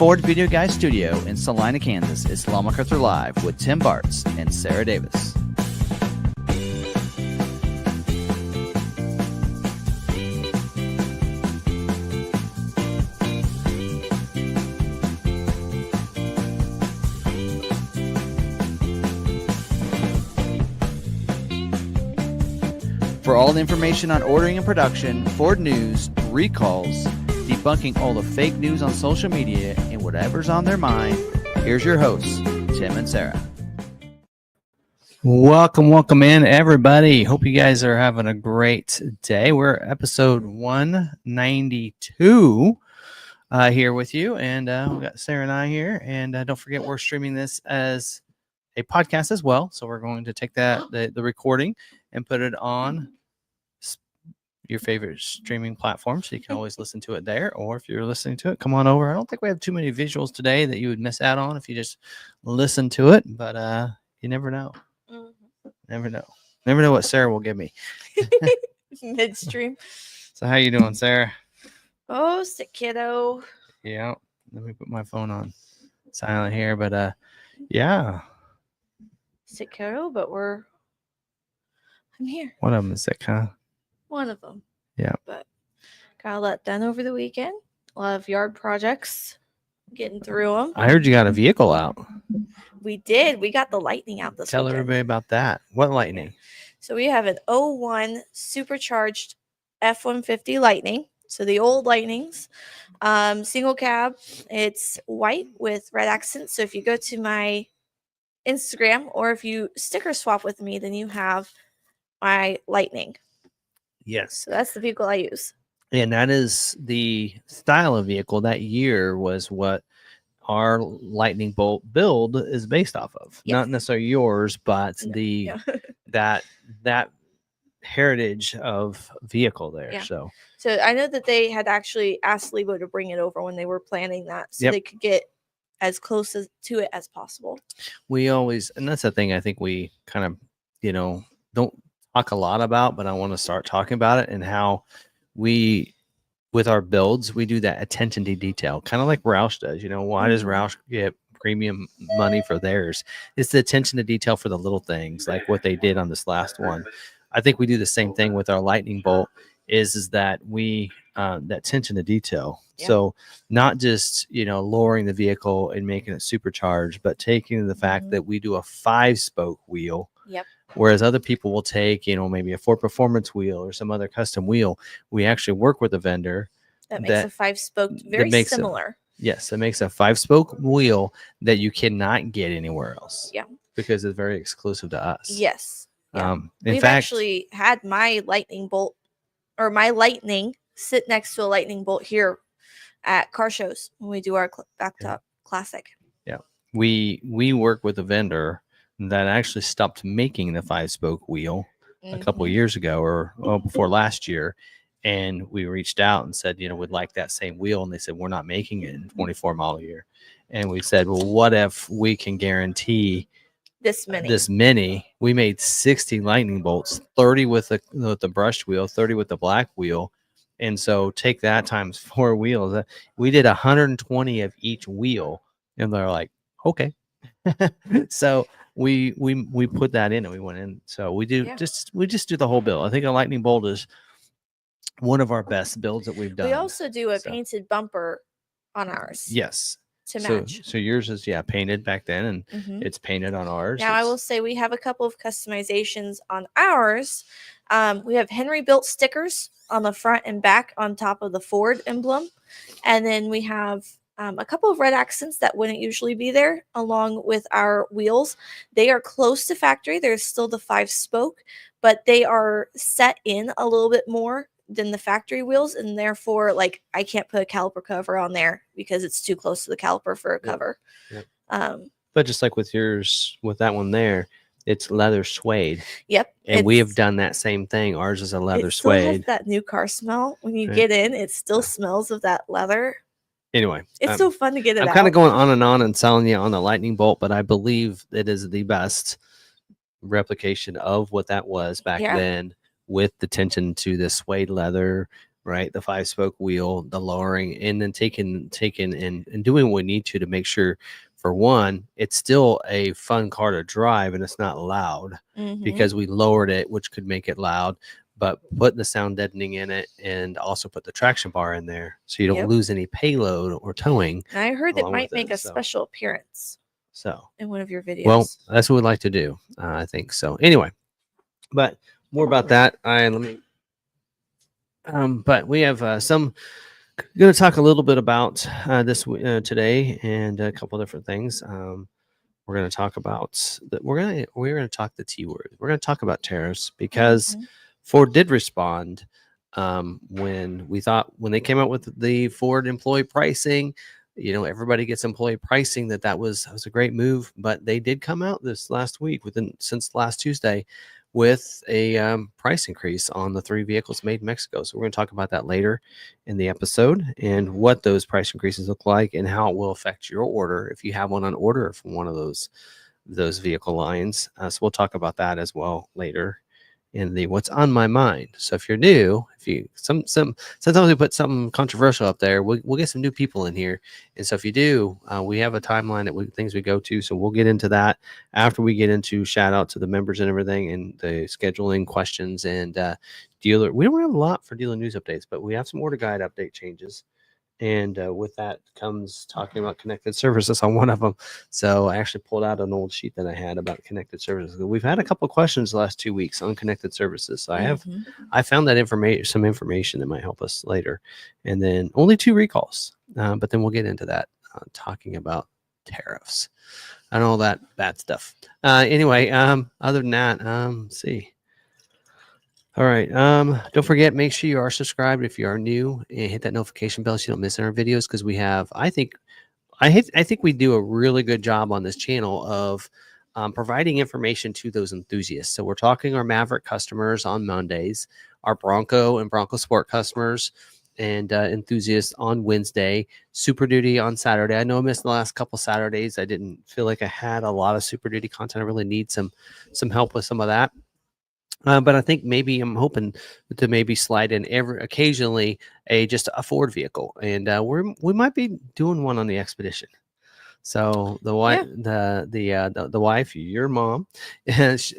Ford Video Guy Studio in Salina, Kansas is McArthur Live with Tim Bartz and Sarah Davis. For all the information on ordering and production, Ford news, recalls, debunking all the fake news on social media, and whatever's on their mind, here's your hosts, Tim and Sarah. Welcome in, everybody. Hope you guys are having a great day. We're episode 192 here with you, and we got Sarah and I here. And don't forget, we're streaming this as a podcast as well. So we're going to take the recording and put it on your favorite streaming platform, so you can always listen to it there. Or if you're listening to it, come on over. I don't think we have too many visuals today that you would miss out on if you just listen to it, but you never know. Never know what Sarah will give me midstream. So how you doing, Sarah? Oh, sick kiddo. Yeah, let me put my phone on silent here, but yeah, sick kiddo, but I'm here. One of them is sick, huh? One of them. Yeah. But got a lot done over the weekend. A lot of yard projects, getting through them. I heard you got a vehicle out. We did. We got the Lightning out this Tell weekend. everybody about that. What Lightning? So we have an 01 supercharged F-150 Lightning. So the old Lightnings, single cab. It's white with red accents. So if you go to my Instagram, or if you sticker swap with me, then you have my Lightning. Yes. So that's the vehicle I use. And that is the style of vehicle that year was what our Lightning Bolt build is based off of. Yes. Not necessarily yours, but that heritage of vehicle there. Yeah. So I know that they had actually asked Levo to bring it over when they were planning that, so they could get as close to it as possible. We always, and that's the thing I think we kind of, don't talk a lot about, but I want to start talking about it, and how we, with our builds, we do that attention to detail, kind of like Roush does. Why does Roush get premium money for theirs? It's the attention to detail for the little things, like what they did on this last one. I think we do the same thing with our Lightning Bolt, is that we that attention to detail. Yeah. So not just lowering the vehicle and making it supercharged, but taking the fact that we do a 5-spoke wheel. Yep. Whereas other people will take, maybe a Ford Performance wheel or some other custom wheel. We actually work with a vendor that makes a 5-spoke very similar. Yes, it makes a 5-spoke wheel that you cannot get anywhere else. Yeah. Because it's very exclusive to us. Yes. Yeah. We've actually had my Lightning Bolt, or my Lightning, sit next to a Lightning Bolt here at car shows when we do our Backtop Classic. Yeah. We work with a vendor that actually stopped making the 5-spoke wheel a couple of years ago, or before last year. And we reached out and said, we'd like that same wheel. And they said, we're not making it in 24 model year. And we said, well, what if we can guarantee this many? We made 60 Lightning Bolts, 30 with the brushed wheel, 30 with the black wheel. And so take that times 4 wheels. We did 120 of each wheel. And they're like, okay. So we put that in, and we went in. So we just do the whole build. I think a Lightning Bolt is one of our best builds that we've done. We also do a painted bumper on ours. Yes. To match. So yours is painted back then, and it's painted on ours. Now I will say we have a couple of customizations on ours. We have Henry built stickers on the front and back on top of the Ford emblem, and then we have a couple of red accents that wouldn't usually be there, along with our wheels. They are close to factory. There's still the 5-spoke, but they are set in a little bit more than the factory wheels, and therefore, I can't put a caliper cover on there because it's too close to the caliper for a cover. Yep. But just like with yours, with that one there, it's leather suede. Yep. And we have done that same thing. Ours is a leather suede. Still has that new car smell. When you get in, it still smells of that leather. Anyway, it's so fun to get it out. I'm kind of going on and selling you on the Lightning Bolt, but I believe it is the best replication of what that was back then, with the attention to the suede leather, right? The 5-spoke wheel, the lowering, and then taking and doing what we need to make sure, for one, it's still a fun car to drive and it's not loud because we lowered it, which could make it loud. But putting the sound deadening in it and also put the traction bar in there so you don't lose any payload or towing. And I heard that along might with make it, a special appearance in one of your videos. Well, that's what we'd like to do. I think so. Anyway, but more about that. But we have some. Going to talk a little bit about this today and a couple different things. We're going to talk about that. We're going to talk the T word. We're going to talk about tariffs because Ford did respond when they came out with the Ford employee pricing. Everybody gets employee pricing. That was a great move, but they did come out this last week since last Tuesday with a price increase on the 3 vehicles made in Mexico. So we're going to talk about that later in the episode and what those price increases look like and how it will affect your order if you have one on order from one of those vehicle lines. So we'll talk about that as well later in the what's on my mind. So if you're new, sometimes we put something controversial up there, we'll get some new people in here. And so if you do, we have a timeline that things we go to. So we'll get into that after we get into shout out to the members and everything and the scheduling questions and dealer. We don't have a lot for dealer news updates, but we have some order guide update changes. And with that comes talking about connected services on one of them. So I actually pulled out an old sheet that I had about connected services. We've had a couple of questions the last 2 weeks on connected services. So I found that some information that might help us later. And then only 2 recalls, but then we'll get into that talking about tariffs and all that bad stuff. Anyway, other than that, let's see. All right. Don't forget, make sure you are subscribed if you are new and hit that notification bell so you don't miss our videos because we have, I think we do a really good job on this channel of providing information to those enthusiasts. So we're talking our Maverick customers on Mondays, our Bronco and Bronco Sport customers and enthusiasts on Wednesday, Super Duty on Saturday. I know I missed the last couple Saturdays. I didn't feel like I had a lot of Super Duty content. I really need some help with some of that. But I think I'm hoping to maybe slide in occasionally just a Ford vehicle, and we might be doing one on the Expedition. So the wife, your mom,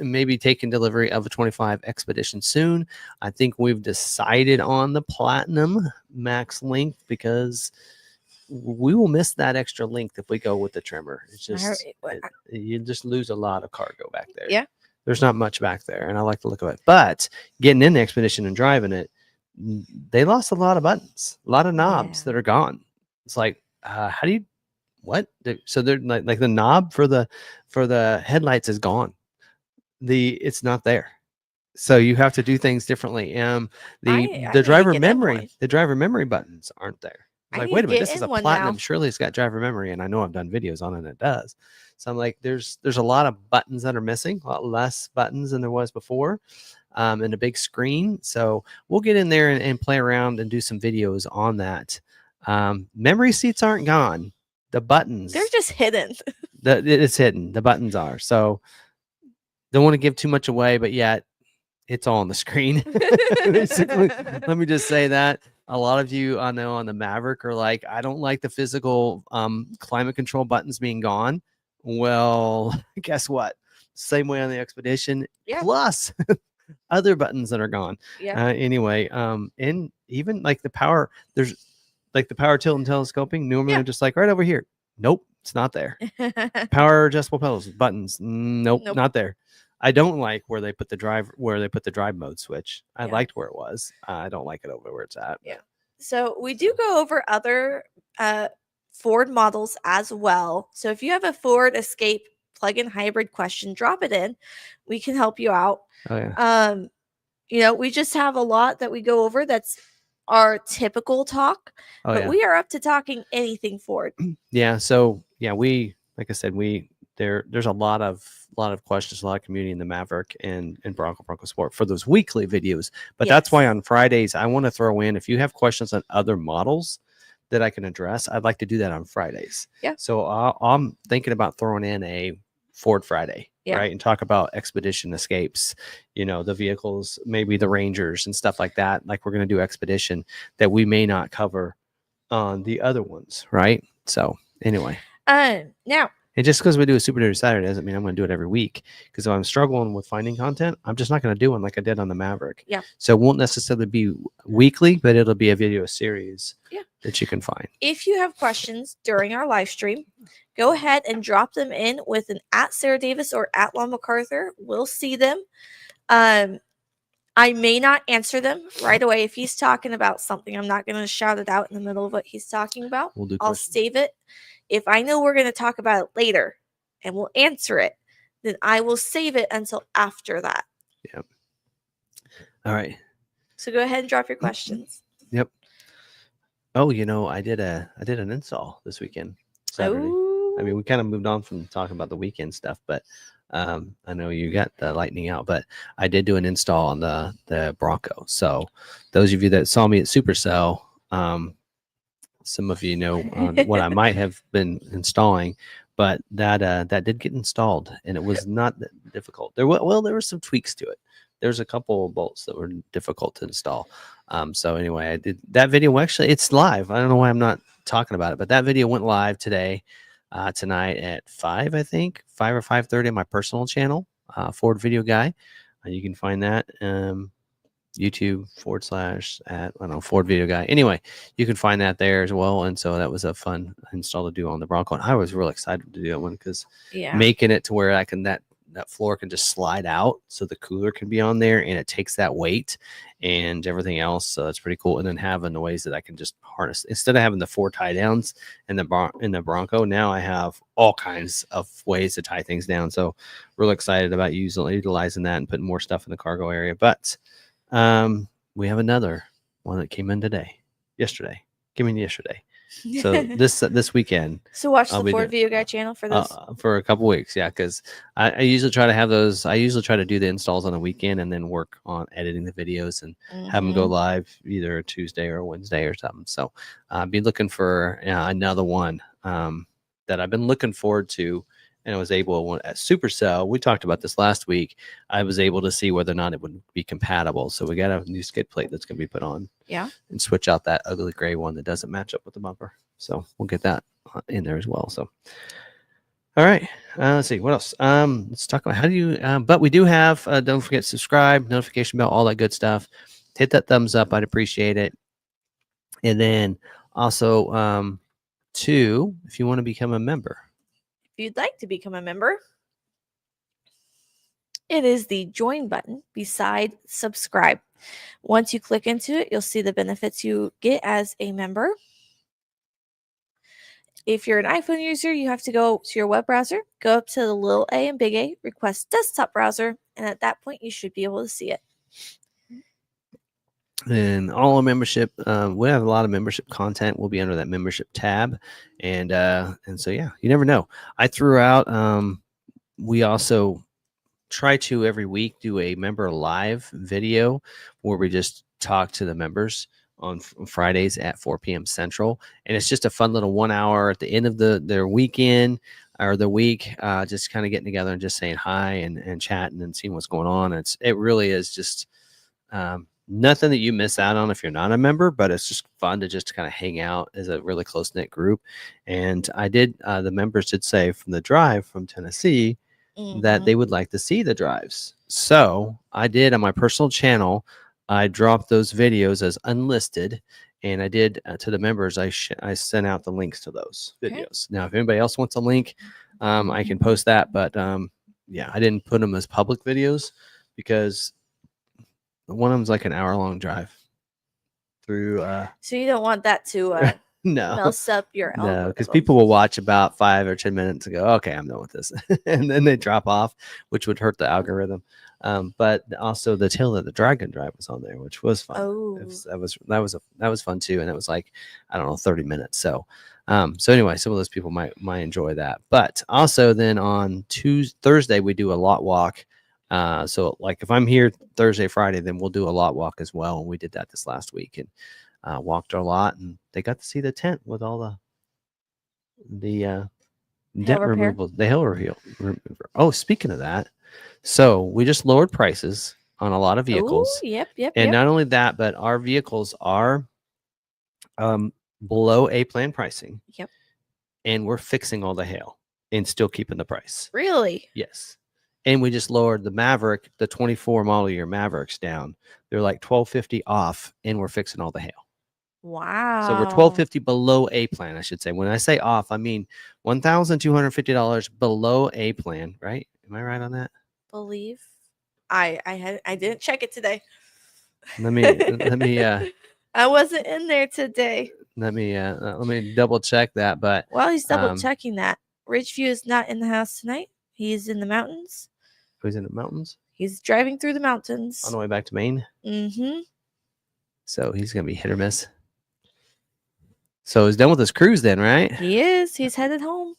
may be taking delivery of a 25 Expedition soon. I think we've decided on the Platinum max length because we will miss that extra length if we go with the trimmer. It's just you just lose a lot of cargo back there. Yeah. There's not much back there, and I like the look of it. But getting in the Expedition and driving it, they lost a lot of buttons, a lot of knobs that are gone. It's like, how do you, what? So they're like the knob for the headlights is gone. It's not there. So you have to do things differently. The driver memory buttons aren't there. It's like, wait a minute, this is a Platinum. Surely it's got driver memory, and I know I've done videos on it, and it does. So I'm like, there's a lot of buttons that are missing, a lot less buttons than there was before, and a big screen. So we'll get in there and play around and do some videos on that. Memory seats aren't gone. The buttons, they're just hidden. It's hidden. The buttons are. So don't want to give too much away, but yet it's all on the screen. Basically, let me just say that. A lot of you I know on the Maverick are like, I don't like the physical climate control buttons being gone. Well, guess what? Same way on the Expedition. Yeah. Plus other buttons that are gone. Yeah. Anyway, and even like the power, there's like the power tilt and telescoping. Normally I'm just like right over here. Nope, it's not there. Power adjustable pedals, buttons. Nope, not there. I don't like where they put the drive mode switch. I liked where it was. I don't like it over where it's at. Yeah. So we do go over other Ford models as well. So if you have a Ford Escape plug-in hybrid question, drop it in. We can help you out. Oh yeah. We just have a lot that we go over that's our typical talk. But we are up to talking anything Ford. Yeah. So yeah, like I said, there's a lot of questions, a lot of community in the Maverick and Bronco Sport for those weekly videos. But that's why on Fridays I want to throw in, if you have questions on other models that I can address, I'd like to do that on Fridays. Yeah. So I'm thinking about throwing in a Ford Friday, Yeah. right? And talk about expedition escapes, the vehicles, maybe the Rangers and stuff like that. Like we're going to do expedition that we may not cover on the other ones, right? So anyway. Now, And just because we do a Super Duty Saturday doesn't mean I'm going to do it every week. Because if I'm struggling with finding content, I'm just not going to do one like I did on the Maverick. Yeah. So it won't necessarily be weekly, but it'll be a video series that you can find. If you have questions during our live stream, go ahead and drop them in with an @SarahDavis or @LonMcArthur. We'll see them. I may not answer them right away. If he's talking about something, I'm not going to shout it out in the middle of what he's talking about. I'll save it. If I know we're going to talk about it later and we'll answer it, then I will save it until after that. Yep. All right. So go ahead and drop your questions. Yep. Oh, I did an install this weekend, Saturday. Ooh. I mean, we kind of moved on from talking about the weekend stuff, but I know you got the lightning out, but I did do an install on the Bronco. So those of you that saw me at Supercell, some of you know what I might have been installing, but that did get installed, and it was not that difficult. There were some tweaks to it. There's a couple of bolts that were difficult to install. So anyway, I did that video. Actually, it's live. I don't know why I'm not talking about it, but that video went live tonight at 5, I think 5 or 5:30 on my personal channel, Ford Video Guy. You can find that YouTube / Ford Video Guy. Anyway, you can find that there as well. And so that was a fun install to do on the Bronco. And I was real excited to do that one because making it to where I can that floor can just slide out so the cooler can be on there and it takes that weight and everything else. So that's pretty cool. And then having the ways that I can just harness instead of having the 4 tie downs in the Bronco. Now I have all kinds of ways to tie things down. So real excited about utilizing that and putting more stuff in the cargo area. But we have another one that came in yesterday. So this weekend. So watch the Ford Video Guy channel for this for a couple weeks, because I usually try to have those. I usually try to do the installs on the weekend and then work on editing the videos and have them go live either a Tuesday or a Wednesday or something. So I'll be looking for another one that I've been looking forward to. And I was able at Supercell. We talked about this last week. I was able to see whether or not it would be compatible. So we got a new skid plate that's going to be put on. Yeah. And switch out that ugly gray one that doesn't match up with the bumper. So we'll get that in there as well. So, all right. Let's see what else. Let's talk about how do you. But we do have. Don't forget subscribe, notification bell, all that good stuff. Hit that thumbs up. I'd appreciate it. And then also, two, if you want to become a member. If you'd like to become a member, it is the join button beside subscribe. Once you click into it, you'll see the benefits you get as a member. If you're an iPhone user, you have to go to your web browser, go up to the little A and big A, request desktop browser, and at that point, you should be able to see it. And all our membership, we have a lot of membership content. Will be under that membership tab, and so you never know. I threw out. We also try to every week do a member live video where we just talk to the members on Fridays at 4 p.m. Central, and it's just a fun little 1 hour at the end of their weekend or the week, just kind of getting together and just saying hi and chatting and seeing what's going on. It really is just. Nothing that you miss out on if you're not a member, but it's just fun to just kind of hang out as a really close-knit group. And I did, the members did say from the drive from Tennessee that they would like to see the drives. So I did on my personal channel, I dropped those videos as unlisted. And I did to the members, I sent out the links to those videos. Now, if anybody else wants a link, I can post that. But I didn't put them as public videos because one of them's like an hour-long drive through. So you don't want that to mess up your algorithm. No, because people will watch about 5 or 10 minutes and go, "Okay, I'm done with this," and then they drop off, which would hurt the algorithm. But also the Tail of the Dragon drive was on there, which was fun. Oh, that was fun too, and it was like 30 minutes. So anyway, some of those people might enjoy that. But also then on Thursday we do a lot walk. So like if I'm here Thursday, Friday, then we'll do a lot walk as well. And we did that this last week and walked a lot, and they got to see the tent with all the Dent repair. removal, the hail remover. Oh, speaking of that, so we just lowered prices on a lot of Ooh, vehicles. yep. And not only that, but our vehicles are below A plan pricing. Yep. And we're fixing all the hail and still keeping the price. Really? Yes. And we just lowered the Maverick, the 24 model year Mavericks down. They're like $1,250 off, and we're fixing all the hail. Wow. So we're $1,250 below A plan, I should say. When I say off, I mean $1,250 below A plan, right? Am I right on that? Believe I didn't check it today. Let me I wasn't in there today. let me double check that. But While he's double checking that, Ridgeview is not in the house tonight. He's in the mountains. who's in the mountains? He's driving through the mountains. On the way back to Maine. Mm-hmm. So he's gonna be hit or miss. So he's done with his cruise then, right? He is. He's headed home.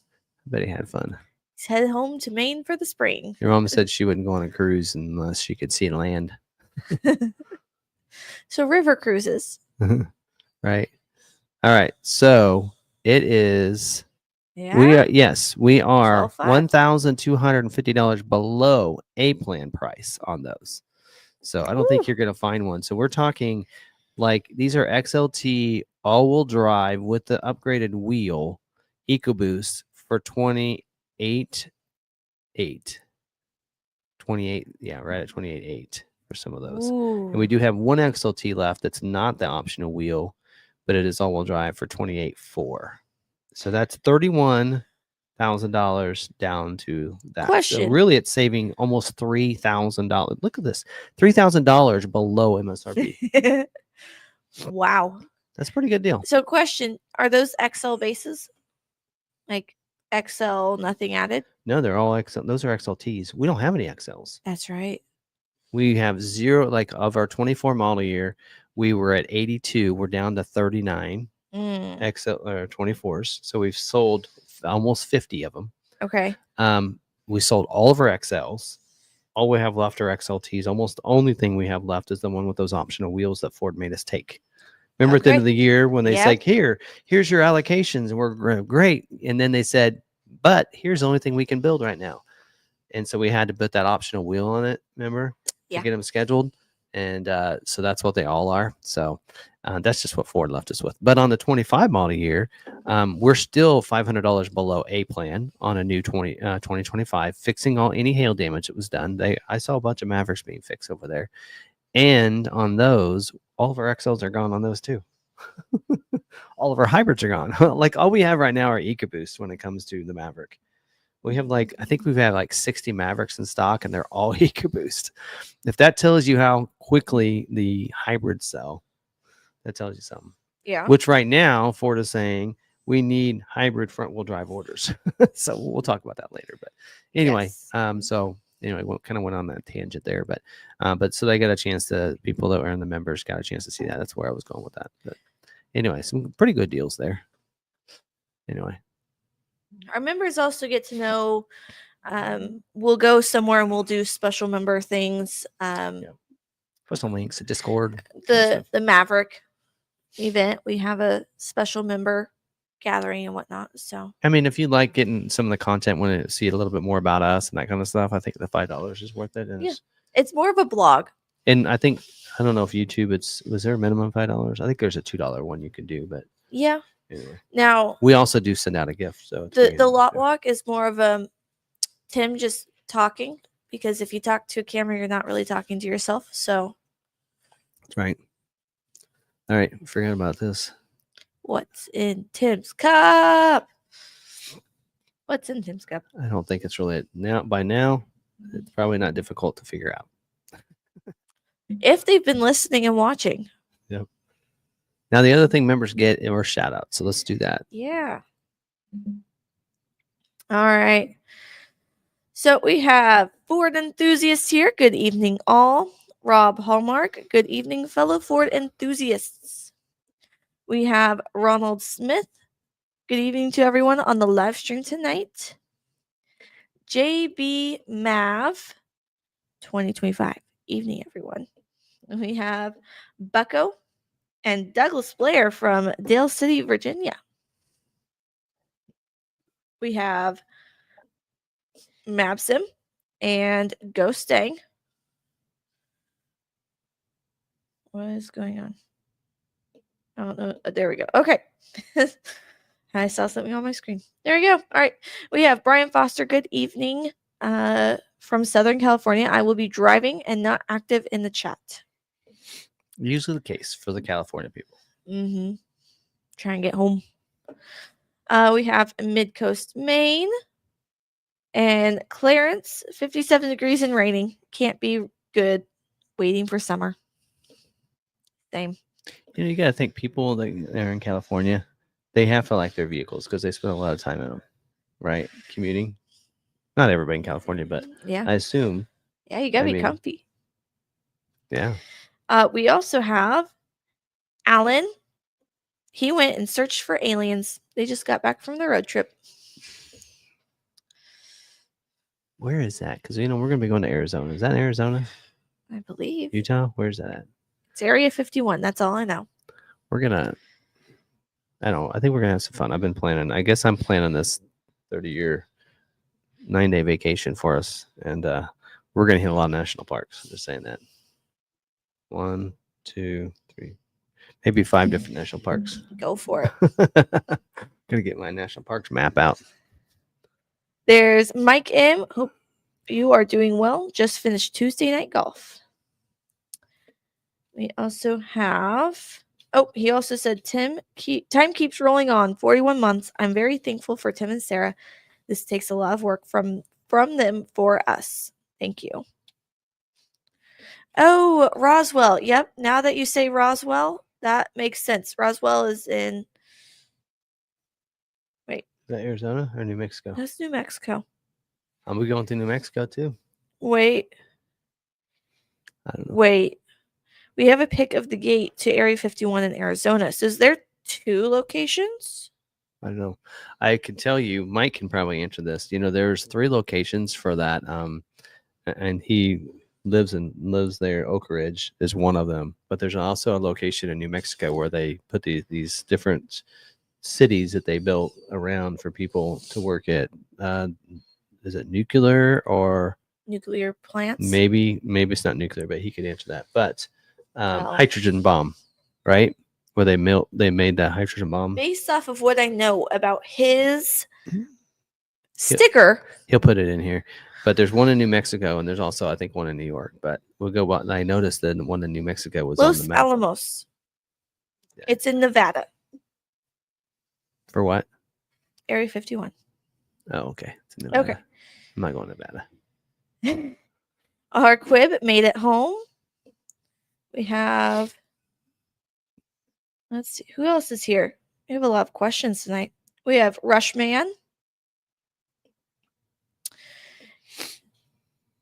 I bet he had fun. He's headed home to Maine for the spring. Your mom said she wouldn't go on a cruise unless she could see land. So river cruises. Right. All right. So it is. Yeah. We are $12,500. $1,250 below A plan price on those. So I don't think you're gonna find one. So we're talking like these are XLT all-wheel drive with the upgraded wheel EcoBoost for 28.8. 28, yeah, right at 28.8 for some of those. And we do have one XLT left that's not the optional wheel, but it is all-wheel drive for 28.4. So that's $31,000 down to that. Question. So really, it's saving almost $3,000. Look at this, $3,000 below MSRP. Wow. That's a pretty good deal. So question, are those XL bases? Like XL, nothing added? No, they're all XL. Those are XLTs. We don't have any XLs. That's right. We have zero, like of our 24 model year, we were at 82. We're down to 39 XL or 24s. So we've sold almost 50 of them. Okay. We sold all of our XLs. All we have left are XLTs. Almost the only thing we have left is the one with those optional wheels that Ford made us take. Remember at the end of the year when they said, here's your allocations, and we're great. And then they said, but here's the only thing we can build right now. And so we had to put that optional wheel on it, remember? To get them scheduled. And so that's what they all are. So that's just what Ford left us with. But on the 25 model year, we're still $500 below A plan on a new 2025, fixing any hail damage that was done. I saw a bunch of Mavericks being fixed over there. And on those, all of our XLs are gone on those too. All of our hybrids are gone. Like all we have right now are EcoBoost when it comes to the Maverick. We have I think we've had like 60 Mavericks in stock, and they're all EcoBoost. If that tells you how quickly the hybrids sell, that tells you something. Yeah. Which right now, Ford is saying we need hybrid front wheel drive orders. So we'll talk about that later. But anyway, so anyway, we kind of went on that tangent there, but so they got a chance to, people that were in the members got a chance to see that. That's where I was going with that. But anyway, some pretty good deals there. Anyway. Our members also get to know, we'll go somewhere and we'll do special member things. Put some links to Discord. The Maverick event, we have a special member gathering and whatnot. So I mean, if you like getting some of the content, want to see a little bit more about us and that kind of stuff, I think the $5 is worth it. And it's more of a blog. And I think, I don't know if YouTube, was there a minimum $5? I think there's a $2 one you can do, but anyway. Now we also do send out a gift. So the lot walk is more of a Tim just talking, because if you talk to a camera, you're not really talking to yourself. So that's right. All right, forget about this. What's in Tim's cup? What's in Tim's cup? I don't think it's really by now. It's probably not difficult to figure out. If they've been listening and watching. Yep. Now, the other thing members get are shout outs. So let's do that. Yeah. All right. So we have Ford enthusiasts here. Good evening, all. Rob Hallmark. Good evening, fellow Ford enthusiasts. We have Ronald Smith. Good evening to everyone on the live stream tonight. JB Mav. 2025. Evening, everyone. We have Bucko and Douglas Blair from Dale City, Virginia. We have Mabsim and Ghostang. What is going on? I don't know. There we go. Okay. I saw something on my screen. There we go. All right. We have Brian Foster. Good evening. From Southern California. I will be driving and not active in the chat. Usually the case for the California people. Mm-hmm. Try and get home. We have Mid Coast, Maine. And Clarence, 57 degrees and raining. Can't be good. Waiting for summer. Same. You know, you got to think people that are in California, they have to like their vehicles because they spend a lot of time in them, right? Commuting. Not everybody in California, but Yeah. I assume. Yeah, you gotta be comfy. Yeah. We also have Alan. He went and searched for aliens. They just got back from the road trip. Where is that? Because, you know, we're going to be going to Arizona. Is that in Arizona? I believe. Utah? Where's that at? It's Area 51. That's all I know. We're going to, I don't know. I think we're going to have some fun. I've been planning, I guess I'm planning this 30-year, 9-day vacation for us. And we're going to hit a lot of national parks. I'm just saying that. 1, 2, 3, maybe 5 different national parks. Go for it. Gonna get my national parks map out. There's Mike M. Hope you are doing well. Just finished Tuesday night golf. We also have. Oh, he also said, time keeps rolling on. 41 months. I'm very thankful for Tim and Sarah. This takes a lot of work from them for us. Thank you. Oh, Roswell. Yep. Now that you say Roswell, that makes sense. Roswell is in. Wait. Is that Arizona or New Mexico? That's New Mexico. I'm going to New Mexico too. Wait. I don't know. Wait. We have a pic of the gate to Area 51 in Arizona. So is there 2 locations? I don't know. I can tell you, Mike can probably answer this. You know, there's 3 locations for that. And he lives there. Oak Ridge is one of them. But there's also a location in New Mexico where they put these different cities that they built around for people to work at. Is it nuclear or nuclear plants? Maybe it's not nuclear, but he could answer that. But hydrogen bomb, right? Where they made that hydrogen bomb. Based off of what I know about his sticker, he'll put it in here. But there's one in New Mexico, and there's also, I think, one in New York. But we'll go. I noticed that one in New Mexico was Los on the map. Alamos. Yeah. It's in Nevada. For what? Area 51. Oh, okay. It's in Nevada. Okay. I'm not going to Nevada. Our Quib made it home. We have. Let's see. Who else is here? We have a lot of questions tonight. We have Rushman.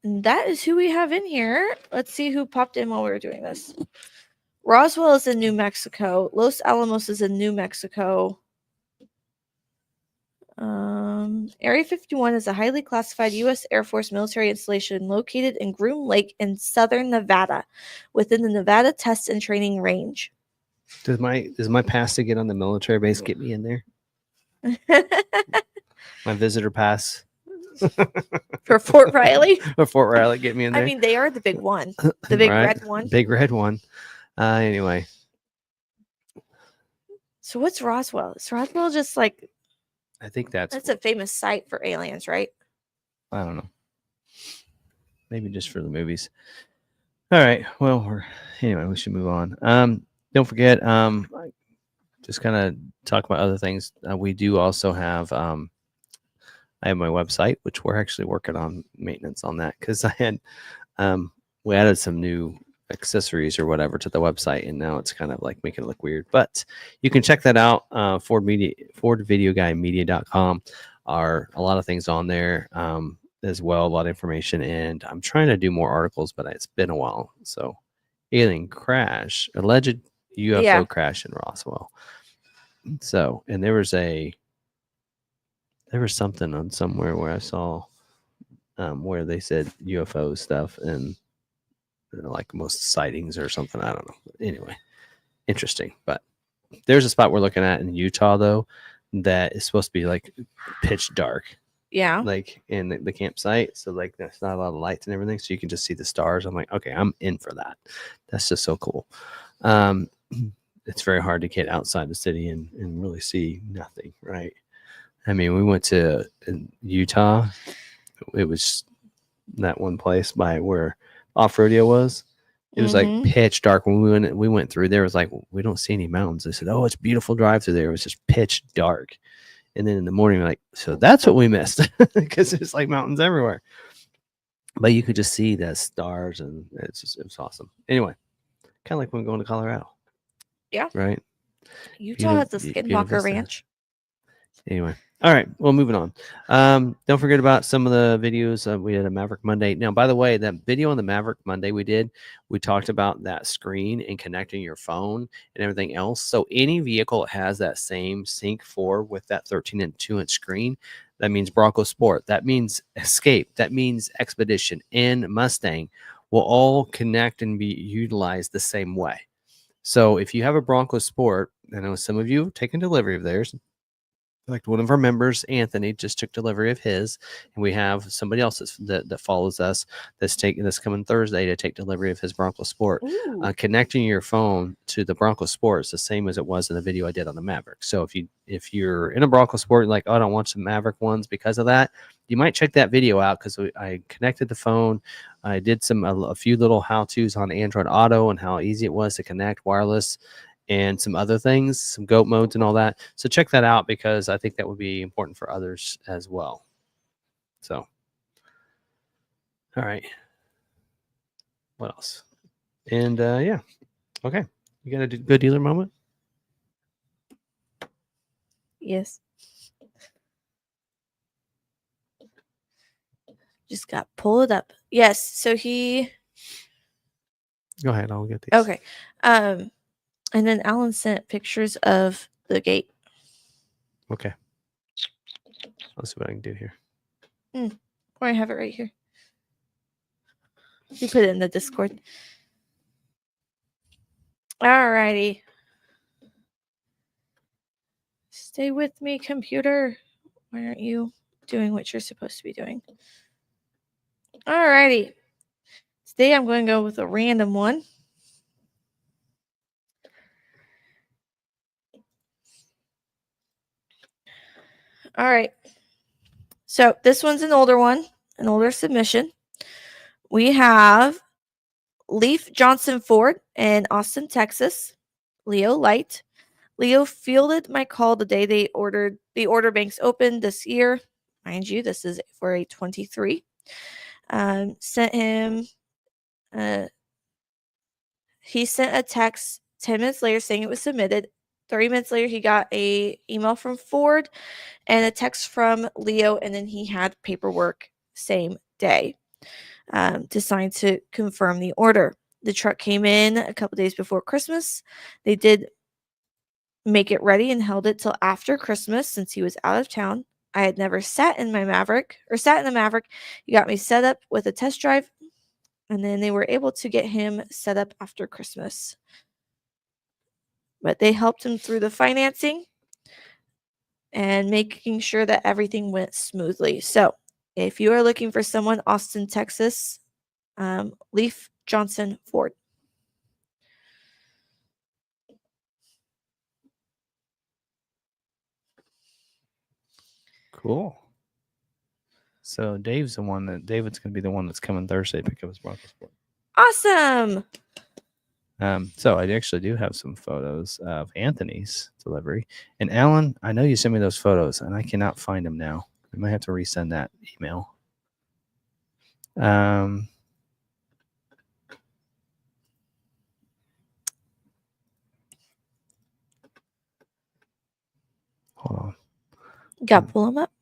And that is who we have in here. Let's see who popped in while we were doing this. Roswell is in New Mexico. Los Alamos is in New Mexico. Area 51 is a highly classified U.S. Air Force military installation located in Groom Lake in southern Nevada, within the Nevada Test and Training Range. Does my pass to get on the military base get me in there? My visitor pass. For Fort Riley? For Fort Riley, get me in there. I mean, they are the big one. The big red one. Big red one. Anyway. So what's Roswell? Is Roswell just like... I think that's a famous site for aliens, right? I don't know. Maybe just for the movies. All right. Well, anyway, we should move on. Don't forget, just kind of talk about other things. We do also have... I have my website, which we're actually working on maintenance on that because I had we added some new accessories or whatever to the website, and now it's kind of like making it look weird. But you can check that out. FordVideoGuyMedia.com are a lot of things on there as well, a lot of information. And I'm trying to do more articles, but it's been a while. So, alien crash, alleged UFO crash in Roswell. So, and there was something on somewhere where I saw where they said UFO stuff and like most sightings or something. I don't know. Anyway, interesting. But there's a spot we're looking at in Utah, though, that is supposed to be like pitch dark, Yeah. like in the campsite. So like there's not a lot of lights and everything, so you can just see the stars. I'm like, okay, I'm in for that. That's just so cool. It's very hard to get outside the city and really see nothing, right? I mean, we went to Utah. It was that one place by where off rodeo was. It was like pitch dark when we went through there. It was like, we don't see any mountains. They said, oh, it's beautiful drive through there. It was just pitch dark. And then in the morning, we're like, so that's what we missed, because it's like mountains everywhere. But you could just see the stars, and it was awesome. Anyway, kind of like when we're going to Colorado. Yeah. Right. Utah has a Skinwalker Ranch. Anyway, all right. Well, moving on. Don't forget about some of the videos we did a Maverick Monday. Now, by the way, that video on the Maverick Monday we talked about that screen and connecting your phone and everything else. So any vehicle that has that same Sync 4 with that 13 and 2-inch screen, that means Bronco Sport, that means Escape, that means Expedition, and Mustang will all connect and be utilized the same way. So if you have a Bronco Sport, I know some of you have taken delivery of theirs. Like one of our members, Anthony, just took delivery of his, and we have somebody else that follows us that's coming Thursday to take delivery of his Bronco Sport. Connecting your phone to the Bronco Sport is the same as it was in the video I did on the Maverick. So if you're in a Bronco Sport, like, oh, I don't want some Maverick ones because of that, you might check that video out, because I connected the phone. I did a few little how-tos on Android Auto and how easy it was to connect wireless, and some other things, some goat modes and all that. So check that out, because I think that would be important for others as well. So, all right. What else? And yeah. Okay. You got a good dealer moment? Yes. Just got pulled up. Yes. So he. Go ahead. I'll get these. Okay. And then Alan sent pictures of the gate. Okay. Let's see what I can do here. Or I have it right here. You put it in the Discord. Alrighty. Stay with me, computer. Why aren't you doing what you're supposed to be doing? Alrighty. Today I'm going to go with a random one. All right. So this one's an older submission. We have Leaf Johnson Ford in Austin, Texas. Leo Light. Leo fielded my call the day the order banks opened this year. Mind you, this is for a 23. Sent him. He sent a text 10 minutes later saying it was submitted. 30 minutes later, he got a email from Ford and a text from Leo, and then he had paperwork same day to sign to confirm the order. The truck came in a couple days before Christmas. They did make it ready and held it till after Christmas since he was out of town. I had never sat in the Maverick. He got me set up with a test drive, and then they were able to get him set up after Christmas. But they helped him through the financing and making sure that everything went smoothly. So if you are looking for someone, Austin, Texas, Leaf Johnson Ford. Cool. So David's going to be the one that's coming Thursday to pick up his Bronco Sport. Awesome. So I actually do have some photos of Anthony's delivery. And Alan, I know you sent me those photos, and I cannot find them now. I might have to resend that email. Hold on. Got to pull them up.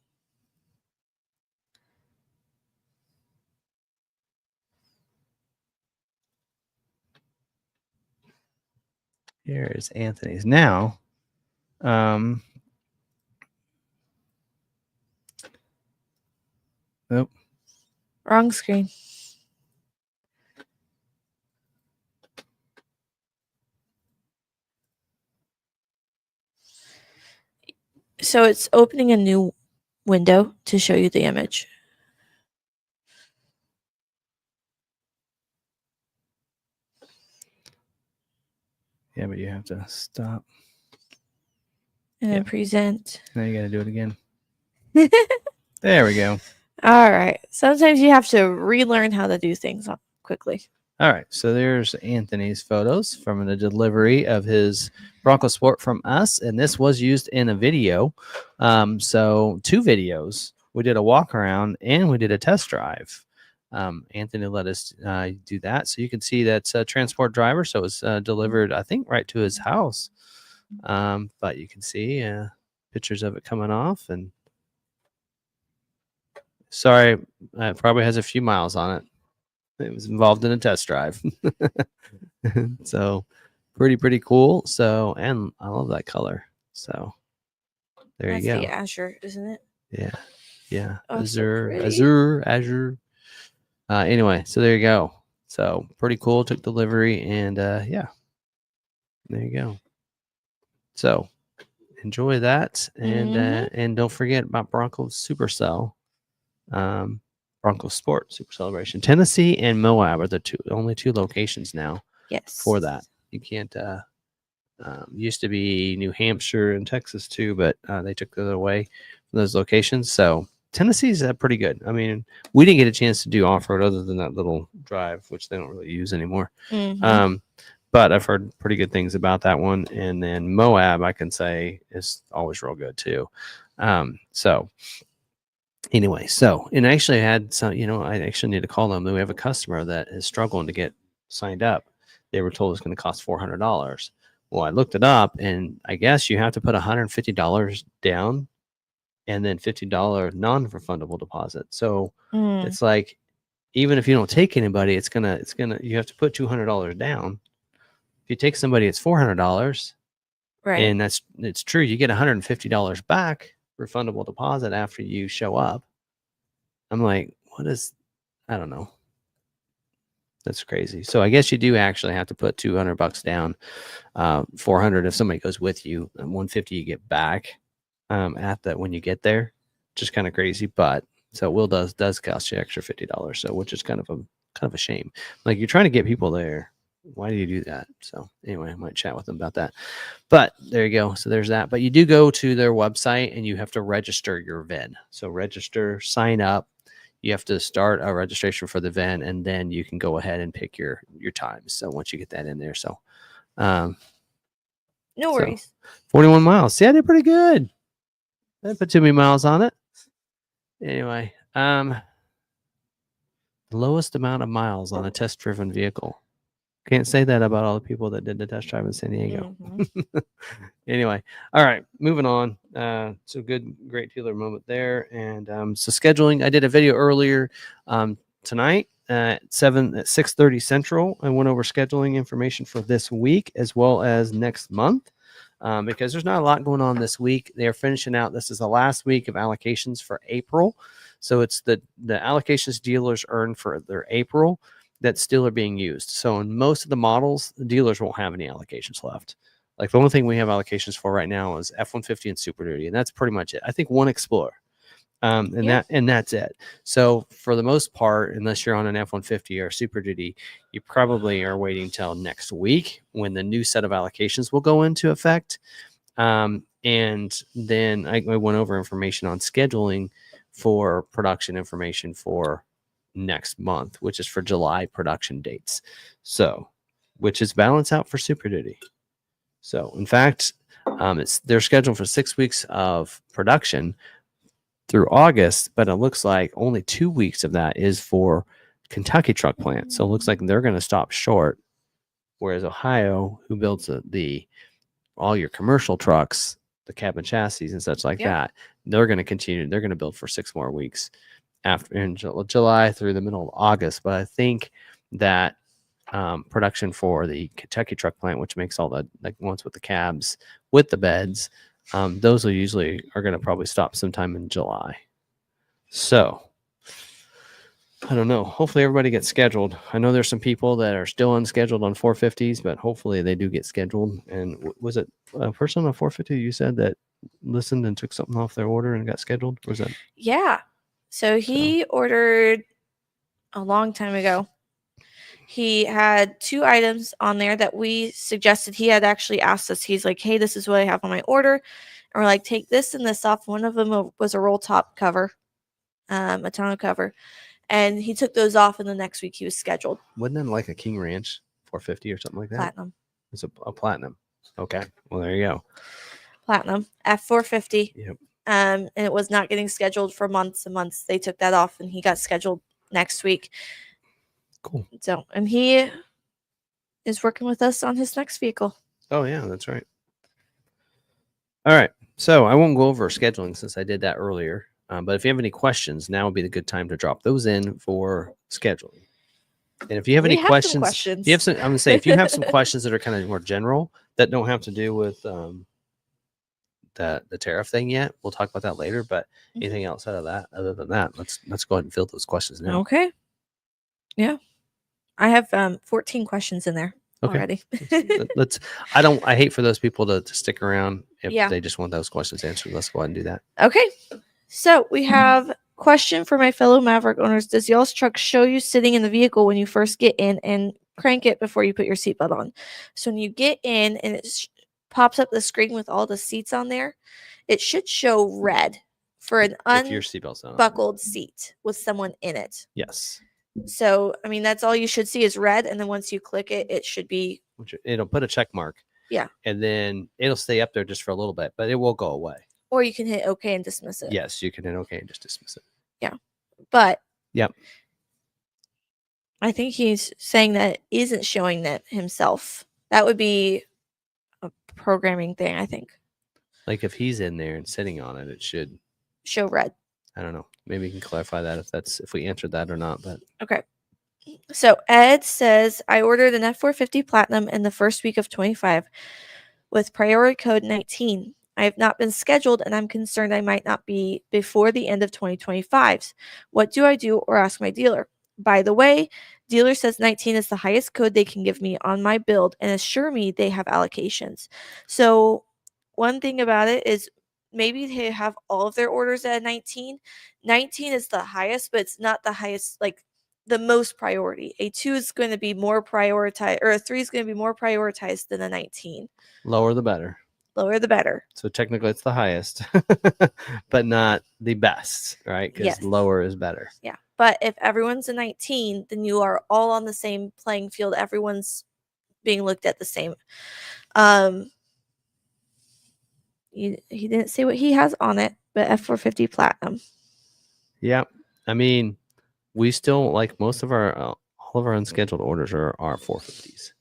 Here is Anthony's. Now, nope. Wrong screen. So it's opening a new window to show you the image. Yeah, but you have to stop. And then present. Now you got to do it again. There we go. All right. Sometimes you have to relearn how to do things quickly. All right. So there's Anthony's photos from the delivery of his Bronco Sport from us. And this was used in a video. So 2 videos. We did a walk around and we did a test drive. Anthony let us do that. So you can see that's a transport driver. So it's delivered, I think, right to his house. But you can see pictures of it coming off. And sorry, it probably has a few miles on it. It was involved in a test drive. So pretty cool. So, and I love that color. So there That's you go. the Azure, isn't it? Yeah. Oh, so Azure. Anyway, so there you go. So pretty cool. Took delivery and yeah, there you go. So enjoy that. And don't forget about Bronco Supercell. Bronco Sport Super Celebration. Tennessee and Moab are the only 2 locations now. Yes. For that. You can't used to be New Hampshire and Texas too, but they took that away from those locations. So Tennessee's pretty good. I mean, we didn't get a chance to do off-road other than that little drive, which they don't really use anymore. But I've heard pretty good things about that one. And then Moab, I can say, is always real good too. So anyway, and I actually had some, I actually need to call them. We have a customer that is struggling to get signed up. They were told it's going to cost $400. Well, I looked it up, and I guess you have to put $150 down and then $50 non-refundable deposit. So it's like, even if you don't take anybody, you have to put $200 down. If you take somebody, it's $400. Right. And it's true. You get $150 back refundable deposit after you show up. I'm like, I don't know. That's crazy. So I guess you do actually have to put $200 down, $400 if somebody goes with you, and $150 you get back at that when you get there. Just kind of crazy, but so Will does cost you extra $50. So which is kind of a shame. Like, you're trying to get people there. Why do you do that? So anyway, I might chat with them about that. But there you go. So there's that. But you do go to their website and you have to register your VIN. So register, sign up. You have to start a registration for the VIN, and then you can go ahead and pick your times. So once you get that in there, no worries. 41 miles. See, I did pretty good. I didn't put too many miles on it. Anyway, the lowest amount of miles on a test-driven vehicle. Can't say that about all the people that did the test drive in San Diego. Anyway, all right, moving on. So great dealer moment there. And so scheduling, I did a video earlier tonight at 6:30 Central. I went over scheduling information for this week as well as next month because there's not a lot going on this week. They are finishing out. This is the last week of allocations for April. So it's the allocations dealers earn for their April that still are being used. So in most of the models, the dealers won't have any allocations left. Like, the only thing we have allocations for right now is F-150 and Super Duty, and that's pretty much it. I think one Explorer, and that's it. So for the most part, unless you're on an F-150 or Super Duty, you probably are waiting till next week when the new set of allocations will go into effect. And then I went over information on scheduling for production information for next month, which is for July production dates. So, which is balance out for Super Duty. So, in fact, they're scheduled for 6 weeks of production through August, but it looks like only 2 weeks of that is for Kentucky truck plant. So it looks like they're going to stop short. Whereas Ohio, who builds all your commercial trucks, the cab and chassis and such like that, they're going to continue. They're going to build for 6 more weeks in July through the middle of August. But I think that production for the Kentucky truck plant, which makes all the ones with the cabs with the beds, those are going to probably stop sometime in July. So I don't know. Hopefully everybody gets scheduled. I know there's some people that are still unscheduled on 450s, but hopefully they do get scheduled. And was it a person on 450 you said that listened and took something off their order and got scheduled? Or was that? Yeah. So he ordered a long time ago. He had 2 items on there that we suggested. He had actually asked us, he's like, hey, this is what I have on my order. And we're like, take this and this off. One of them was a roll top cover, a tonneau cover. And he took those off, and the next week he was scheduled. Wasn't it like a King Ranch 450 or something like that? Platinum. It's a platinum. Okay. Well, there you go. Platinum F450. Yep. And it was not getting scheduled for months and months. They took that off, and he got scheduled next week. Cool. So, and he is working with us on his next vehicle. Oh, yeah, that's right. All right. So I won't go over scheduling since I did that earlier. But if you have any questions, now would be the good time to drop those in for scheduling. And if you have any questions, you have some, I'm gonna say if you have some questions that are kind of more general that don't have to do with the tariff thing yet, we'll talk about that later. But anything outside of that, other than that, let's go ahead and fill those questions now. Okay. Yeah, I have 14 questions in there already. I hate for those people to stick around if they just want those questions answered. Let's go ahead and do that. Okay. So we have question for my fellow Maverick owners. Does y'all's truck show you sitting in the vehicle when you first get in, and crank it before you put your seatbelt on? So when you get in and it pops up the screen with all the seats on there, it should show red for an unbuckled seat with someone in it. Yes. So, I mean, that's all you should see is red. And then once you click it, it should be. It'll put a check mark. Yeah. And then it'll stay up there just for a little bit, but it will go away. Or you can hit OK and dismiss it. Yes, you can hit OK and just dismiss it. Yeah. But. Yep. I think he's saying that it isn't showing that himself. That would be a programming thing, I think. Like if he's in there and sitting on it, it should show red. I don't know. Maybe you can clarify that if we answered that or not. But okay. So Ed says, I ordered an F450 Platinum in the first week of 25 with priority code 19. I have not been scheduled, and I'm concerned I might not be before the end of 2025. What do I do, or ask my dealer? By the way, dealer says 19 is the highest code they can give me on my build and assure me they have allocations. So one thing about it is maybe they have all of their orders at 19. 19 is the highest, but it's not the highest, like the most priority. A 2 is going to be more prioritized, or a 3 is going to be more prioritized than a 19. Lower the better. Lower the better. So technically it's the highest, but not the best, right? Because lower is better. Yeah. But if everyone's a 19, then you are all on the same playing field. Everyone's being looked at the same. He didn't say what he has on it, but F450 Platinum. Yeah. I mean, we still, like most of our, all of our unscheduled orders are 450s.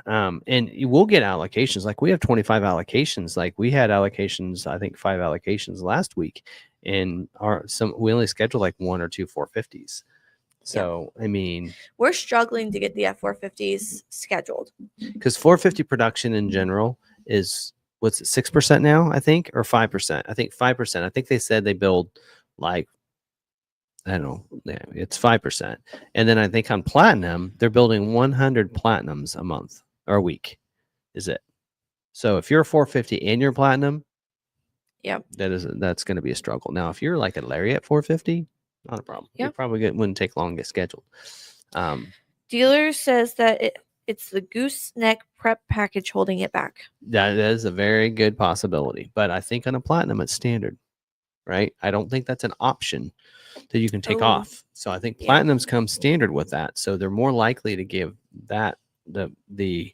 And we'll get allocations. Like we have 25 allocations. Like we had allocations, I think 5 allocations last week, and we only scheduled like 1 or 2 450s. So, I mean, we're struggling to get the F450s scheduled because 450 production in general is what's it, 6% now, I think, or 5%. I think 5%. I think they said they build like, I don't know, it's 5%. And then I think on Platinum, they're building 100 Platinums a month or a week. Is it? So if you're a 450 and you're Platinum, yep, that's going to be a struggle. Now, if you're like a Lariat 450, not a problem. Yep. You probably wouldn't take long to get scheduled. Dealer says that it's the gooseneck prep package holding it back. That is a very good possibility. But I think on a Platinum, it's standard, right? I don't think that's an option that you can take off. So I think Platinums come standard with that. So they're more likely to give that the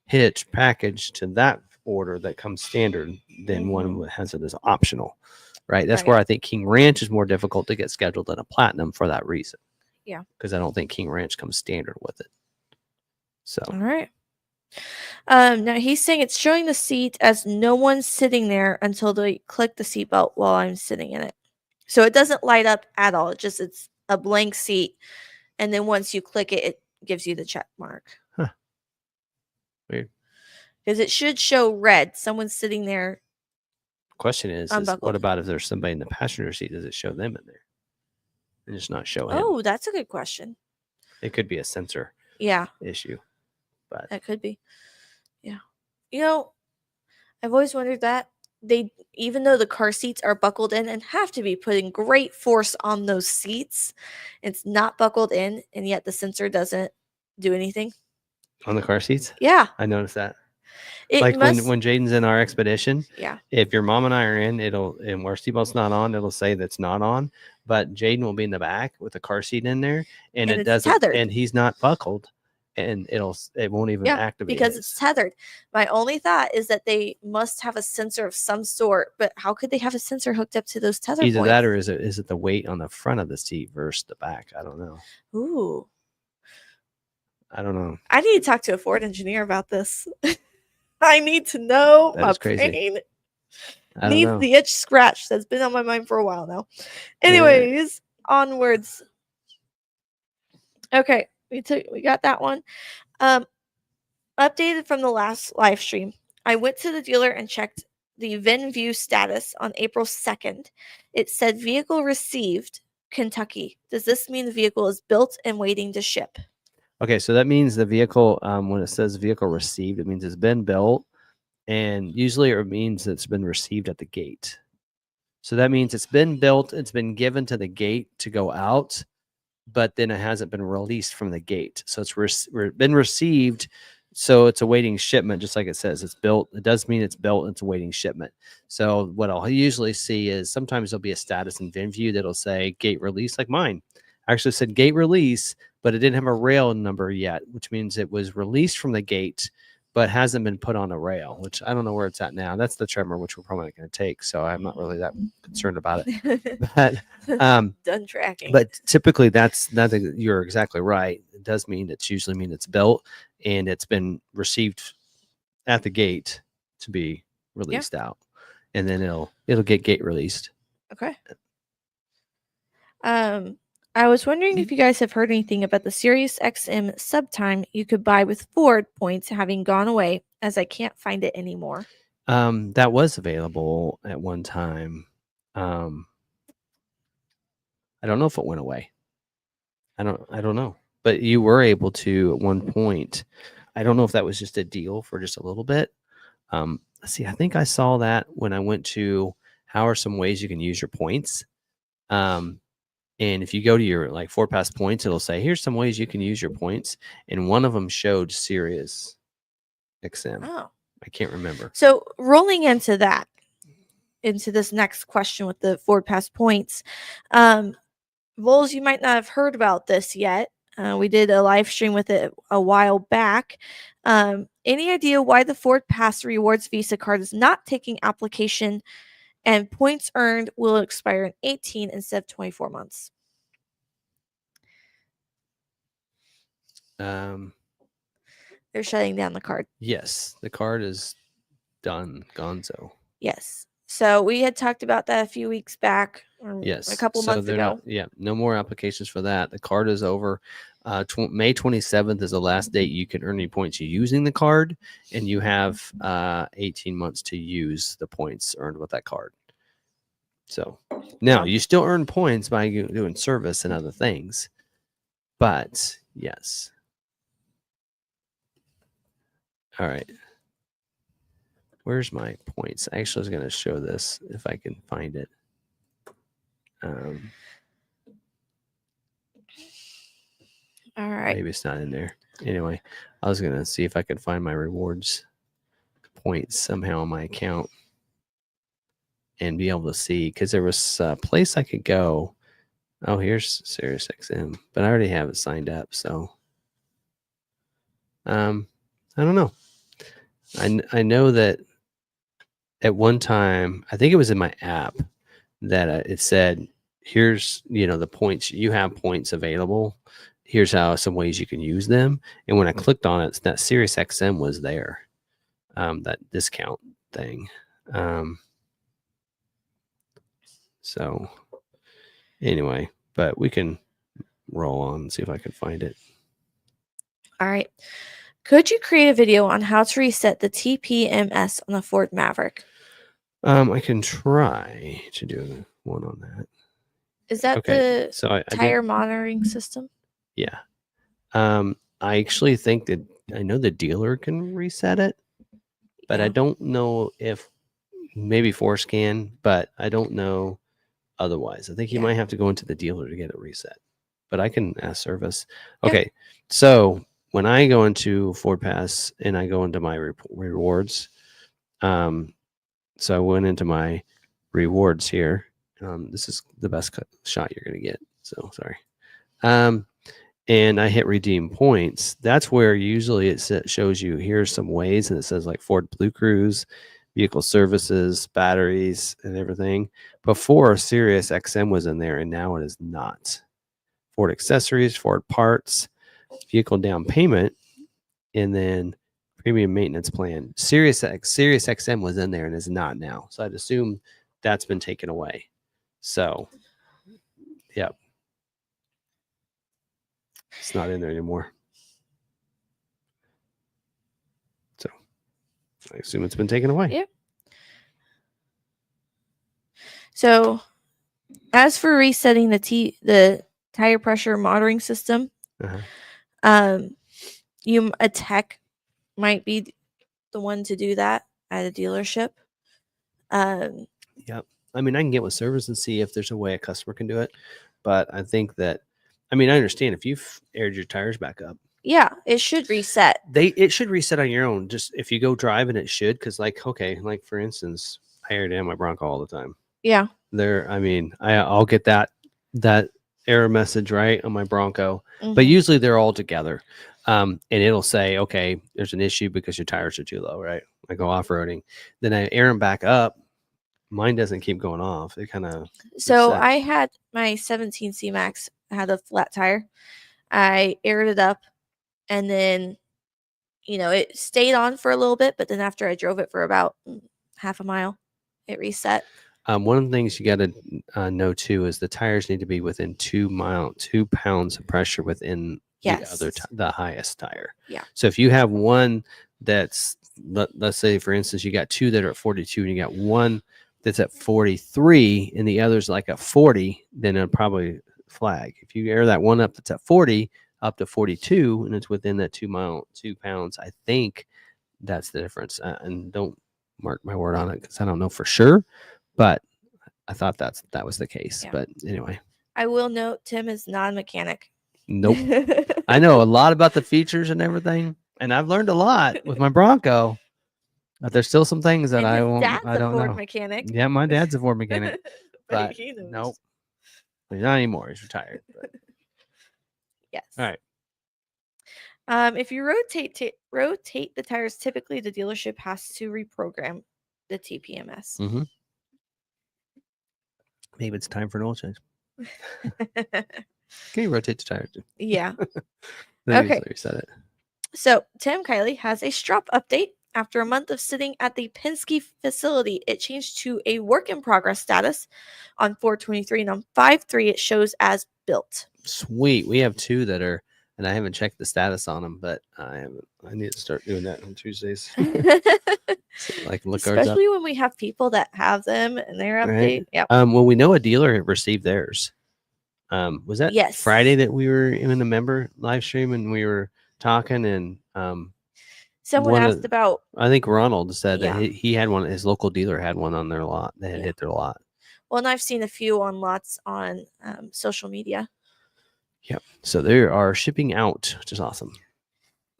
hitch package to that order that comes standard than one that has it as optional. Right. That's where I think King Ranch is more difficult to get scheduled than a Platinum for that reason. Yeah. Because I don't think King Ranch comes standard with it. So. All right. Now he's saying it's showing the seat as no one's sitting there until they click the seatbelt while I'm sitting in it. So it doesn't light up at all. It's a blank seat. And then once you click it, it gives you the check mark. Huh. Weird. Because it should show red. Someone's sitting there. Question is what about if there's somebody in the passenger seat? Does it show them in there and just not show him? Oh, that's a good question. It could be a sensor issue, but that could be. Yeah. You know, I've always wondered that. They, even though the car seats are buckled in and have to be putting great force on those seats, it's not buckled in, and yet the sensor doesn't do anything. On the car seats? Yeah. I noticed that. It Like must, when Jaden's in our expedition, yeah. if your mom and I are in, and our seatbelt's not on, it'll say that's not on. But Jaden will be in the back with the car seat in there, and And it it's doesn't, tethered. and he's not buckled, and it won't even activate because his. it's tethered. My only thought is that they must have a sensor of some sort, but how could they have a sensor hooked up to those tether Either points? that or is it the weight on the front of the seat versus the back? I don't know. Ooh. I don't know. I need to talk to a Ford engineer about this. I need to know. That My is crazy. brain I don't needs know. the itch scratched. That's been on my mind for a while now. Anyways, onwards. Okay, we got that one. Updated from the last live stream. I went to the dealer and checked the VIN view status on April 2nd. It said vehicle received, Kentucky. Does this mean the vehicle is built and waiting to ship? Okay, so that means the vehicle, when it says vehicle received, it means it's been built, and usually it means it's been received at the gate. So that means it's been built, it's been given to the gate to go out, but then it hasn't been released from the gate. So it's been received, so it's awaiting shipment, just like it says. It's built. It does mean it's built, and it's awaiting shipment. So what I'll usually see is sometimes there'll be a status in VinView that'll say gate release, like mine. I actually said gate release, but it didn't have a rail number yet, which means it was released from the gate, but hasn't been put on a rail, which I don't know where it's at now. That's the tremor, which we're probably not going to take. So I'm not really that concerned about it. But done tracking. But typically you're exactly right. It does mean it's built and it's been received at the gate to be released out. And then it'll get gate released. Okay. I was wondering if you guys have heard anything about the Sirius XM subtime you could buy with Ford points having gone away, as I can't find it anymore. That was available at one time. I don't know if it went away. I don't know. But you were able to at one point. I don't know if that was just a deal for just a little bit. Let's see, I think I saw that when I went to how are some ways you can use your points. And if you go to your like Ford Pass points, it'll say, here's some ways you can use your points. And one of them showed Sirius XM. Oh. I can't remember. So rolling into this next question with the Ford Pass points, Vols, you might not have heard about this yet. We did a live stream with it a while back. Any idea why the Ford Pass Rewards Visa card is not taking application and points earned will expire in 18 instead of 24 months? They're shutting down the card. Yes, the card is done, gonzo. Yes. So we had talked about that a few weeks back, or yes, a couple months ago. No more applications for that. The card is over. May 27th is the last date you can earn any points using the card, and you have 18 months to use the points earned with that card. So now you still earn points by doing service and other things, but yes. All right. Where's my points? I actually was going to show this if I can find it. All right. Maybe it's not in there. Anyway, I was going to see if I could find my rewards points somehow on my account and be able to see, because there was a place I could go. Oh, here's Sirius XM, but I already have it signed up. So I don't know. I know that at one time, I think it was in my app that it said, here's, the points, you have points available. Here's how some ways you can use them. And when I clicked on it, that Sirius XM was there, that discount thing. So anyway, but we can roll on and see if I can find it. All right. Could you create a video on how to reset the TPMS on the Ford Maverick? I can try to do one on that. Is that the tire monitoring system? Yeah. I actually think that I know the dealer can reset it. but I Yeah. don't know if maybe Force can, but I don't know otherwise. I think you Yeah. might have to go into the dealer to get it reset, but I can ask service. Yeah. Okay, so when I go into Ford Pass and I go into my rewards, so I went into my rewards here. This is the best shot you're going to get. So sorry. And I hit redeem points. That's where usually it shows you here's some ways, and it says like Ford Blue Cruise, vehicle services, batteries, and everything. Before Sirius XM was in there, and now it is not. Ford accessories, Ford parts, vehicle down payment, and then premium maintenance plan. Sirius XM was in there and is not now. So I'd assume that's been taken away. So, yeah, it's not in there anymore. So I assume it's been taken away. Yeah. So, as for resetting the tire pressure monitoring system, Uh-huh. a tech might be the one to do that at a dealership. Yep. I mean, I can get with service and see if there's a way a customer can do it, but I think that, I mean, I understand if you've aired your tires back up, Yeah, it should reset. it should reset on your own. Just if you go driving, it should. Because like, okay, like for instance, I air down my Bronco all the time. Yeah. There, I mean, I'll get that error message right on my Bronco, but Mhm. usually they're all together, and it'll say, okay, there's an issue because your tires are too low, right? I go off roading, then I air them back up. Mine doesn't keep going off. It kind of So reset. I had my 17 C Max had a flat tire. I aired it up, and then it stayed on for a little bit, but then after I drove it for about half a mile, it reset. One of the things you got to know too is the tires need to be within 2 pounds of pressure within Yes. the highest tire. Yeah. So if you have one that's let's say for instance you got two that are at 42 and you got one that's at 43 and the other's like at 40, then it'll probably flag. If you air that one up that's at 40 up to 42 and it's within that 2 pounds, I think that's the difference. And don't mark my word on it because I don't know for sure, but I thought that was the case. Yeah. But anyway, I will note Tim is not a mechanic. nope. I know a lot about the features and everything, and I've learned a lot with my Bronco. But there's still some things that And his I dad's don't a Ford know. mechanic. Yeah, my dad's a Ford mechanic, but he knows. nope, he's not anymore. He's retired. But. Yes. All right. If you rotate the tires, typically the dealership has to reprogram the TPMS. Mm-hmm. Maybe it's time for an oil change. Can you rotate the tires? Yeah. Then Okay. Reset it. So Tim Kiley has a strop update. After a month of sitting at the Penske facility, it changed to a work in progress status on 423, and on 5.3 it shows as built. Sweet. We have two that are, and I haven't checked the status on them, but I need to start doing that on Tuesdays. So, like look especially when we have people that have them and their update. Right. Yeah. Well, we know a dealer received theirs. Was that Yes. Friday that we were in a member live stream and we were talking and someone asked about. I think Ronald said Yeah. that he had one. His local dealer had one on their lot. They had hit their lot. Well, and I've seen a few on lots on social media. Yep. So they are shipping out, which is awesome.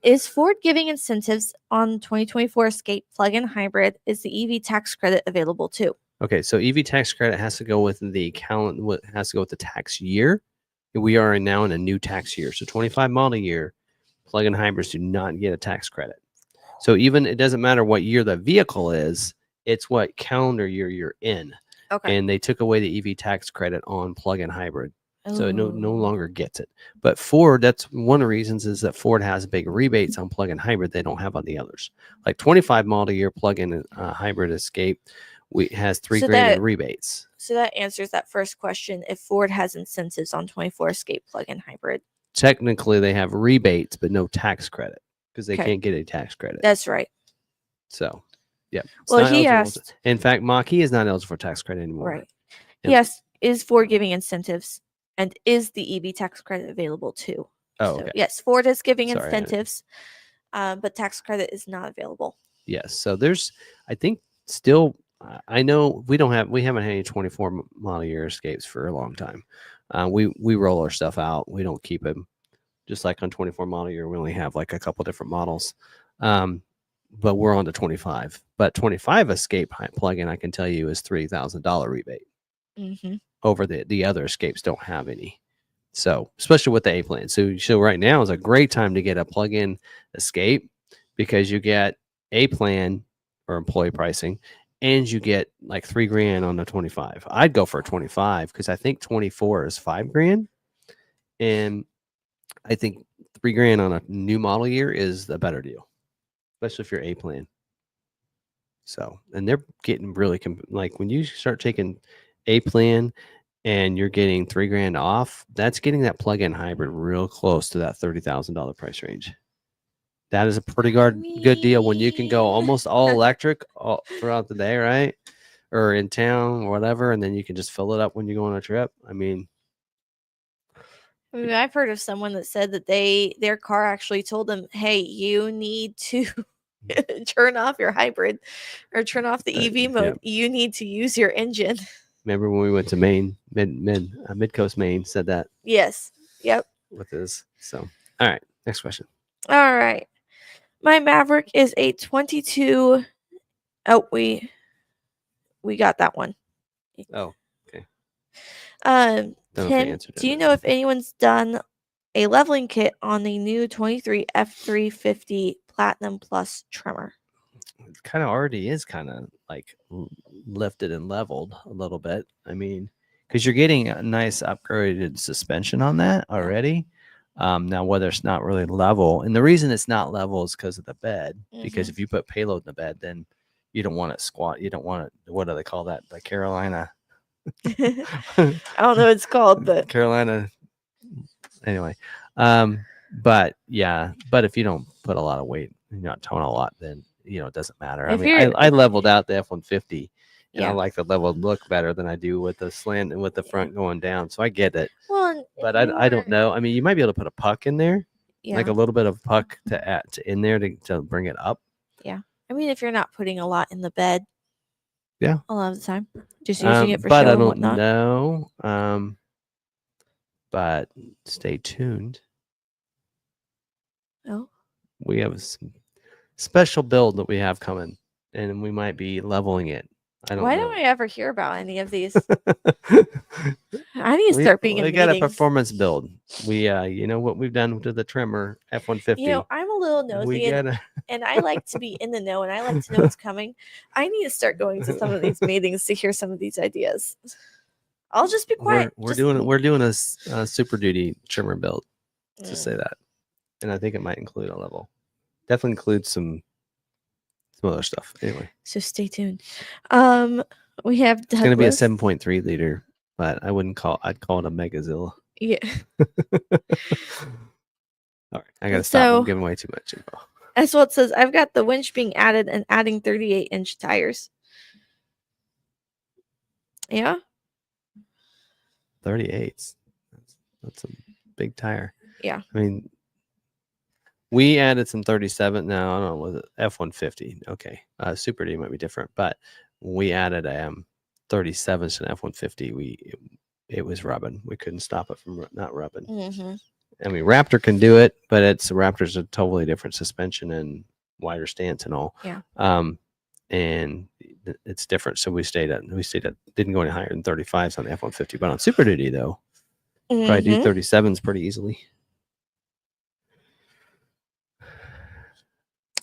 Is Ford giving incentives on 2024 Escape plug-in hybrid? Is the EV tax credit available too? Okay, so EV tax credit has to go with the has to go with the tax year. We are now in a new tax year, so 25 model year plug-in hybrids do not get a tax credit. So even it doesn't matter what year the vehicle is, it's what calendar year you're in. Okay. And they took away the EV tax credit on plug-in hybrid. So it no Ooh. longer gets it. But Ford, that's one of the reasons is that Ford has big rebates on plug-in hybrid they don't have on the others. Like 25 model year plug-in hybrid Escape has $3,000 in rebates. So that answers that first question. If Ford has incentives on 24 Escape plug-in hybrid. Technically, they have rebates, but no tax credit because they can't get a tax credit. That's right. So, yeah. Well, he asked. In fact, mach-e is not eligible for tax credit anymore. Right. He asked, is Ford giving incentives? And is the EV tax credit available too? Oh, so, okay. Yes, Ford is giving incentives, but tax credit is not available. Yes. So there's, I think, still. I know we haven't had any 24 model year Escapes for a long time. We roll our stuff out. We don't keep them. Just like on 24 model year, we only have like a couple different models. But we're on to 25. But 25 Escape plug-in, I can tell you, is $3,000 rebate. Mm-hmm. Over the other Escapes don't have any. So especially with the A plan. So right now is a great time to get a plug-in Escape because you get A plan or employee pricing, and you get like $3,000 on the 25. I'd go for a 25 because I think 24 is $5,000, and I think $3,000 on a new model year is the better deal, especially if you're A plan. So, and they're getting really like when you start taking A plan and you're getting $3,000 off, that's getting that plug-in hybrid real close to that $30,000 price range. That is a pretty good deal when you can go almost all electric throughout the day, right? Or in town or whatever, and then you can just fill it up when you go on a trip. I mean, I've heard of someone that said that their car actually told them, "Hey, you need to turn off your hybrid or turn off the EV mode. You need to use your engine." Remember when we went to Maine, mid coast Maine, said that? Yes. Yep. With this. So, all right, next question. All right. My Maverick is a 22. Oh, we got that one. Oh, okay. Tim, do you know if anyone's done a leveling kit on the new 23 F350 Platinum Plus trimmer? It kind of already is kind of like lifted and leveled a little bit. I mean, because you're getting a nice upgraded suspension on that already. Now, whether it's not really level, and the reason it's not level is because of the bed. Because if you put payload in the bed, then you don't want it squat. You don't want it. What do they call that? The Carolina. I don't know what it's called, but Carolina. Anyway, but yeah, but if you don't put a lot of weight, you're not towing a lot, then it doesn't matter. I mean, I leveled out the F-150. And I like the leveled look better than I do with the slant and with the front going down. So I get it. Well, but I don't know. I mean, you might be able to put a puck in there, like a little bit of puck to add in there to bring it up. Yeah. I mean, if you're not putting a lot in the bed. Yeah. A lot of the time. Just using it for show and whatnot. But I don't know. But stay tuned. Oh. We have a special build that we have coming, and we might be leveling it. Why don't I ever hear about any of these? I need to start being in meetings. We got a performance build. We, what we've done to the trimmer F-150. I'm a little nosy, and I like to be in the know, and I like to know what's coming. I need to start going to some of these meetings to hear some of these ideas. I'll just be quiet. We're doing a Super Duty trimmer build. To say that, and I think it might include a level. Definitely includes some other stuff. Anyway, so stay tuned. We have Douglas. It's going to be a 7.3 liter, but I'd call it a Megazilla. Yeah. All right, I got to stop. I'm giving away too much info. That's what it says. I've got the winch being added and adding 38-inch tires. Yeah. 38s. That's a big tire. Yeah. I mean, we added some 37. Now I don't know, was it F-150? Okay, Super D might be different, but we added 37s to an F-150. It was rubbing. We couldn't stop it from not rubbing. Mm-hmm. I mean, Raptor can do it, but Raptor's a totally different suspension and wider stance and all. Yeah. And it's different. So we stayed at didn't go any higher than 35s on the F-150, but on Super Duty though, probably do 37s pretty easily.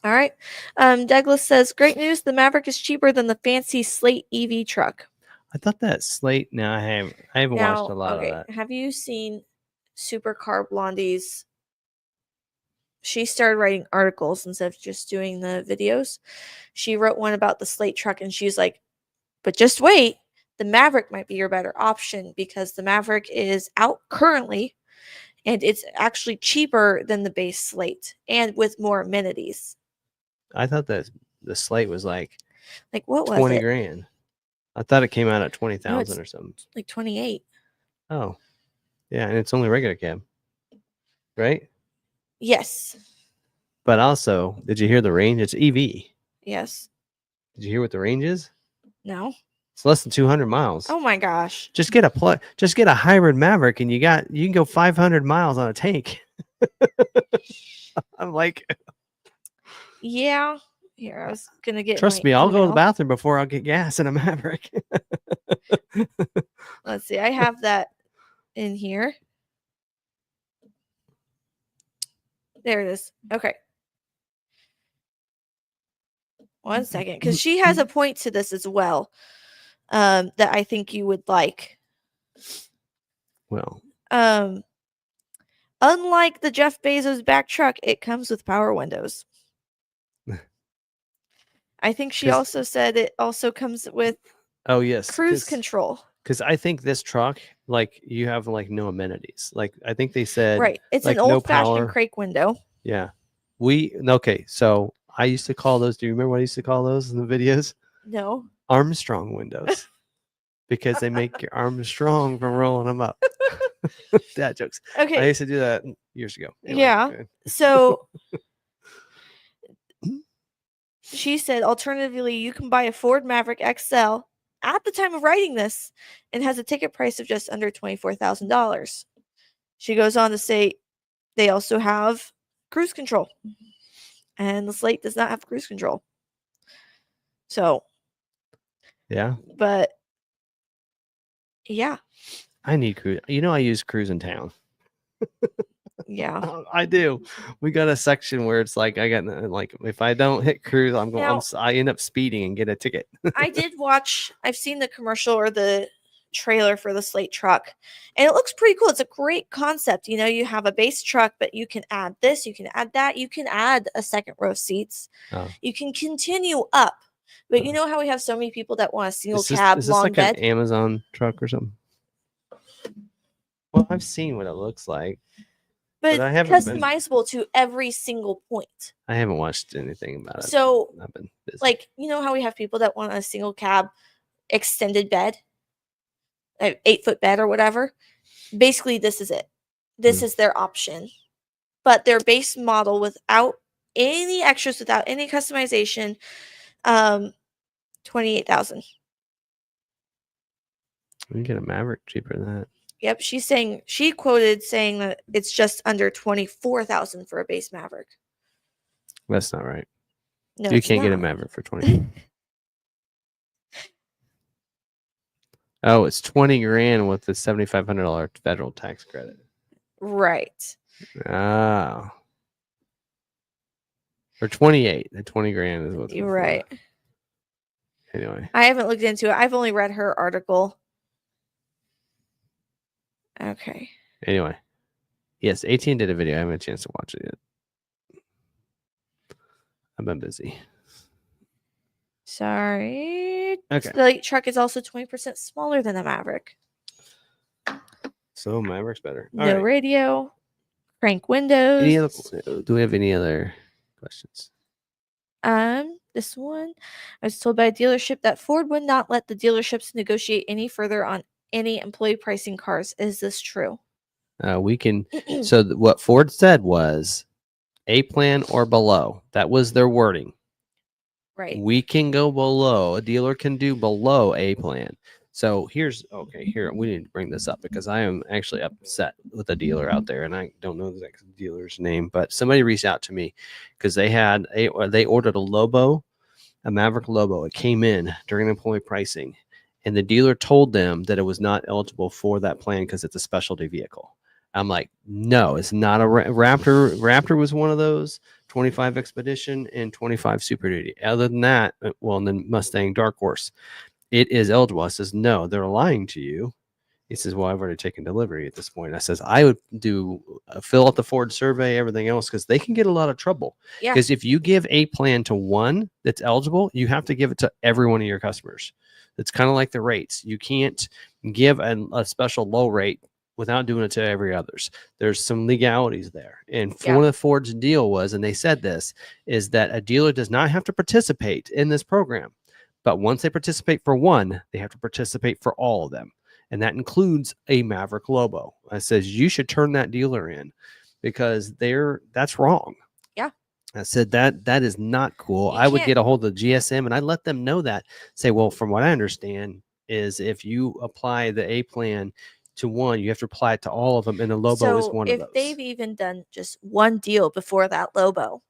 All right. Douglas says, great news. The Maverick is cheaper than the fancy Slate EV truck. I thought that Slate. Now I haven't watched a lot of that. Have you seen Supercar Blondie's? She started writing articles instead of just doing the videos. She wrote one about the Slate truck, and she's like, but just wait. The Maverick might be your better option because the Maverick is out currently, and it's actually cheaper than the base Slate and with more amenities. I thought that the Slate was like what was 20 it? grand. I thought it came out at 20,000 or something. Like 28. Oh, yeah, and it's only regular cab, right? Yes. But also, did you hear the range? It's EV. Yes. Did you hear what the range is? No. It's less than 200 miles. Oh my gosh. Just get a hybrid Maverick, and you can go 500 miles on a tank. I'm like, Yeah. Here, I was gonna get. trust my me, I'll go to the email. bathroom before I'll get gas in a Maverick. Let's see. I have that in here. There it is. Okay. 1 second, because she has a point to this as well, that I think you would like. Well, unlike the Jeff Bezos back truck, it comes with power windows. I think she also said it also comes with oh yes, cruise control. Because I think this truck, like, you have like no amenities. Like, I think they said, Right. It's like, an no old-fashioned power. crate window. Yeah. Okay. So I used to call those. Do you remember what I used to call those in the videos? No. Armstrong windows. Because they make your arms strong from rolling them up. Dad jokes. Okay. I used to do that years ago. Anyway, yeah. So she said, alternatively, you can buy a Ford Maverick XL at the time of writing this and has a ticket price of just under $24,000. She goes on to say they also have cruise control, and the Slate does not have cruise control. So, yeah. But yeah, I need cruise. I use cruise in town. yeah. I do. We got a section where it's like I got like if I don't hit cruise, I end up speeding and get a ticket. I've seen the commercial or the trailer for the Slate truck, and it looks pretty cool. It's a great concept. You have a base truck, but you can add this, you can add that, you can add a second row seats. You can continue up. But you know how we have so many people that want a single cab is this long like bed? an Amazon truck or something? Well, I've seen what it looks like. But I haven't customizable to every single point. I haven't watched anything about it. So, I've been busy. like, how we have people that want a single cab extended bed, an 8-foot bed or whatever. Basically, this is it. This is their option. But their base model without any extras, without any customization, $28,000. We can get a Maverick cheaper than that. Yep, she quoted saying that it's just under $24,000 for a base Maverick. That's not right. No, you can't get a Maverick for 20. Oh, it's 20 grand with the $7,500 federal tax credit. Right. Oh. Or 28. The 20 grand is what You're right. Anyway. I haven't looked into it. I've only read her article. Okay. Anyway. Yes, 18 did a video. I haven't had a chance to watch it yet. I've been busy. Sorry. Okay. The truck is also 20% smaller than the Maverick. So Maverick's better. No right. Radio. Crank windows. Do we have any other questions? This one. I was told by a dealership that Ford would not let the dealerships negotiate any further on any employee pricing cars. Is this true? We can. So what Ford said was A plan or below. That was their wording. Right. We can go below. A dealer can do below A plan. So here, we need to bring this up because I am actually upset with a dealer out there, and I don't know the exact dealer's name, but somebody reached out to me because they ordered a Maverick Lobo. It came in during employee pricing, and the dealer told them that it was not eligible for that plan because it's a specialty vehicle. I'm like, no, it's not a Raptor. Raptor was one of those, 25 Expedition and 25 Super Duty. Other than that, well, and then Mustang Dark Horse. It is eligible. I says, no, they're lying to you. He says, well, I've already taken delivery at this point. I says, I would fill out the Ford survey, everything else, because they can get a lot of trouble. Because if you give a plan to one that's eligible, you have to give it to every one of your customers. It's kind of like the rates. You can't give a special low rate without doing it to every others. There's some legalities there. And one of Ford's deal was, and they said this, is that a dealer does not have to participate in this program. But once they participate for one, they have to participate for all of them. And that includes a Maverick Lobo. I says, you should turn that dealer in because that's wrong. Yeah. I said that is not cool. You I would can't- get a hold of the GSM and I'd let them know that. Say, well, from what I understand is if you apply the A plan to one, you have to apply it to all of them, and the Lobo is So one of if those. they've even done just one deal before that Lobo,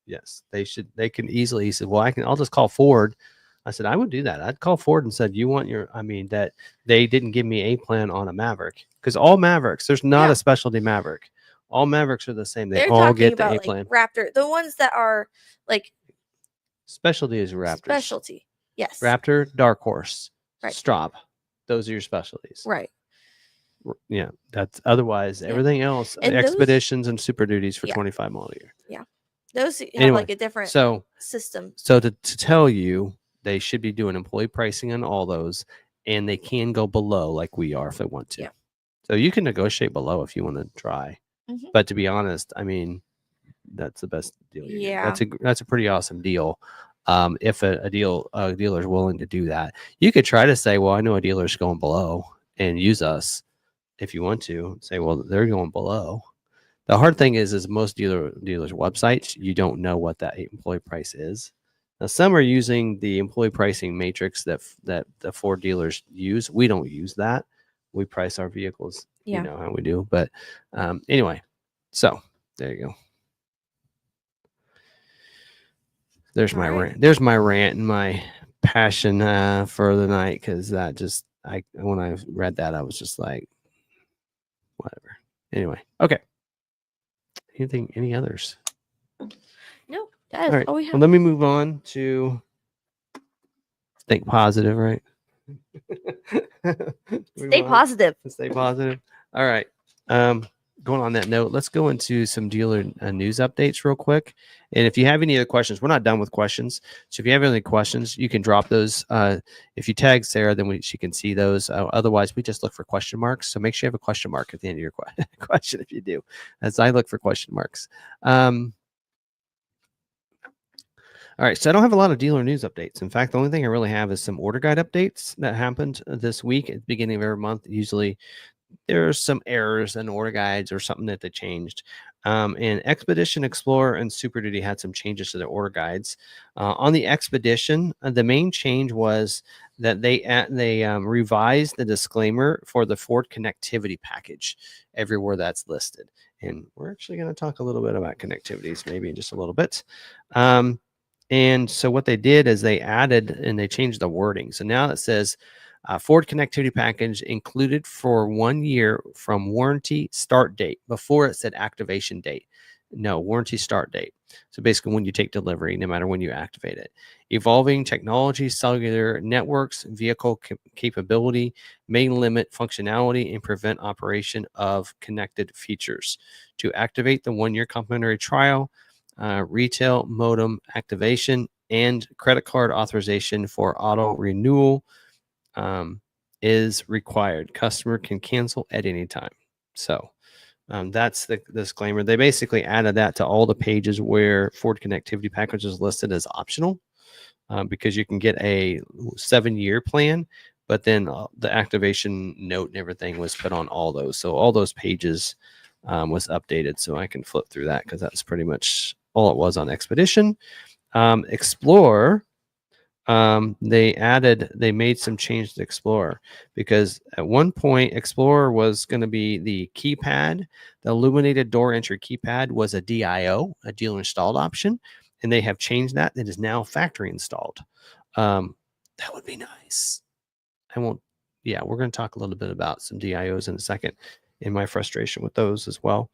Yes, they should. They can easily. He said, well, I'll just call Ford. I said, I would do that. I'd call Ford and said, you want your, I mean, that they didn't give me a plan on a Maverick, because all Mavericks, there's not Yeah. a specialty Maverick. All Mavericks are the same. They they're all talking get the about A like plan. Raptor, the ones that are like Specialty is Raptors. specialty. Yes. Raptor, Dark Horse, Right. Strop. Those are your specialties. Right. Yeah, that's otherwise Yeah. everything else. And those- expeditions and Super Duties for Yeah. 25 model year. Those have Anyway, like a different So system. So to tell you, they should be doing employee pricing on all those, and they can go below like we are if they want to. Yeah. So you can negotiate below if you want to try. Mhm. But to be honest, I mean, that's the best deal. You get. Yeah. That's a pretty awesome deal. If a dealer is willing to do that, you could try to say, well, I know a dealer's going below, and use us if you want to. Say, well, they're going below. The hard thing is most dealers' websites, you don't know what that employee price is. Now, some are using the employee pricing matrix that the Ford dealers use. We don't use that. We price our vehicles, Yeah. you know how we do. But anyway, so there you go. There's my rant. There's my rant and my passion for the night, because that just when I read that, I was just like, whatever. Anyway, okay. Any others? No, that is All right. all we have. Well, let me move on to think positive, right? Stay positive. Stay positive. All right. Going on that note, let's go into some dealer news updates real quick. And if you have any other questions, we're not done with questions. So if you have any questions, you can drop those. If you tag Sarah, then she can see those. Otherwise, we just look for question marks. So make sure you have a question mark at the end of your question if you do, as I look for question marks. All right, so I don't have a lot of dealer news updates. In fact, the only thing I really have is some order guide updates that happened this week at the beginning of every month. Usually there's some errors in order guides or something that they changed. And Expedition, Explorer, and Super Duty had some changes to their order guides. On the Expedition, the main change was that they revised the disclaimer for the Ford connectivity package everywhere that's listed. And we're actually going to talk a little bit about connectivities maybe in just a little bit. And so what they did is they added and they changed the wording. So now it says Ford connectivity package included for 1 year from warranty start date. Before it said activation date. No, warranty start date. So basically when you take delivery, no matter when you activate it. Evolving technology, cellular networks, vehicle capability may limit functionality and prevent operation of connected features. To activate the 1 year complimentary trial, retail modem activation and credit card authorization for auto renewal is required. Customer can cancel at any time. So that's the disclaimer. They basically added that to all the pages where Ford connectivity package is listed as optional, because you can get a 7-year plan, but then the activation note and everything was put on all those. So all those pages was updated. So I can flip through that because that's pretty much all it was on Expedition. Explorer, they made some change to Explorer, because at one point Explorer was going to be the keypad. The illuminated door entry keypad was a DIO, a dealer installed option, and they have changed that. It is now factory installed. That would be nice. we're going to talk a little bit about some DIOs in a second, and my frustration with those as well.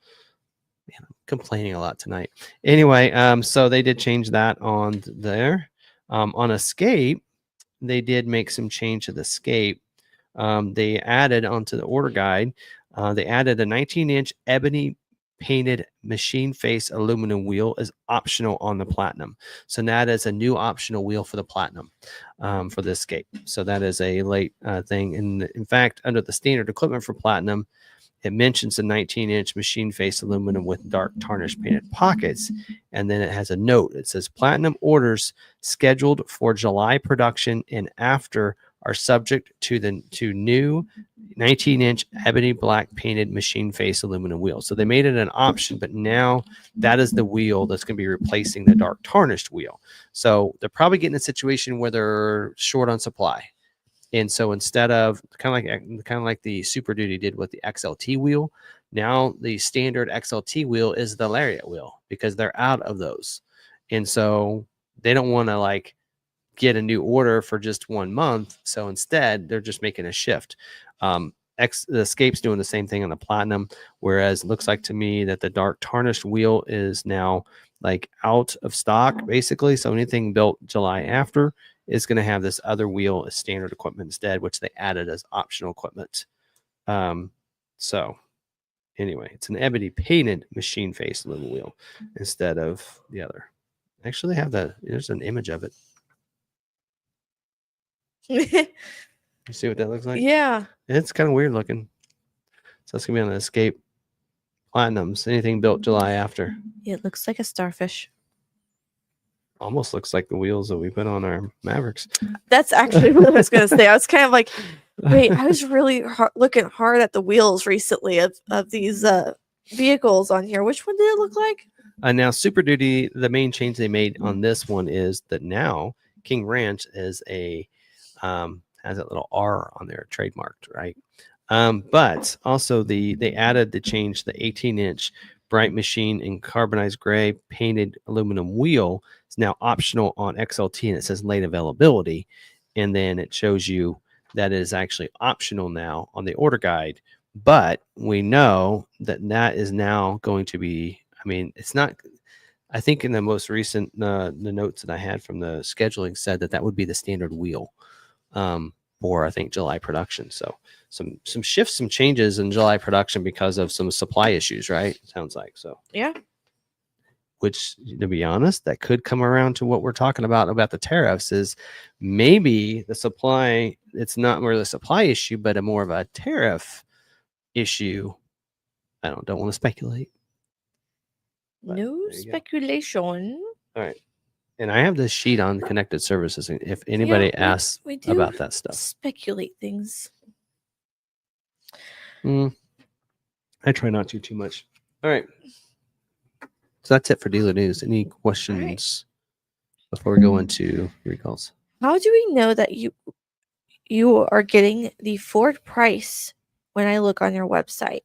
Man, I'm complaining a lot tonight. Anyway, so they did change that on there. On Escape, they did make some change to the Escape. They added onto the order guide, they added a 19-inch ebony painted machine face aluminum wheel is optional on the Platinum. So that is a new optional wheel for the Platinum, for the Escape. So that is a late thing. And in fact, under the standard equipment for Platinum, it mentions a 19-inch machine face aluminum with dark tarnish painted pockets. And then it has a note. It says Platinum orders scheduled for July production and after are subject to the new 19-inch ebony black painted machine face aluminum wheel. So they made it an option, but now that is the wheel that's going to be replacing the dark tarnished wheel. So they're probably getting a situation where they're short on supply. And so instead of kind of like the Super Duty did with the XLT wheel, now the standard XLT wheel is the Lariat wheel because they're out of those. And so they don't want to like get a new order for just 1 month. So instead, they're just making a shift. The Escape's doing the same thing on the Platinum, whereas it looks like to me that the dark tarnished wheel is now like out of stock, basically. So anything built July after is going to have this other wheel as standard equipment instead, which they added as optional equipment. So anyway, it's an ebony painted machine face little wheel instead of the other. Actually, they have there's an image of it. You see what that looks like? Yeah. It's kind of weird looking. So it's going to be on the Escape Platinums. Anything built July after. It looks like a starfish. Almost looks like the wheels that we put on our Mavericks. That's actually what I was going to say. I was kind of like, wait, I was really looking hard at the wheels recently of these vehicles on here. Which one did it look like? Now, Super Duty, the main change they made on this one is that now King Ranch is has that little R on there, trademarked, right? But also they added the change, the 18-inch bright machine in carbonized gray painted aluminum wheel is now optional on XLT, and it says late availability. And then it shows you that is actually optional now on the order guide. But we know that is now going to be, I mean, it's not, I think in the most recent, the notes that I had from the scheduling said that would be the standard wheel for, I think, July production. So some shifts, some changes in July production because of some supply issues, right? Sounds like so. Yeah. Which, to be honest, that could come around to what we're talking about the tariffs is maybe the supply, it's not more the supply issue, but a more of a tariff issue. I don't want to speculate. No speculation. All right. And I have this sheet on connected services. If anybody asks about that stuff, speculate things. I try not to too much. All right. So that's it for dealer news. Any questions before we go into recalls? How do we know that you are getting the Ford price when I look on your website?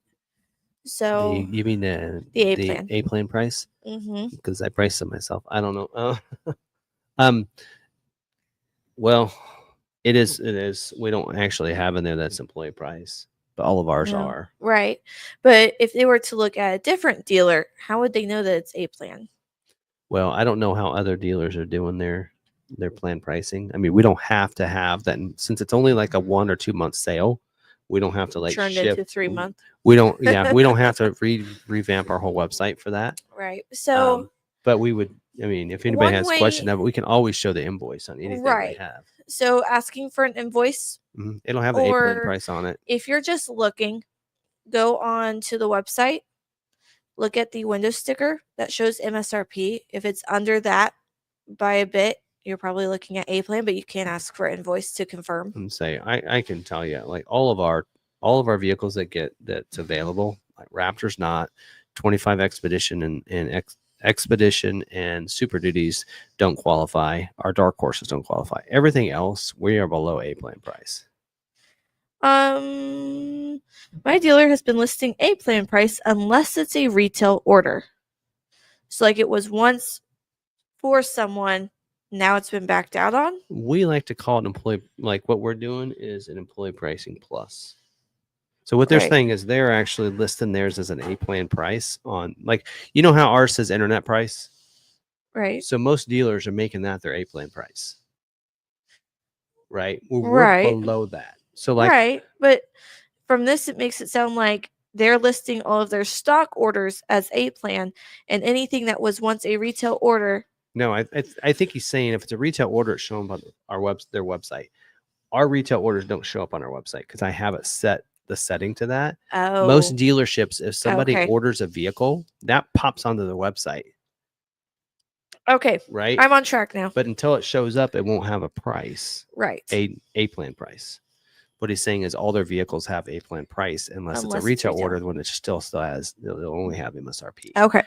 So you mean the A-plan. A-plan price? Mm-hmm. Because I priced it myself. I don't know. Well, it is. We don't actually have in there that's employee price, but all of ours are. Right. But if they were to look at a different dealer, how would they know that it's A-plan? Well, I don't know how other dealers are doing their plan pricing. I mean, we don't have to have that since it's only like a 1 or 2 month sale. We don't have to like turn shift into 3 months. We don't. Yeah, we don't have to revamp our whole website for that. Right. So, but we would. I mean, if anybody has a question of it, we can always show the invoice on anything we have. So asking for an invoice. It'll have the A-plan price on it. If you're just looking, go on to the website, look at the window sticker that shows MSRP. If it's under that by a bit, you're probably looking at A-plan, but you can't ask for an invoice to confirm. And say, I can tell you, like all of our vehicles that's available, like Raptor's not, 25 Expedition and Expedition and Super Duties don't qualify. Our Dark Horses don't qualify. Everything else, we are below A-plan price. My dealer has been listing A-plan price unless it's a retail order. So like it was once for someone, now it's been backed out on. We like to call it employee, like what we're doing is an employee pricing plus. So what they're saying is they're actually listing theirs as an A-plan price on, like, you know how ours says internet price? Right. So most dealers are making that their A-plan price. Right? We're below that. So like, right. But from this, it makes it sound like they're listing all of their stock orders as A-plan, and anything that was once a retail order. No, I think he's saying if it's a retail order, it's shown on their website. Our retail orders don't show up on our website because I have it set the setting to that. Oh. Most dealerships, if somebody orders a vehicle, that pops onto the website. Okay. right? I'm on track now. But until it shows up, it won't have a price, Right. a plan price. What he's saying is all their vehicles have a plan price unless it's a Unless it's retail retail. order, when it still has, they'll only have MSRP. Okay.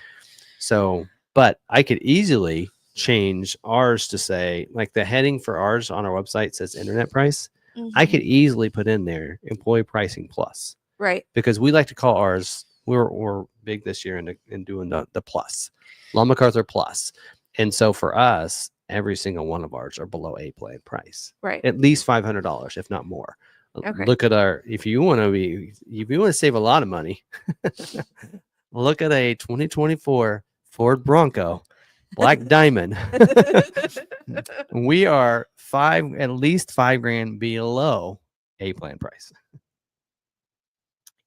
So, but I could easily change ours to say, like the heading for ours on our website says internet price. I could easily put in there employee pricing plus, Right. because we like to call ours, we're big this year in doing the plus, McArthur plus. And so for us, every single one of ours are below a plan price, Right. at least $500, if not more. Okay. Look at if you want to save a lot of money, look at a 2024 Ford Bronco Black Diamond. We are at least $5,000 below a plan price.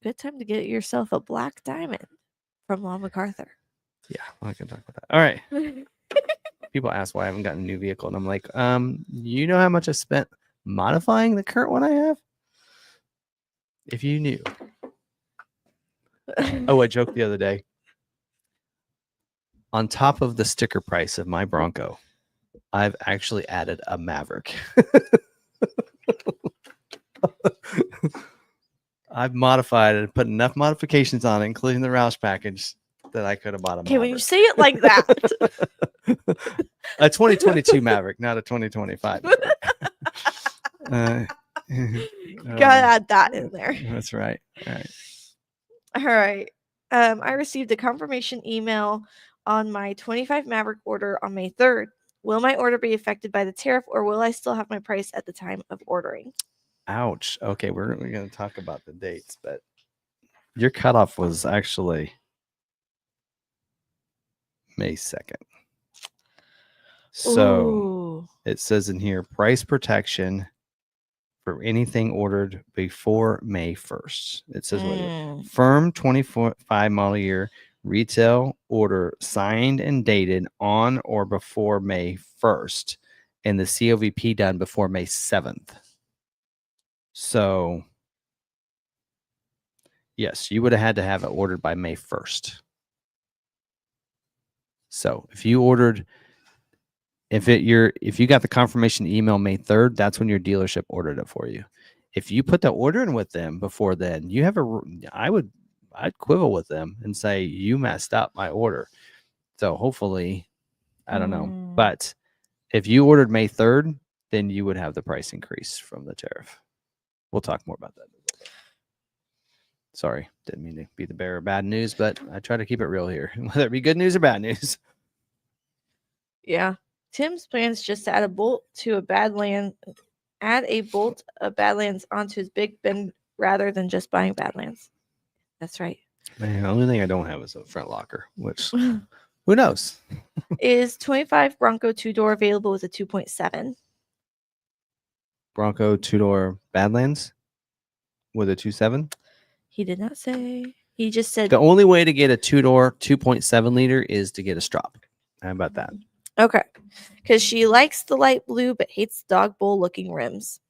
Good time to get yourself a Black Diamond from McArthur. Yeah, I can talk about that. All right. People ask why I haven't gotten a new vehicle, and I'm like, you know how much I spent modifying the current one I have? If you knew. Oh, I joked the other day. On top of the sticker price of my Bronco, I've actually added a Maverick. I've modified it and put enough modifications on it, including the Roush package, that I could have bought a Maverick. Okay, when you say it like that. A 2022 Maverick, not a 2025 Maverick. Gotta add that in there. That's right. All right. All right. I received a confirmation email on my 25 Maverick order on May 3rd. Will my order be affected by the tariff, or will I still have my price at the time of ordering? Ouch. Okay, we're going to talk about the dates, but your cutoff was actually May 2nd. So Ooh. It says in here, price protection for anything ordered before May 1st. It says firm 25 model year retail order signed and dated on or before May 1st, and the COVP done before May 7th. So yes, you would have had to have it ordered by May 1st. So if you ordered, if you got the confirmation email May 3rd, that's when your dealership ordered it for you. If you put the order in with them before then, I'd quibble with them and say, you messed up my order. So hopefully, I don't know. But if you ordered May 3rd, then you would have the price increase from the tariff. We'll talk more about that. Sorry, didn't mean to be the bearer of bad news, but I try to keep it real here, whether it be good news or bad news. Yeah. Tim's plans just to add a bolt of Badlands onto his Big Bend rather than just buying Badlands. That's right. Man, the only thing I don't have is a front locker, which who knows? Is 25 Bronco 2-door available with a 2.7? Bronco 2-door Badlands with a 2.7? He did not say. He just said the only way to get a 2-door 2.7 liter is to get a strop. How about that? Okay. Because she likes the light blue but hates dog bowl looking rims.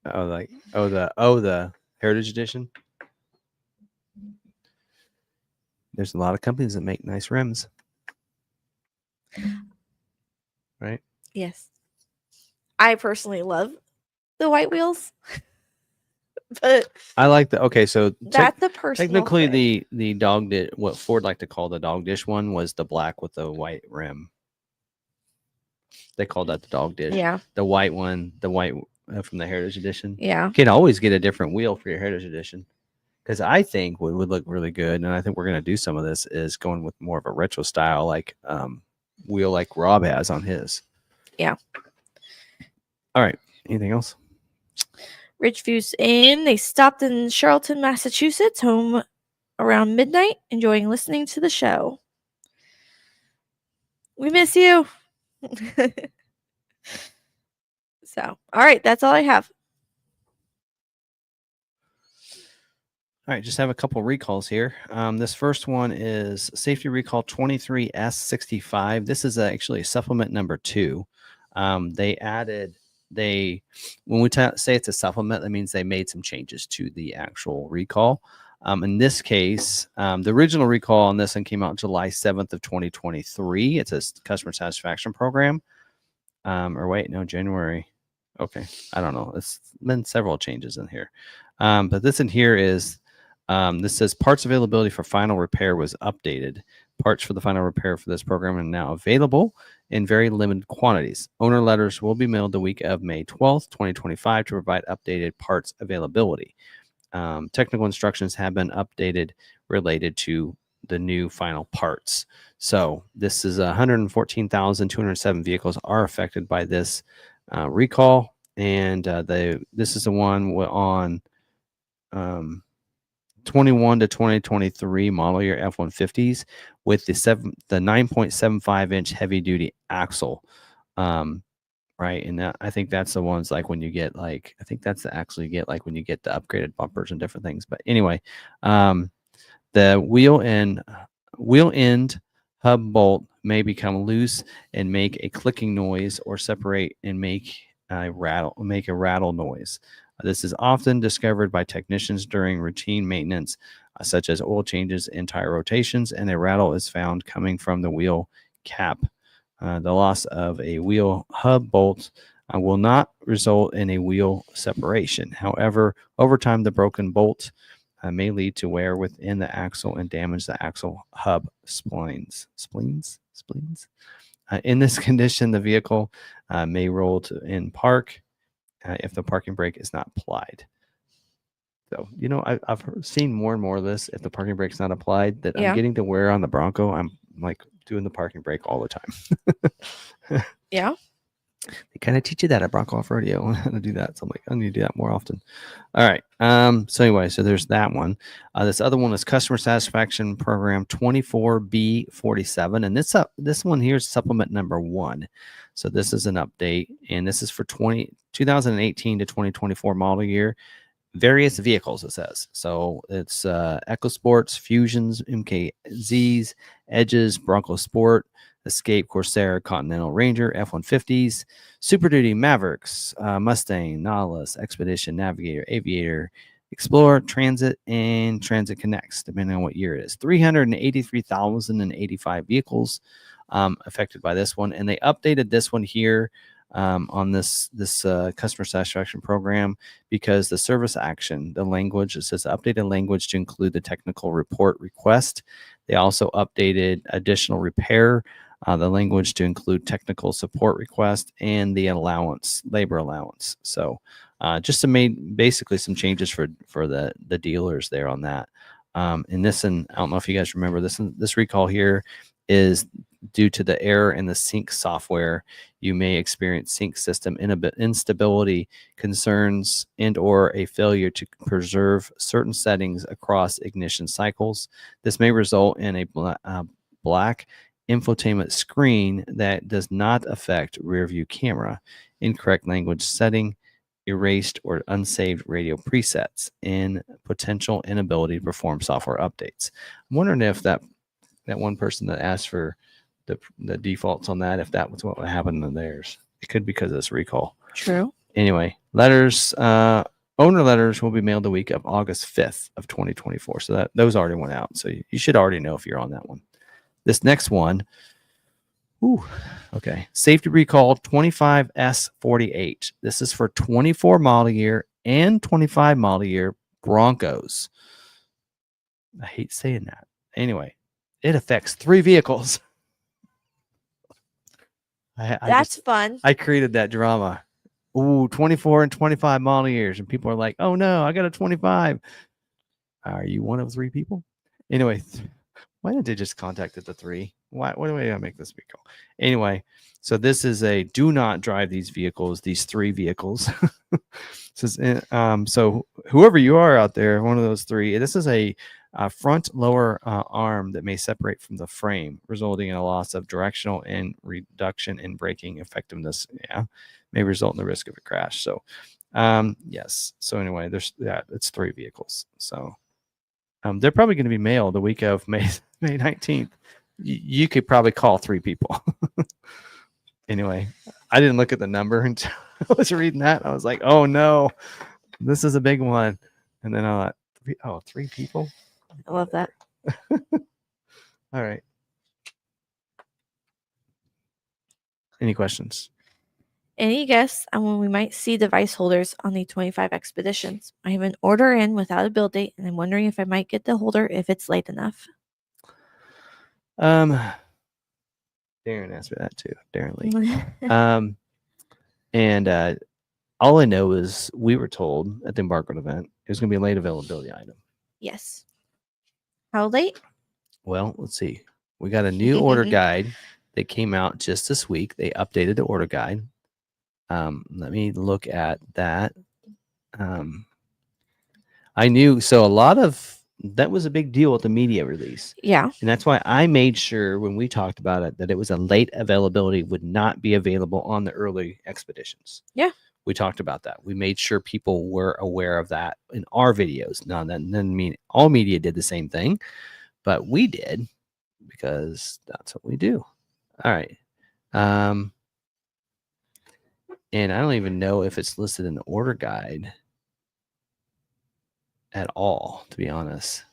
The Heritage Edition. There's a lot of companies that make nice rims. Right? Yes. I personally love the white wheels. But I like so that's a personal technically thing. the dog dish, what Ford liked to call the dog dish one, was the black with the white rim. They called that the dog dish. Yeah. The white one, from the Heritage Edition. Yeah. You can always get a different wheel for your Heritage Edition. Because I think what would look really good, and I think we're going to do some of this, is going with more of a retro style, like wheel like Rob has on his. Yeah. All right. Anything else? Ridgeview's in. They stopped in Charlton, Massachusetts, home around midnight, enjoying listening to the show. We miss you. So, all right. That's all I have. All right, just have a couple recalls here. This first one is safety recall 23S65. This is actually supplement number 2. When we say it's a supplement, that means they made some changes to the actual recall. In this case, the original recall on this one came out July 7th of 2023. It's a customer satisfaction program. Or wait, no, January. Okay, I don't know. It's been several changes in here. But this in here is, this says parts availability for final repair was updated. Parts for the final repair for this program are now available in very limited quantities. Owner letters will be mailed the week of May 12th, 2025 to provide updated parts availability. Technical instructions have been updated related to the new final parts. So this is 114,207 vehicles are affected by this recall, and this is the one on 21 to 2023 model year F-150s with the 9.75 inch heavy duty axle. Right, and I think that's the ones like when you get like, I think that's the actually get like when you get the upgraded bumpers and different things. But anyway, the wheel end hub bolt may become loose and make a clicking noise, or separate and make a rattle noise. This is often discovered by technicians during routine maintenance, such as oil changes and tire rotations, and a rattle is found coming from the wheel cap. The loss of a wheel hub bolt will not result in a wheel separation. However, over time, the broken bolt may lead to wear within the axle and damage the axle hub spleens. In this condition, the vehicle may roll in park if the parking brake is not applied. So, I've seen more and more of this. If the parking brake's not applied, that I'm getting to wear on the Bronco. I'm like doing the parking brake all the time. Yeah. They kind of teach you that at Bronco Off Rodeo, how to do that. So I'm like, I need to do that more often. All right. So anyway, so there's that one. This other one is Customer Satisfaction Program 24B47. And this one here is supplement number 1. So this is an update, and this is for 2018 to 2024 model year. Various vehicles, it says. So it's EcoSports, Fusions, MKZs, Edges, Bronco Sport, Escape, Corsair, Continental Ranger, F-150s, Super Duty, Mavericks, Mustang, Nautilus, Expedition, Navigator, Aviator, Explorer, Transit, and Transit Connects, depending on what year it is. 383,085 vehicles affected by this one. And they updated this one here on this customer satisfaction program, because the service action, the language, it says updated language to include the technical report request. They also updated additional repair, the language to include technical support request, and the labor allowance. So just to make basically some changes for the dealers there on that. And I don't know if you guys remember this recall here is due to the error in the sync software. You may experience sync system instability, concerns, and or a failure to preserve certain settings across ignition cycles. This may result in a black infotainment screen that does not affect rear view camera, incorrect language setting, erased or unsaved radio presets, and potential inability to perform software updates. I'm wondering if that one person that asked for the defaults on that, if that was what would happen to theirs. It could be because of this recall. True. Anyway, letters, owner letters will be mailed the week of August 5th of 2024. So those already went out. So you should already know if you're on that one. This next one, okay. Safety recall 25S48. This is for 24 model year and 25 model year Broncos. I hate saying that. Anyway, it affects 3 vehicles. That's fun. I created that drama. 24 and 25 model years. And people are like, oh no, I got a 25. Are you one of 3 people? Anyway, why didn't they just contact the 3? Why do I make this vehicle? Anyway, so this is a do not drive these 3 vehicles. So whoever you are out there, one of those 3, this is a front lower arm that may separate from the frame, resulting in a loss of directional and reduction in braking effectiveness. May result in the risk of a crash. So yes. So anyway, it's 3 vehicles. So they're probably going to be mailed the week of May 19th. You could probably call 3 people. Anyway, I didn't look at the number until I was reading that. I was like, oh no, this is a big one. And then I thought, 3 people. I love that. All right. Any questions? Any guess on when we might see device holders on the 25 expeditions? I have an order in without a build date, and I'm wondering if I might get the holder if it's late enough. Darren asked me that too. Darren Lee. And all I know is we were told at the embargo event it was going to be a late availability item. Yes. How late? Well, let's see. We got a new order guide that came out just this week. They updated the order guide. Let me look at that. I knew, so a lot of that was a big deal at the media release. Yeah. And that's why I made sure when we talked about it that it was a late availability, would not be available on the early expeditions. Yeah. We talked about that. We made sure people were aware of that in our videos. Now, that doesn't mean all media did the same thing, but we did because that's what we do. All right. And I don't even know if it's listed in the order guide at all, to be honest.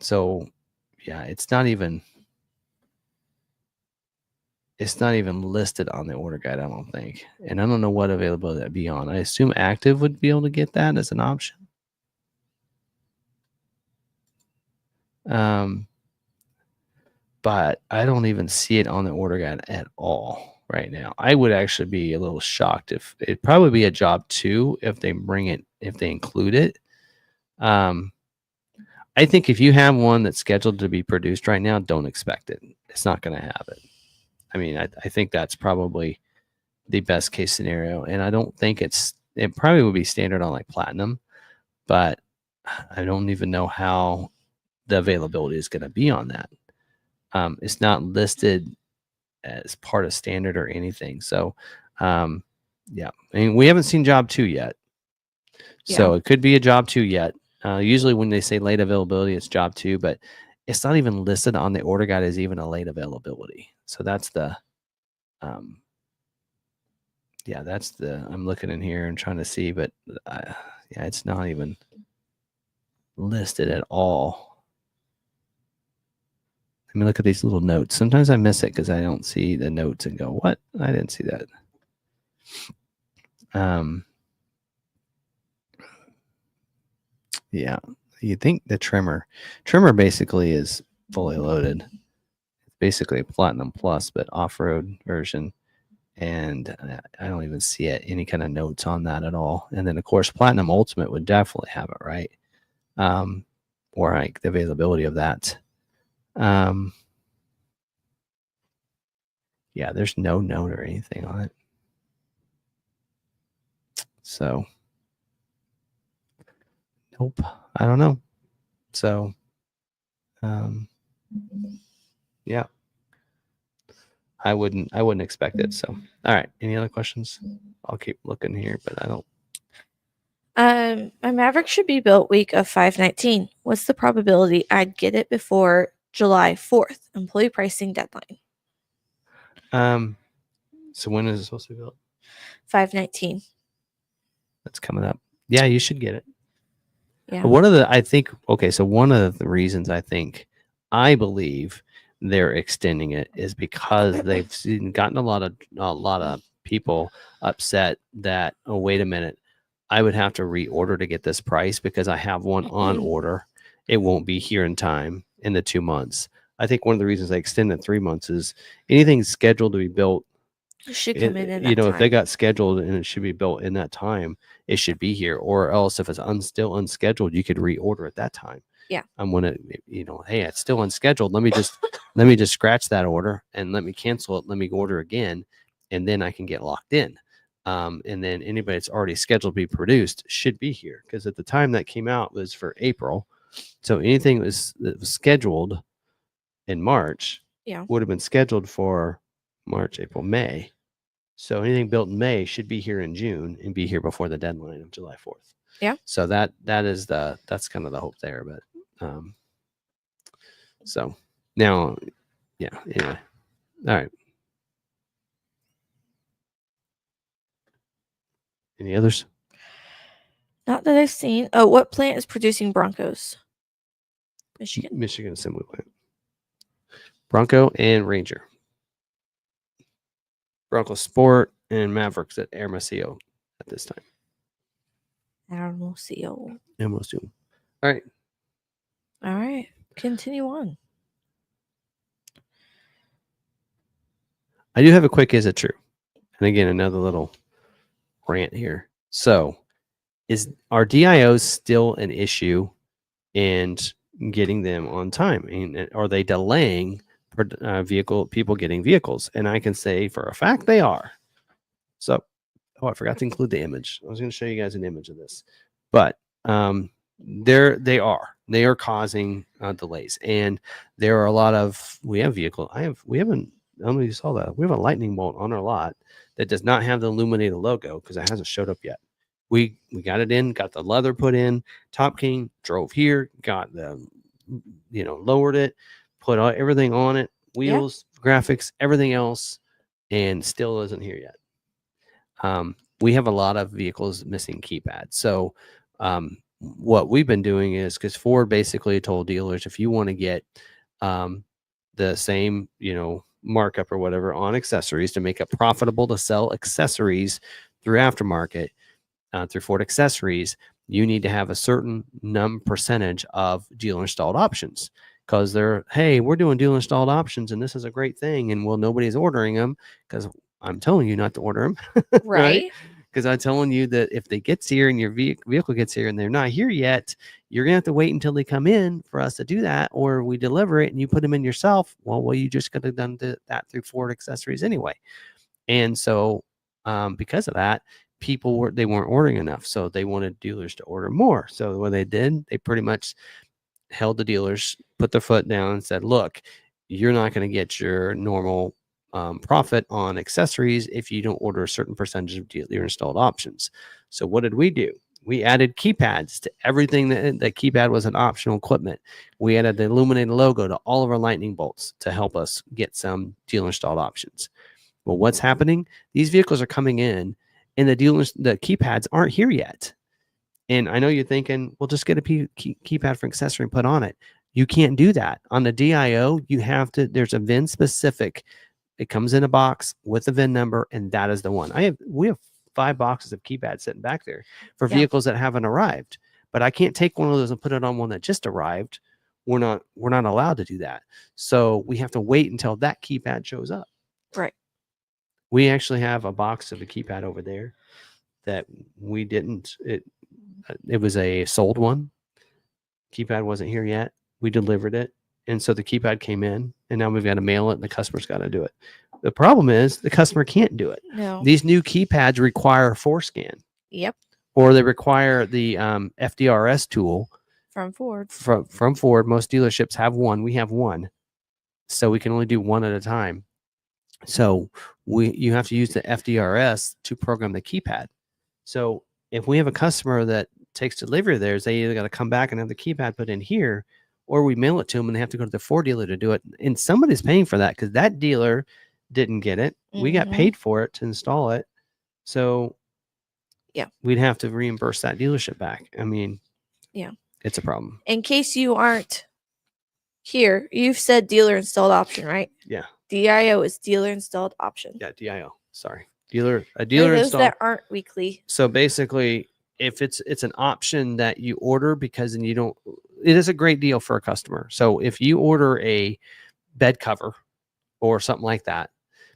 So yeah, it's not even listed on the order guide, I don't think. And I don't know what availability that'd be on. I assume active would be able to get that as an option. But I don't even see it on the order guide at all right now. I would actually be a little shocked if it'd probably be a job 2 if they include it. I think if you have one that's scheduled to be produced right now, don't expect it. It's not going to have it. I mean, I think that's probably the best case scenario. And I don't think it probably would be standard on like platinum, but I don't even know how the availability is going to be on that. It's not listed as part of standard or anything. So, yeah, I mean, we haven't seen job 2 yet. So it could be a job 2 yet. Usually when they say late availability, it's job 2, but it's not even listed on the order guide as even a late availability. So that's the, I'm looking in here and trying to see, but yeah, it's not even listed at all. Let me look at these little notes. Sometimes I miss it because I don't see the notes and go, what? I didn't see that. Yeah, you think the trimmer basically is fully loaded. It's basically a Platinum Plus, but off-road version. And I don't even see it, any kind of notes on that at all. And then, of course, Platinum Ultimate would definitely have it, right? Or like the availability of that. Yeah, there's no note or anything on it. So, nope, I don't know. So, yeah, I wouldn't expect it. So, all right. Any other questions? I'll keep looking here, but I don't. My Maverick should be built week of 5/19. What's the probability I'd get it before July 4th, employee pricing deadline? So when is it supposed to be built? 5/19. That's coming up. Yeah, you should get it. Yeah. One of the reasons I believe they're extending it is because they've gotten a lot of people upset that, oh, wait a minute, I would have to reorder to get this price because I have one on order. It won't be here in time in the 2 months. I think one of the reasons they extended 3 months is anything scheduled to be built should come in that if they time. got scheduled and it should be built in that time, it should be here. Or else if it's still unscheduled, you could reorder at that time. Yeah. I'm gonna, hey, it's still unscheduled. Let me just scratch that order and let me cancel it. Let me order again, and then I can get locked in. And then anybody that's already scheduled to be produced should be here, because at the time that came out was for April. So anything that was scheduled in March would have been scheduled for March, April, May. So anything built in May should be here in June and be here before the deadline of July 4th. Yeah. So that's kind of the hope there. But so now, yeah. Anyway, all right. Any others? Not that I've seen. Oh, what plant is producing Broncos? Michigan. Michigan Assembly Plant. Bronco and Ranger. Bronco Sport and Mavericks at Hermosillo at this time. Hermosillo. Hermosillo. All right. All right. Continue on. I do have a quick is it true? And again, another little rant here. So, are DIOs still an issue and getting them on time? And are they delaying people getting vehicles? And I can say for a fact they are. So, I forgot to include the image. I was going to show you guys an image of this, but they are causing delays, and there are a lot of we haven't. I don't know if you saw that. We have a lightning bolt on our lot that does not have the illuminated logo because it hasn't showed up yet. We got it in, got the leather put in, Top King, drove here, got the lowered it, put everything on it, wheels, graphics, everything else, and still isn't here yet. We have a lot of vehicles missing keypads. So what we've been doing is, because Ford basically told dealers, if you want to get the same, markup or whatever on accessories to make it profitable to sell accessories through aftermarket, through Ford Accessories, you need to have a certain percentage of dealer installed options, because we're doing dealer installed options and this is a great thing. And nobody's ordering them because I'm telling you not to order them. Right. Because I'm telling you that if they get here and your vehicle gets here and they're not here yet, you're going to have to wait until they come in for us to do that, or we deliver it and you put them in yourself. Well, you just could have done that through Ford Accessories anyway. And so because of that, they weren't ordering enough. So they wanted dealers to order more. So what they did, they pretty much held the dealers, put their foot down and said, look, you're not going to get your normal profit on accessories if you don't order a certain percentage of dealer installed options. So what did we do? We added keypads to everything that keypad was an optional equipment. We added the illuminated logo to all of our lightning bolts to help us get some dealer installed options. Well, what's happening? These vehicles are coming in and the keypads aren't here yet. And I know you're thinking, well, just get a keypad for accessory and put on it. You can't do that. On the DIO, there's a VIN specific. It comes in a box with a VIN number, and that is the one. We have 5 boxes of keypads sitting back there for vehicles that haven't arrived. But I can't take one of those and put it on one that just arrived. We're not allowed to do that. So we have to wait until that keypad shows up. Right. We actually have a box of a keypad over there that we didn't. It was a sold one. Keypad wasn't here yet. We delivered it. And so the keypad came in, and now we've got to mail it, and the customer's got to do it. The problem is the customer can't do it. No. These new keypads require ForeScan. Yep. Or they require the FDRS tool. From Ford. From Ford. Most dealerships have one. We have one. So we can only do one at a time. So you have to use the FDRS to program the keypad. So if we have a customer that takes delivery of theirs, they either got to come back and have the keypad put in here, or we mail it to them and they have to go to the Ford dealer to do it. And somebody's paying for that because that dealer didn't get it. Mm-hmm. We got paid for it to install it. So we'd have to reimburse that dealership back. I mean, it's a problem. In case you aren't here, you've said dealer installed option, right? Yeah. DIO is dealer installed option. Yeah, DIO. Sorry. A dealer For those installed. that aren't weekly. So basically, if it's an option that you order, because then it is a great deal for a customer. So if you order a bed cover or something like that,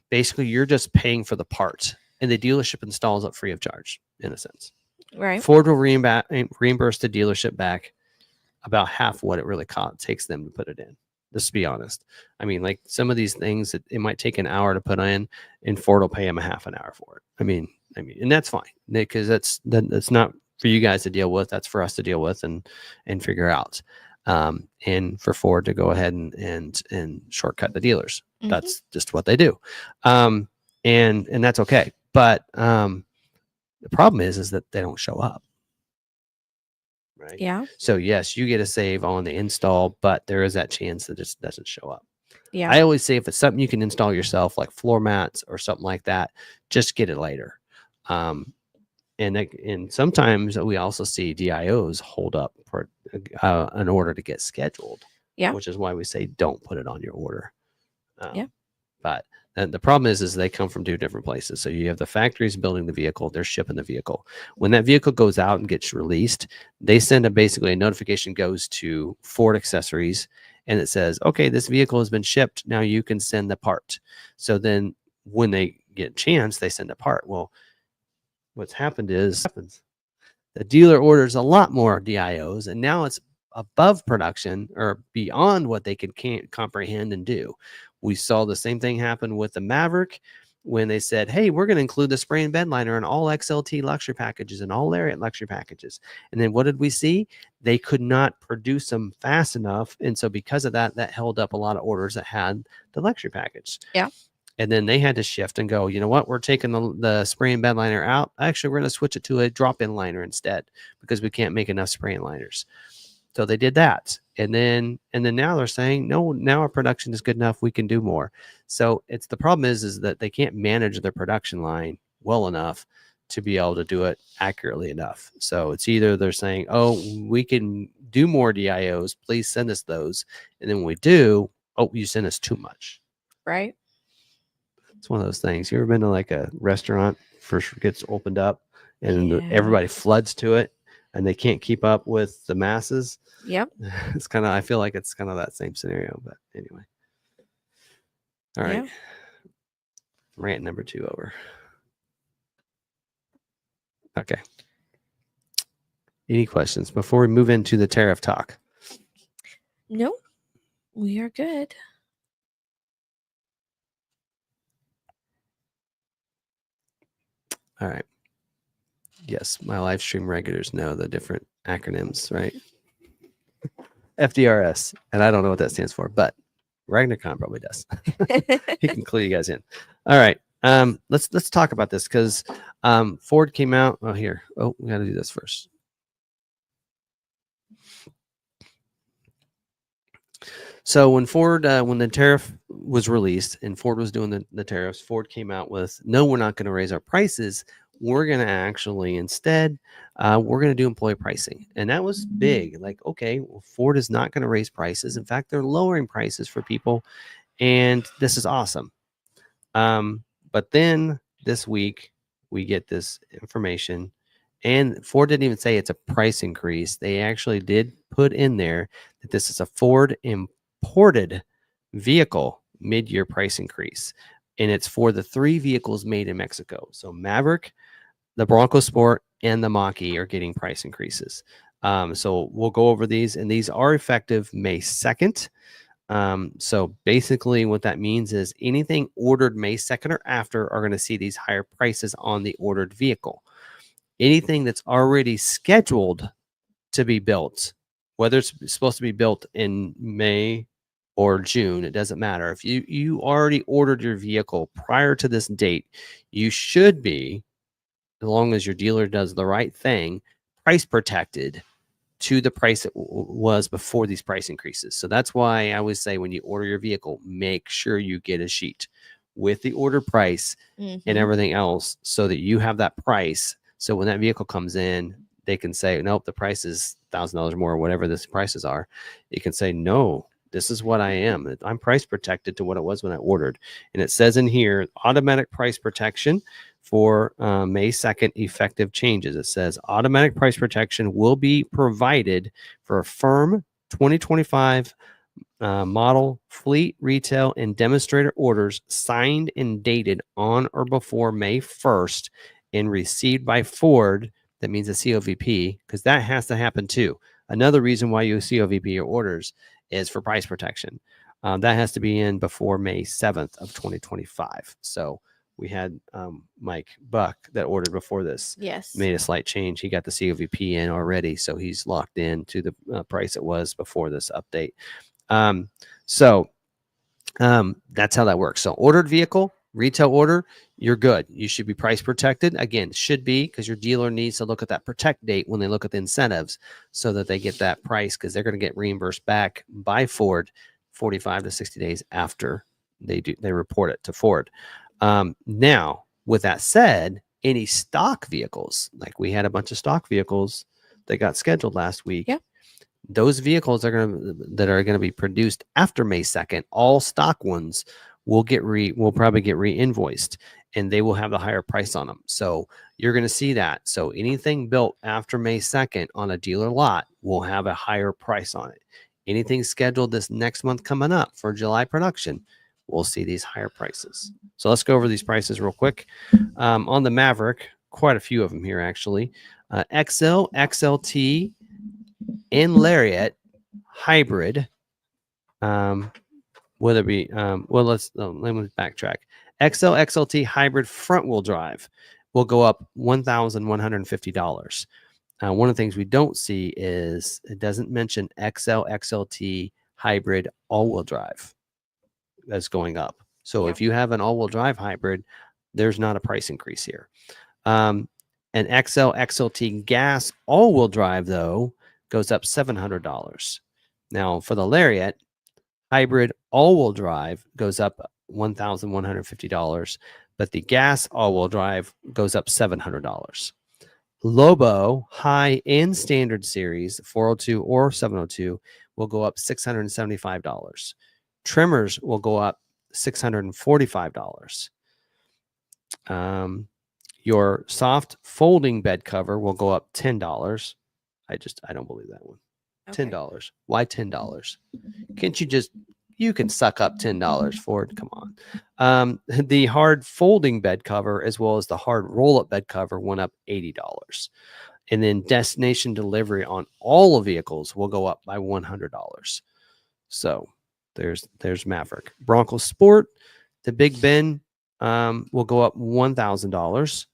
basically you're just paying for the part, and the dealership installs it free of charge, in a sense. Right. Ford will reimburse the dealership back about half what it really takes them to put it in. Just to be honest. I mean, like some of these things, it might take an hour to put in, and Ford will pay them a half an hour for it. I mean, and that's fine, because that's not for you guys to deal with. That's for us to deal with and figure out. And for Ford to go ahead and shortcut the dealers. Mm-hmm. That's just what they do. And that's okay. But the problem is that they don't show up. Right. Yeah. So yes, you get a save on the install, but there is that chance that it just doesn't show up. Yeah. I always say if it's something you can install yourself, like floor mats or something like that, just get it later. And sometimes we also see DIOs hold up for an order to get scheduled. Yeah. Which is why we say don't put it on your order. Yeah. But the problem is they come from two different places. So you have the factories building the vehicle, they're shipping the vehicle. When that vehicle goes out and gets released, they send basically a notification goes to Ford Accessories, and it says, okay, this vehicle has been shipped. Now you can send the part. So then when they get a chance, they send a part. Well, what's happened is the dealer orders a lot more DIOs, and now it's above production or beyond what they can't comprehend and do. We saw the same thing happen with the Maverick when they said, hey, we're going to include the spray and bed liner in all XLT luxury packages and all Lariat luxury packages. And then what did we see? They could not produce them fast enough. And so because of that, that held up a lot of orders that had the luxury package. Yeah. And then they had to shift and go, you know what? We're taking the spray and bed liner out. Actually, we're going to switch it to a drop-in liner instead because we can't make enough spray and liners. So they did that. And then now they're saying, no, now our production is good enough. We can do more. So it's the problem is that they can't manage their production line well enough to be able to do it accurately enough. So it's either they're saying, oh, we can do more DIOs. Please send us those. And then when we do, oh, you send us too much. Right. It's one of those things. You ever been to like a restaurant first gets opened up and everybody floods to it and they can't keep up with the masses? Yep. It's kind of, I feel like it's kind of that same scenario, but anyway. All right. Yeah. Rant number 2 over. Okay. Any questions before we move into the tariff talk? No, we are good. All right. Yes, my live stream regulars know the different acronyms, right? FDRS, and I don't know what that stands for, but RagnaCon probably does. He can clue you guys in. All right. Let's talk about this because Ford came out. Oh, here. Oh, we got to do this first. So when the tariff was released and Ford was doing the tariffs, Ford came out with, no, we're not going to raise our prices. We're going to actually instead, we're going to do employee pricing. And that was big. Like, okay, well, Ford is not going to raise prices. In fact, they're lowering prices for people. And this is awesome. But then this week, we get this information. And Ford didn't even say it's a price increase. They actually did put in there that this is a Ford imported vehicle mid-year price increase. And it's for the 3 vehicles made in Mexico. So Maverick, the Bronco Sport, and the Mach-E are getting price increases. So we'll go over these, and these are effective May 2nd. So basically what that means is anything ordered May 2nd or after are going to see these higher prices on the ordered vehicle. Anything that's already scheduled to be built, whether it's supposed to be built in May or June, it doesn't matter. If you already ordered your vehicle prior to this date, you should be, as long as your dealer does the right thing, price protected to the price it was before these price increases. So that's why I always say when you order your vehicle, make sure you get a sheet with the order price and everything else so that you have that price. So when that vehicle comes in, they can say, nope, the price is $1,000 more, or whatever the prices are. You can say, no, this is what I am. I'm price protected to what it was when I ordered. And it says in here, automatic price protection for May 2nd effective changes. It says automatic price protection will be provided for a firm 2025 model fleet, retail, and demonstrator orders signed and dated on or before May 1st and received by Ford. That means a COVP, because that has to happen too. Another reason why you COVP your orders is for price protection. That has to be in before May 7th of 2025. So we had Mike Buck that ordered before this. Yes. Made a slight change. He got the COVP in already, so he's locked in to the price it was before this update. That's how that works. So ordered vehicle, retail order, you're good. You should be price protected. Again, should be, because your dealer needs to look at that protect date when they look at the incentives so that they get that price, because they're going to get reimbursed back by Ford 45 to 60 days after they report it to Ford. Now, with that said, any stock vehicles, like we had a bunch of stock vehicles that got scheduled last week. Yeah. Those vehicles are going to be produced after May 2nd. All stock ones will probably get re-invoiced, and they will have the higher price on them. So you're going to see that. So anything built after May 2nd on a dealer lot will have a higher price on it. Anything scheduled this next month coming up for July production, we'll see these higher prices. So let's go over these prices real quick. On the Maverick, quite a few of them here actually. XL, XLT, and Lariat hybrid. Whether it be let me backtrack. XL, XLT hybrid front wheel drive will go up $1,150. One of the things we don't see is it doesn't mention XL, XLT hybrid all-wheel drive that's going up. So if you have an all-wheel drive hybrid, there's not a price increase here. An XL, XLT gas all-wheel drive, though, goes up $700. Now, for the Lariat, hybrid all-wheel drive goes up $1,150, but the gas all-wheel drive goes up $700. Lobo high and standard series 402 or 702 will go up $675. Trimmers will go up $645. Your soft folding bed cover will go up $10. I don't believe that one. Okay. $10. Why $10? Can't you can suck up $10, Ford. Come on. The hard folding bed cover as well as the hard roll-up bed cover went up $80. And then destination delivery on all vehicles will go up by $100. So there's Maverick. Bronco Sport, the Big Ben will go up $1,000.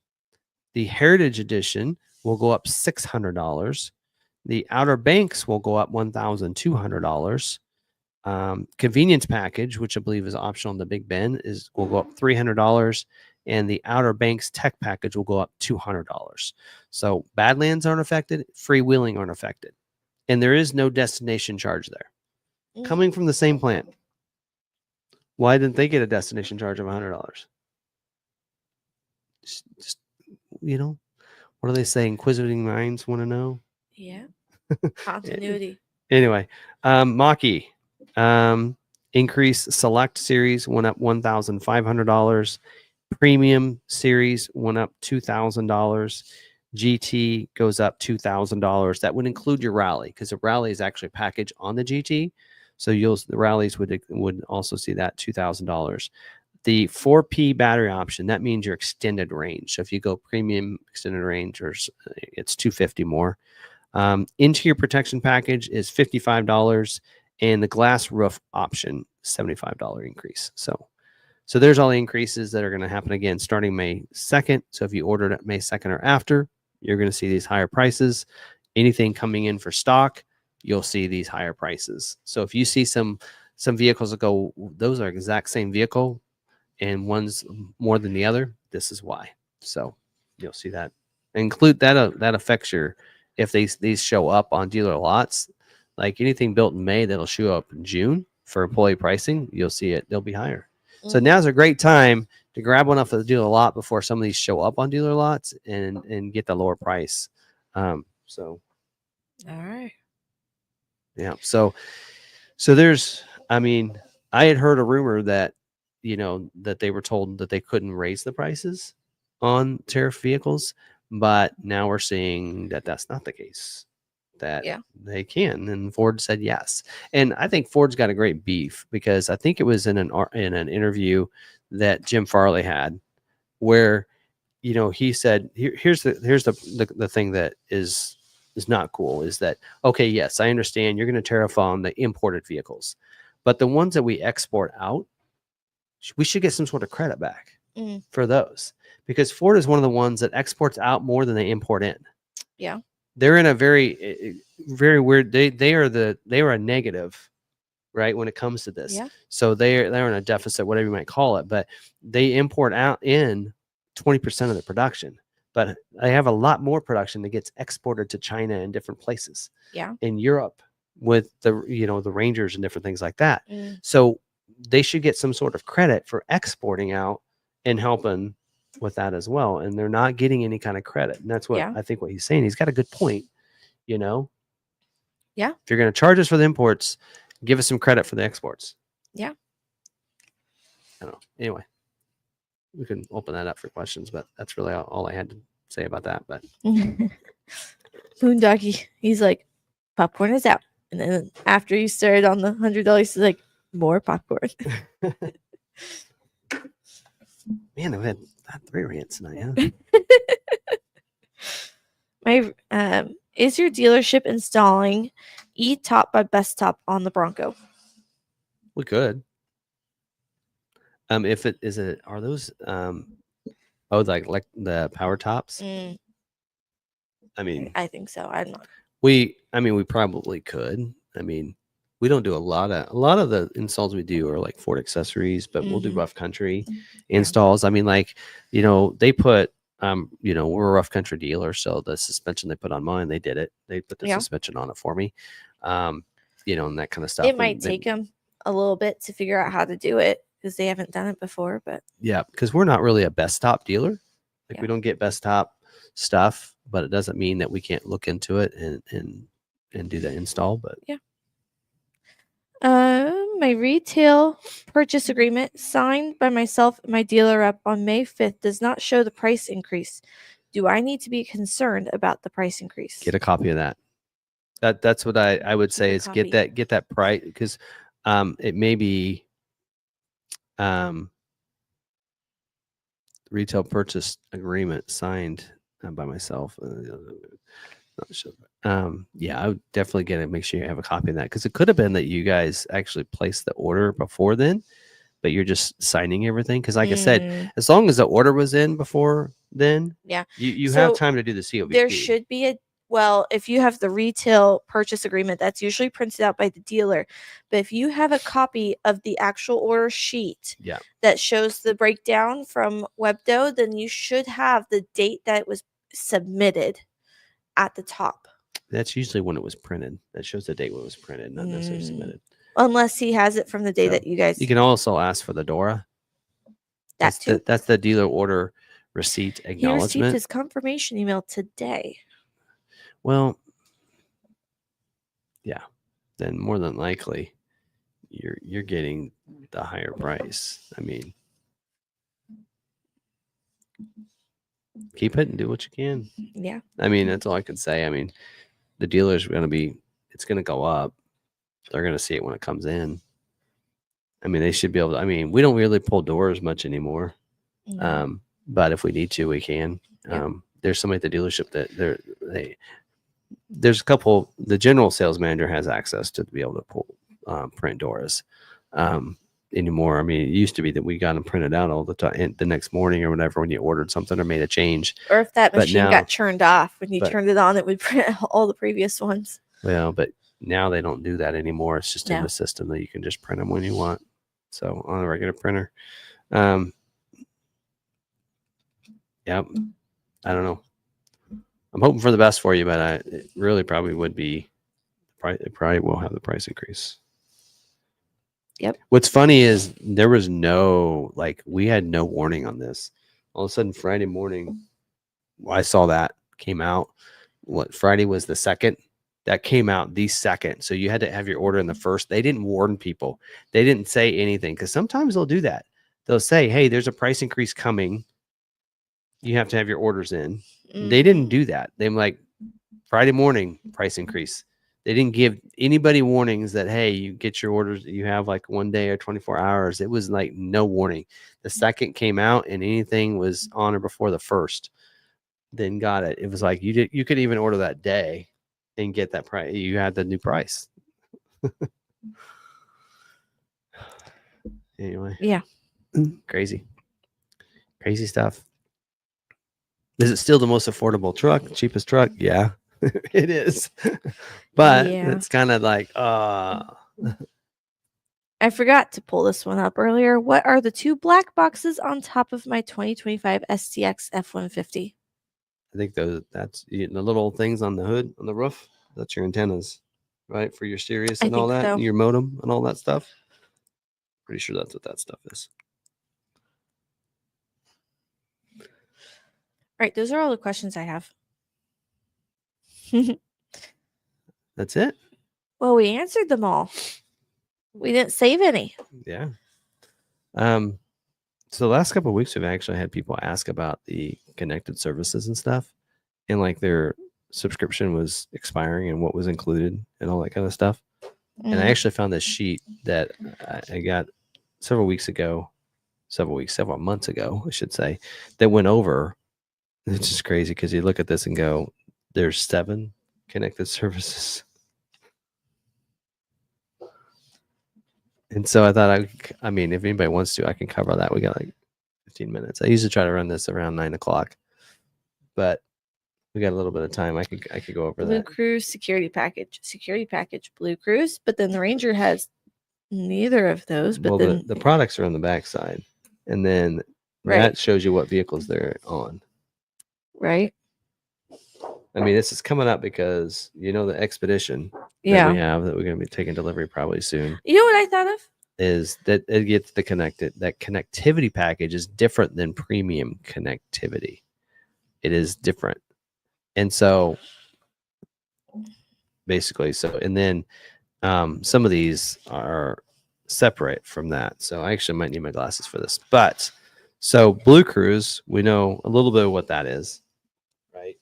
The Heritage Edition will go up $600. The Outer Banks will go up $1,200. Convenience package, which I believe is optional on the Big Ben, will go up $300, and the Outer Banks tech package will go up $200. So Badlands aren't affected, freewheeling aren't affected, and there is no destination charge there. Coming from the same plant, why didn't they get a destination charge of $100? Just what do they say? Inquisitive minds want to know. Yeah. Continuity. Anyway, mach-e. Increase select series went up $1,500. Premium series went up $2,000. GT goes up $2,000. That would include your rally because the rally is actually packaged on the GT. So the rallies would also see that $2,000. The 4P battery option, that means your extended range. So if you go premium extended range, it's $250 more. Interior protection package is $55, and the glass roof option $75 increase. So there's all the increases that are going to happen again starting May 2nd. So if you ordered it May 2nd or after, you're going to see these higher prices. Anything coming in for stock, you'll see these higher prices. So if you see some vehicles that go, those are exact same vehicle, and one's more than the other, this is why. So you'll see that. Include that affects your, if these show up on dealer lots, like anything built in May that'll show up in June for employee pricing, you'll see it. They'll be higher. So now's a great time to grab one off of the dealer lot before some of these show up on dealer lots and get the lower price. All right. Yeah. So there's, I had heard a rumor that, that they were told that they couldn't raise the prices on tariff vehicles, but now we're seeing that that's not the case, that they can. And Ford said yes. And I think Ford's got a great beef because I think it was in an interview that Jim Farley had where, he said, here's the thing that is not cool is that, okay, yes, I understand you're going to tariff on the imported vehicles, but the ones that we export out, we should get some sort of credit back for those, because Ford is one of the ones that exports out more than they import in. Yeah. They're in a very, very weird, they are a negative, right, when it comes to this. Yeah. So they're in a deficit, whatever you might call it, but they import out in 20% of the production, but they have a lot more production that gets exported to China and different places. Yeah. In Europe with the Rangers and different things like that. So they should get some sort of credit for exporting out and helping with that as well, and they're not getting any kind of credit. And that's what Yeah. I think what he's saying. He's got a good point. You know, Yeah. if you're going to charge us for the imports, give us some credit for the exports. Yeah. I don't know. Anyway, we can open that up for questions, but that's really all I had to say about that. But Boondoggy, he's like, popcorn is out. And then after you started on the $100, he's like, more popcorn. man, I've had 3 rants tonight. Huh? Is your dealership installing E-Top by Best Top on the Bronco? We could. If it is it, are those like the power tops? Mm, I mean, I think so. I'm not. we probably could. I mean, we don't do a lot of the installs we do are like Ford accessories, but we'll do Mhm. rough country installs. I mean, like, they put we're a rough country dealer, so the suspension they put on mine, they did it. They put the Yeah. suspension on it for me. And that kind of stuff. It might take them a little bit to figure out how to do it because they haven't done it before. But yeah, because we're not really a best top dealer. Like, Yeah. we don't get best top stuff, but it doesn't mean that we can't look into it and do the install. But yeah. My retail purchase agreement signed by myself and my dealer rep on May 5th does not show the price increase. Do I need to be concerned about the price increase? get a copy of that. That's what I would say a is copy. get that price, because it may be retail purchase agreement signed by myself. Not sure. Yeah, I would definitely make sure you have a copy of that, because it could have been that you guys actually placed the order before then, but you're just signing everything. Because, like I said, as long as the order was in before then, Yeah. you So have time to do the COVP. There should be if you have the retail purchase agreement, that's usually printed out by the dealer. But if you have a copy of the actual order sheet Yeah. that shows the breakdown from Webdo, then you should have the date that it was submitted at the top. That's usually when it was printed. That shows the date when it was printed, not necessarily submitted. Unless he has it from the day that you guys. You can also ask for the DORA. That's the dealer order receipt acknowledgement. He received his confirmation email today. Well, yeah, then more than likely you're getting the higher price. I mean, keep it and do what you can. Yeah. I mean, that's all I can say. I mean, the dealer's it's going to go up. They're going to see it when it comes in. I mean, they should be able to. I mean, we don't really pull doors much anymore. No. But if we need to, we can. Yep. There's somebody at the dealership that there's a couple. The general sales manager has access to be able to pull print doors anymore. I mean, it used to be that we got them printed out all the time the next morning or whatever when you ordered something or made a change. Or if that machine got turned off when you turned it on, it would print all the previous ones. Well, but now they don't do that anymore. It's just in the system that you can just print them when you want. So on a regular printer. Yep. I don't know. I'm hoping for the best for you, but it really probably would be. It probably will have the price increase. Yep. What's funny is there was we had no warning on this. All of a sudden, Friday morning, I saw that came out. Friday was the 2nd. That came out the 2nd. So you had to have your order in the 1st. They didn't warn people. They didn't say anything, because sometimes they'll do that. They'll say, hey, there's a price increase coming. You have to have your orders in. Mm-hmm. They didn't do that. They were like, Friday morning, price increase. They didn't give anybody warnings that, hey, you get your orders. You have like 1 day or 24 hours. It was like no warning. The 2nd came out, and anything was on or before the 1st, then got it. It was like you could even order that day and get that price. You had the new price. Anyway. Yeah. Crazy stuff. Is it still the most affordable truck? Cheapest truck? Yeah, it is. But it's kind of like, I forgot to pull this one up earlier. What are the 2 black boxes on top of my 2025 STX F-150? I think that's the little things on the hood, on the roof. That's your antennas, right? For your Sirius and all that, so. Your modem and all that stuff. Pretty sure that's what that stuff is. Right. Those are all the questions I have. That's it. Well, we answered them all. We didn't save any. Yeah. So the last couple of weeks, we've actually had people ask about the connected services and stuff, and like their subscription was expiring and what was included and all that kind of stuff. And I actually found this sheet that I got several months ago, I should say, that went over. It's just crazy because you look at this and go, there's 7 connected services. And so I thought, I mean, if anybody wants to, I can cover that. We got like 15 minutes. I usually try to run this around 9 o'clock, but we got a little bit of time. I could go over Blue that. Cruise security package, Blue Cruise. But then the Ranger has neither of those. But Well, then the products are on the back side, and then that shows you what vehicles they're on. Right. I mean, this is coming up because the Expedition that we have that we're going to be taking delivery probably soon. You know what I thought of? Is that it gets that connectivity package is different than premium connectivity. It is different. And so basically, and then some of these are separate from that. So I actually might need my glasses for this. But so Blue Cruise, we know a little bit of what that is, right?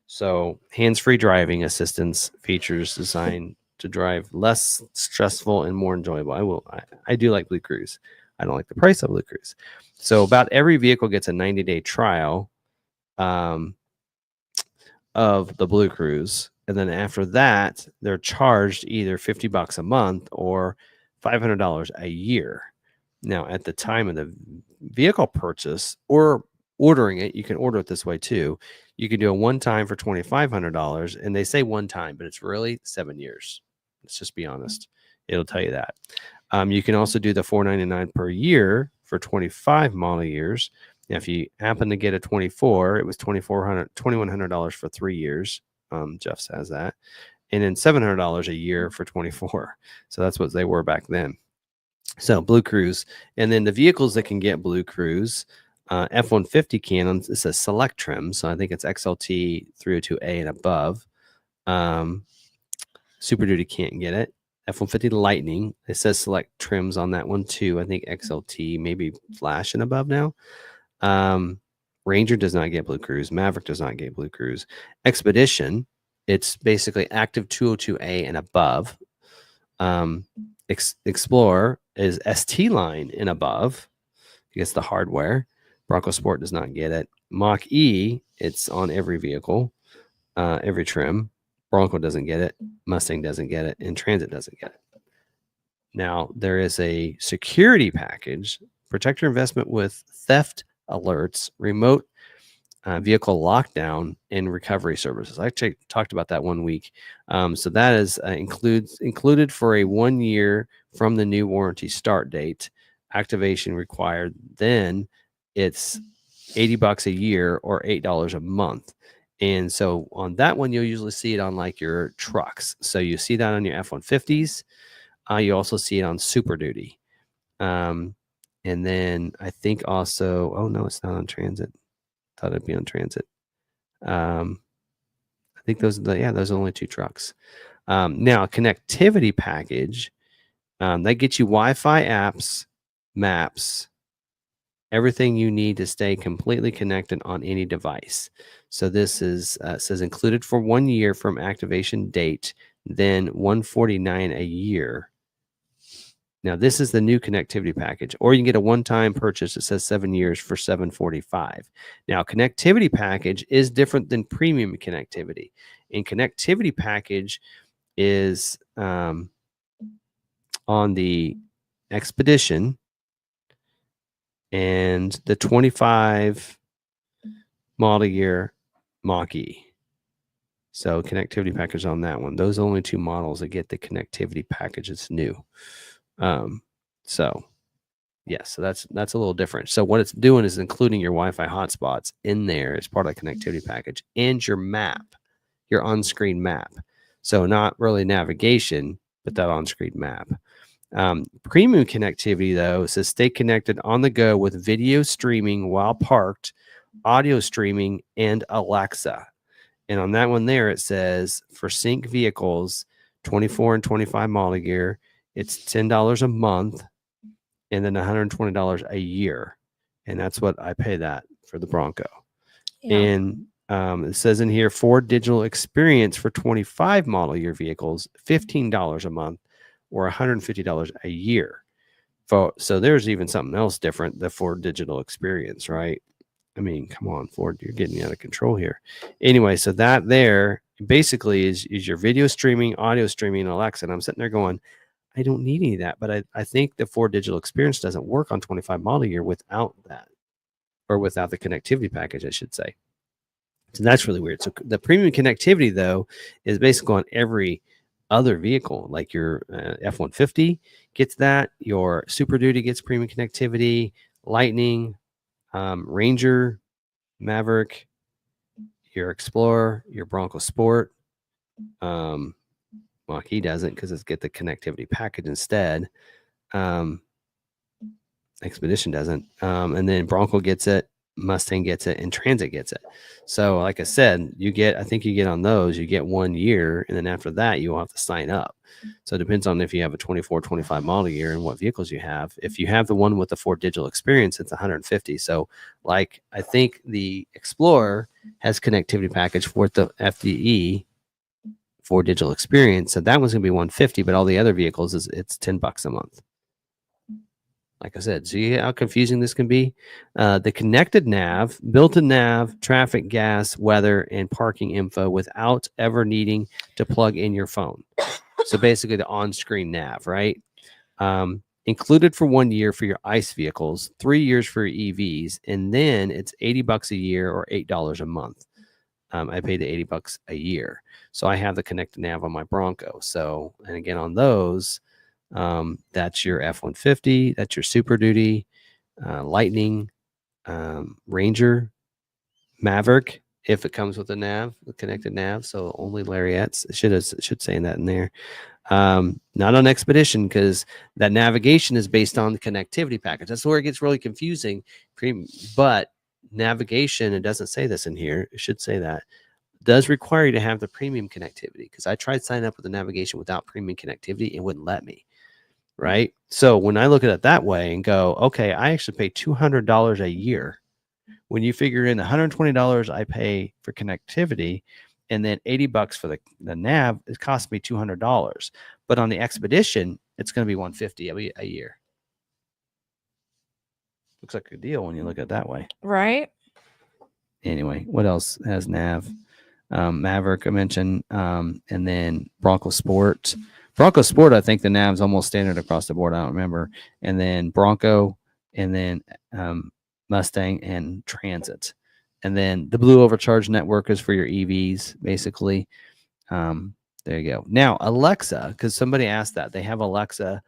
So hands-free driving assistance features designed to drive less stressful and more enjoyable. I do like Blue Cruise. I don't like the price of Blue Cruise. So about every vehicle gets a 90-day trial of the Blue Cruise. And then after that, they're charged either $50 a month or $500 a year. Now, at the time of the vehicle purchase or ordering it, you can order it this way too. You can do a one-time for $2,500, and they say one time, but it's really 7 years. Let's just be honest. It'll tell you that. You can also do the $499 per year for 25 model years. Now, if you happen to get a 24, it was $2,100 for 3 years. Jeff says that. And then $700 a year for 24. So that's what they were back then. So Blue Cruise. And then the vehicles that can get Blue Cruise, F-150 can. It says select trim. So I think it's XLT 302A and above. Super Duty can't get it. F-150 Lightning. It says select trims on that one too. I think XLT, maybe Flash and above now. Ranger does not get Blue Cruise. Maverick does not get Blue Cruise. Expedition, it's basically active 202A and above. Explorer is ST line and above. It gets the hardware. Bronco Sport does not get it. Mach-E, it's on every vehicle, every trim. Bronco doesn't get it. Mustang doesn't get it. And Transit doesn't get it. Now, there is a security package, protect your investment with theft alerts, remote vehicle lockdown, and recovery services. I talked about that one week. So that is included for a 1 year from the new warranty start date. Activation required. Then it's $80 a year or $8 a month. And so on that one, you'll usually see it on like your trucks. So you see that on your F-150s. You also see it on Super Duty. And then I think also, oh no, it's not on Transit. Thought it'd be on Transit. I think those are those are only 2 trucks. Now, connectivity package, that gets you Wi-Fi apps, maps, everything you need to stay completely connected on any device. So this is says included for 1 year from activation date, then $149 a year. Now, this is the new connectivity package, or you can get a one-time purchase that says 7 years for $745. Now, connectivity package is different than premium connectivity. And connectivity package is on the Expedition and the 25 model year mach-e. So connectivity package on that one. Those are only 2 models that get the connectivity package. It's new. So that's a little different. So what it's doing is including your Wi-Fi hotspots in there as part of the connectivity package and your map, your on-screen map. So not really navigation, but that on-screen map. Premium connectivity though says stay connected on the go with video streaming while parked audio streaming, and Alexa. And on that one there, it says for sync vehicles, 24 and 25 model year, it's $10 a month and then $120 a year. And that's what I pay that for the Bronco. Yeah. And it says in here, Ford Digital Experience for 25 model year vehicles, $15 a month or $150 a year. So there's even something else different, the Ford Digital Experience, right? I mean, come on, Ford, you're getting out of control here. Anyway, so that there basically is your video streaming, audio streaming, and Alexa. And I'm sitting there going, I don't need any of that. But I think the Ford Digital Experience doesn't work on 25 model year without that, or without the connectivity package, I should say. So that's really weird. So the premium connectivity, though, is basically on every other vehicle, like your F-150 gets that, your Super Duty gets premium connectivity, Lightning, Ranger, Maverick, your Explorer, your Bronco Sport. Mach-E doesn't because it's get the connectivity package instead. Expedition doesn't. And then Bronco gets it, Mustang gets it, and Transit gets it. So like I said, I think you get on those, you get 1 year, and then after that, you'll have to sign up. So it depends on if you have a 24, 25 model year and what vehicles you have. If you have the one with the Ford Digital Experience, it's 150. So like, I think the Explorer has connectivity package for the FDE Ford Digital Experience. So that one's going to be 150, but all the other vehicles it's $10 a month. Like I said, see how confusing this can be? The connected nav, built-in nav, traffic, gas, weather, and parking info without ever needing to plug in your phone. So basically the on-screen nav, right? Included for 1 year for your ICE vehicles, 3 years for your EVs, and then it's $80 a year or $8 a month. I pay the $80 a year. So I have the connected nav on my Bronco. So, and again, on those, that's your F-150, that's your Super Duty, Lightning, Ranger, Maverick, if it comes with a nav, the connected nav. So only Lariats. It should say that in there. Not on Expedition because that navigation is based on the connectivity package. That's where it gets really confusing. But navigation, it doesn't say this in here. It should say that. Does require you to have the premium connectivity because I tried signing up with the navigation without premium connectivity. It wouldn't let me. Right. So when I look at it that way and go, okay, I actually pay $200 a year. When you figure in the $120 I pay for connectivity and then $80 for the nav, it costs me $200. But on the Expedition, it's going to be $150 a year. Looks like a deal when you look at it that way. Right. Anyway, what else has nav? Maverick, I mentioned, and then Bronco Sport. Bronco Sport, I think the nav's almost standard across the board. I don't remember. And then Bronco, and then Mustang and Transit. And then the Blue Overcharge network is for your EVs, basically. There you go. Now, Alexa, because somebody asked that. They have Alexa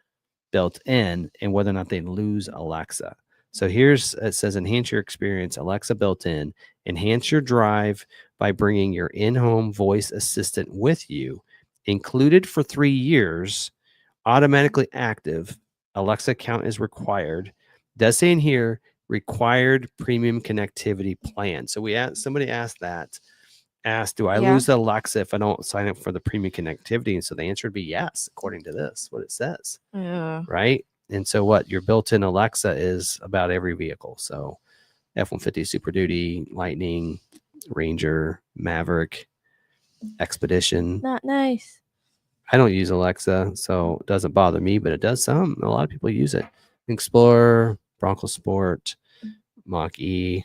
built in and whether or not they lose Alexa. So it says enhance your experience, Alexa built in, enhance your drive by bringing your in-home voice assistant with you, included for 3 years, automatically active. Alexa account is required. Does say in here, required premium connectivity plan. So somebody asked, do I lose the Alexa if I don't sign up for the premium connectivity? And so the answer would be yes, according to this, what it says. Yeah. Right. And so what your built-in Alexa is about every vehicle. So F-150, Super Duty, Lightning, Ranger, Maverick, Expedition. Not nice. I don't use Alexa, so it doesn't bother me, but it does some. A lot of people use it. Explorer, Bronco Sport, Mach-E,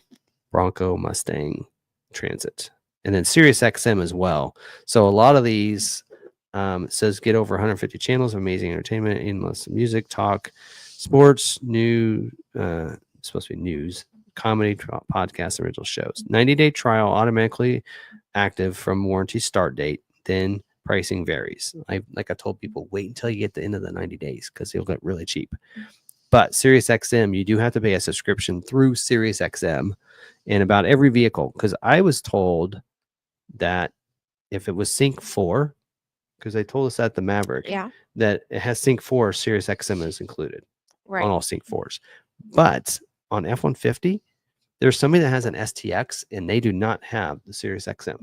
Bronco, Mustang, Transit, and then Sirius XM as well. So a lot of these says get over 150 channels of amazing entertainment, endless music, talk, sports, supposed to be news, comedy, podcasts, original shows. 90-day trial automatically active from warranty start date. Then pricing varies. Like I told people, wait until you get the end of the 90 days because it'll get really cheap. But SiriusXM, you do have to pay a subscription through SiriusXM in about every vehicle. Because I was told that if it was Sync 4, because they told us at the Maverick, that it has Sync 4, SiriusXM is included on all Sync 4s. But on F-150, There's somebody that has an STX and they do not have the Sirius XM.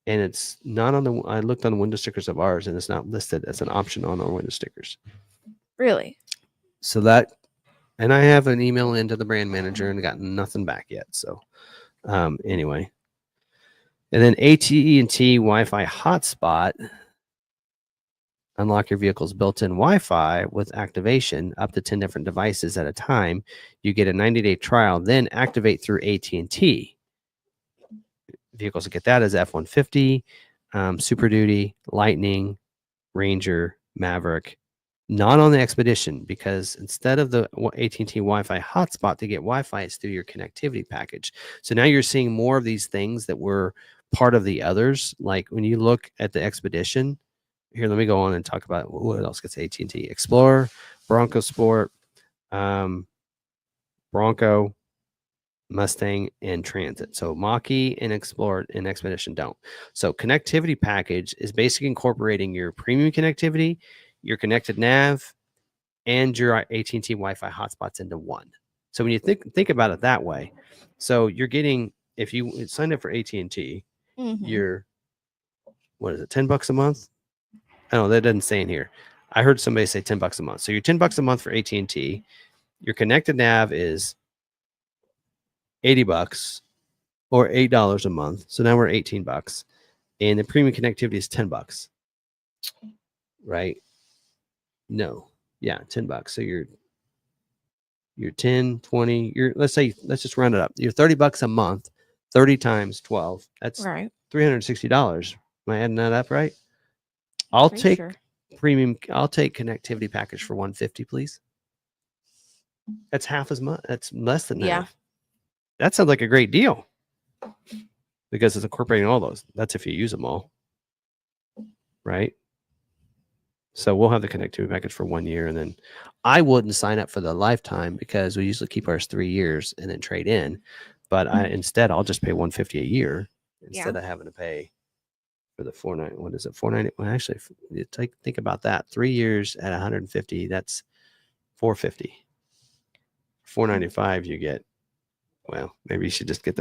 And it's not on the, I looked on the window stickers of ours and it's not listed as an option on our window stickers. Really? So that, and I have an email into the brand manager and got nothing back yet. So anyway, and then AT&T Wi-Fi hotspot, unlock your vehicle's built-in Wi-Fi with activation up to 10 different devices at a time. You get a 90-day trial, then activate through AT&T. Vehicles that get that is F-150, Super Duty, Lightning, Ranger, Maverick. Not on the Expedition, because instead of the AT&T Wi-Fi hotspot to get Wi-Fi, it's through your connectivity package. So now you're seeing more of these things that were part of the others. Like when you look at the Expedition, here, let me go on and talk about what else gets AT&T. Explorer, Bronco Sport, Bronco, Mustang, and Transit. So mach-e and Explorer and Expedition don't. So connectivity package is basically incorporating your premium connectivity, your connected nav, and your AT&T Wi-Fi hotspots into one. So when you think about it that way, so you're getting, if you sign up for AT&T, you're, what is it, $10 a month? Oh, that doesn't say in here. I heard somebody say $10 a month. So you're $10 a month for AT&T. Your connected nav is $80 or $8 a month. So now we're $18, and the premium connectivity is $10, right? No, yeah, $10. So you're 10, 20. Let's just round it up. You're $30 a month. 30 times 12. That's Right. $360. Am I adding that up right? I'll take premium. I'll take connectivity package for $150, please. That's half as much. That's less than that. Yeah. That sounds like a great deal because it's incorporating all those. That's if you use them all, right? So we'll have the connectivity package for 1 year, and then I wouldn't sign up for the lifetime because we usually keep ours 3 years and then trade in. But instead, I'll just pay $150 a year instead of having to pay for the $490. What is it? $490. Well, actually, think about that. 3 years at $150. That's $450. $495. You get. Well, maybe you should just get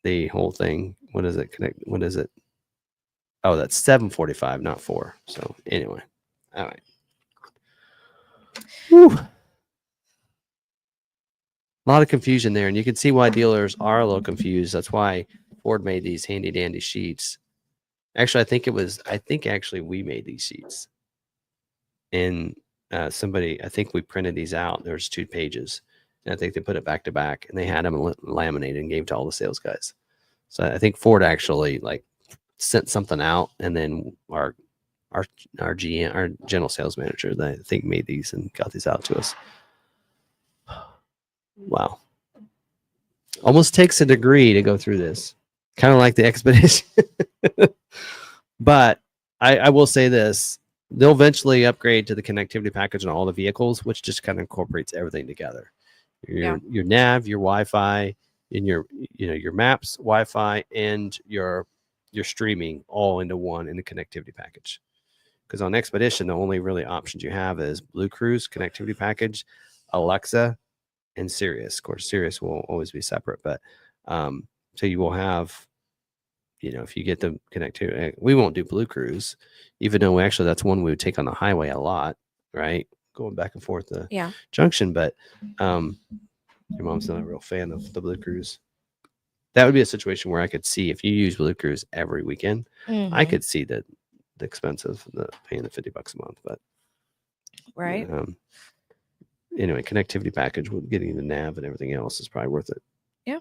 the whole thing. What is it? What is it? Oh, that's $745, not $4. So anyway, all right. Whew. A lot of confusion there, and you can see why dealers are a little confused. That's why Ford made these handy dandy sheets. Actually, I think we made these sheets, and I think we printed these out. There's 2 pages, and I think they put it back to back, and they had them laminated and gave to all the sales guys. So I think Ford actually sent something out, and then our GM, our general sales manager, I think made these and got these out to us. Wow. Almost takes a degree to go through this. Kind of like the Expedition. But I will say this. They'll eventually upgrade to the connectivity package on all the vehicles, which just kind of incorporates everything together. Your nav, your Wi-Fi, and your maps, Wi-Fi, and your streaming all into one in the connectivity package. Because on Expedition, the only really options you have is Blue Cruise connectivity package, Alexa, and Sirius. Of course, Sirius will always be separate, but so you will have, if you get the connectivity, we won't do Blue Cruise, even though that's one we would take on the highway a lot, right? Going back and forth the junction, but your mom's not a real fan of the Blue Cruise. That would be a situation where I could see, if you use Blue Cruise every weekend, I could see the expense of paying the $50 a month, but right. Anyway, connectivity package with getting the nav and everything else is probably worth it. Yeah.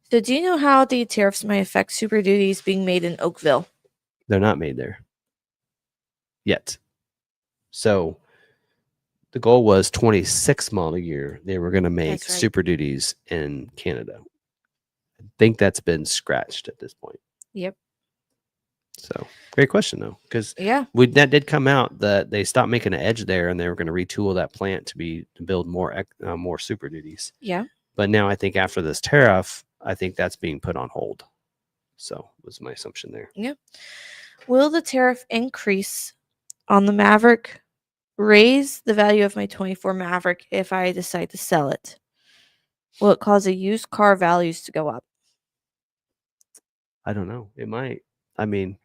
So do you know how the tariffs might affect Super Duties being made in Oakville? They're not made there yet. So the goal was 26 model year. They were going to make Super Duties in Canada. I think that's been scratched at this point. Yep. So great question though, because that did come out that they stopped making an Edge there, and they were going to retool that plant to build more Super Duties. Yeah. But now I think after this tariff, I think that's being put on hold. So was my assumption there. Yeah. Will the tariff increase on the Maverick, raise the value of my 24 Maverick if I decide to sell it? Will it cause the used car values to go up? I don't know. It might. I mean,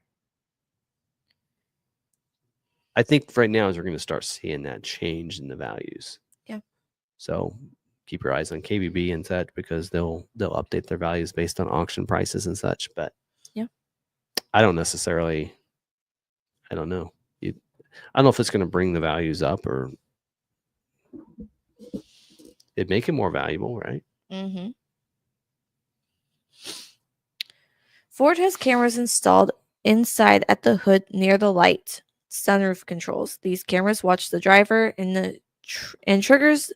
I think right now is we're going to start seeing that change in the values. Yeah. So keep your eyes on KBB and such because they'll update their values based on auction prices and such. But Yeah. I don't necessarily. I don't know. I don't know if it's going to bring the values up or it make it more valuable, right? Mm-hmm. Ford has cameras installed inside at the hood near the light sunroof controls. These cameras watch the driver and triggers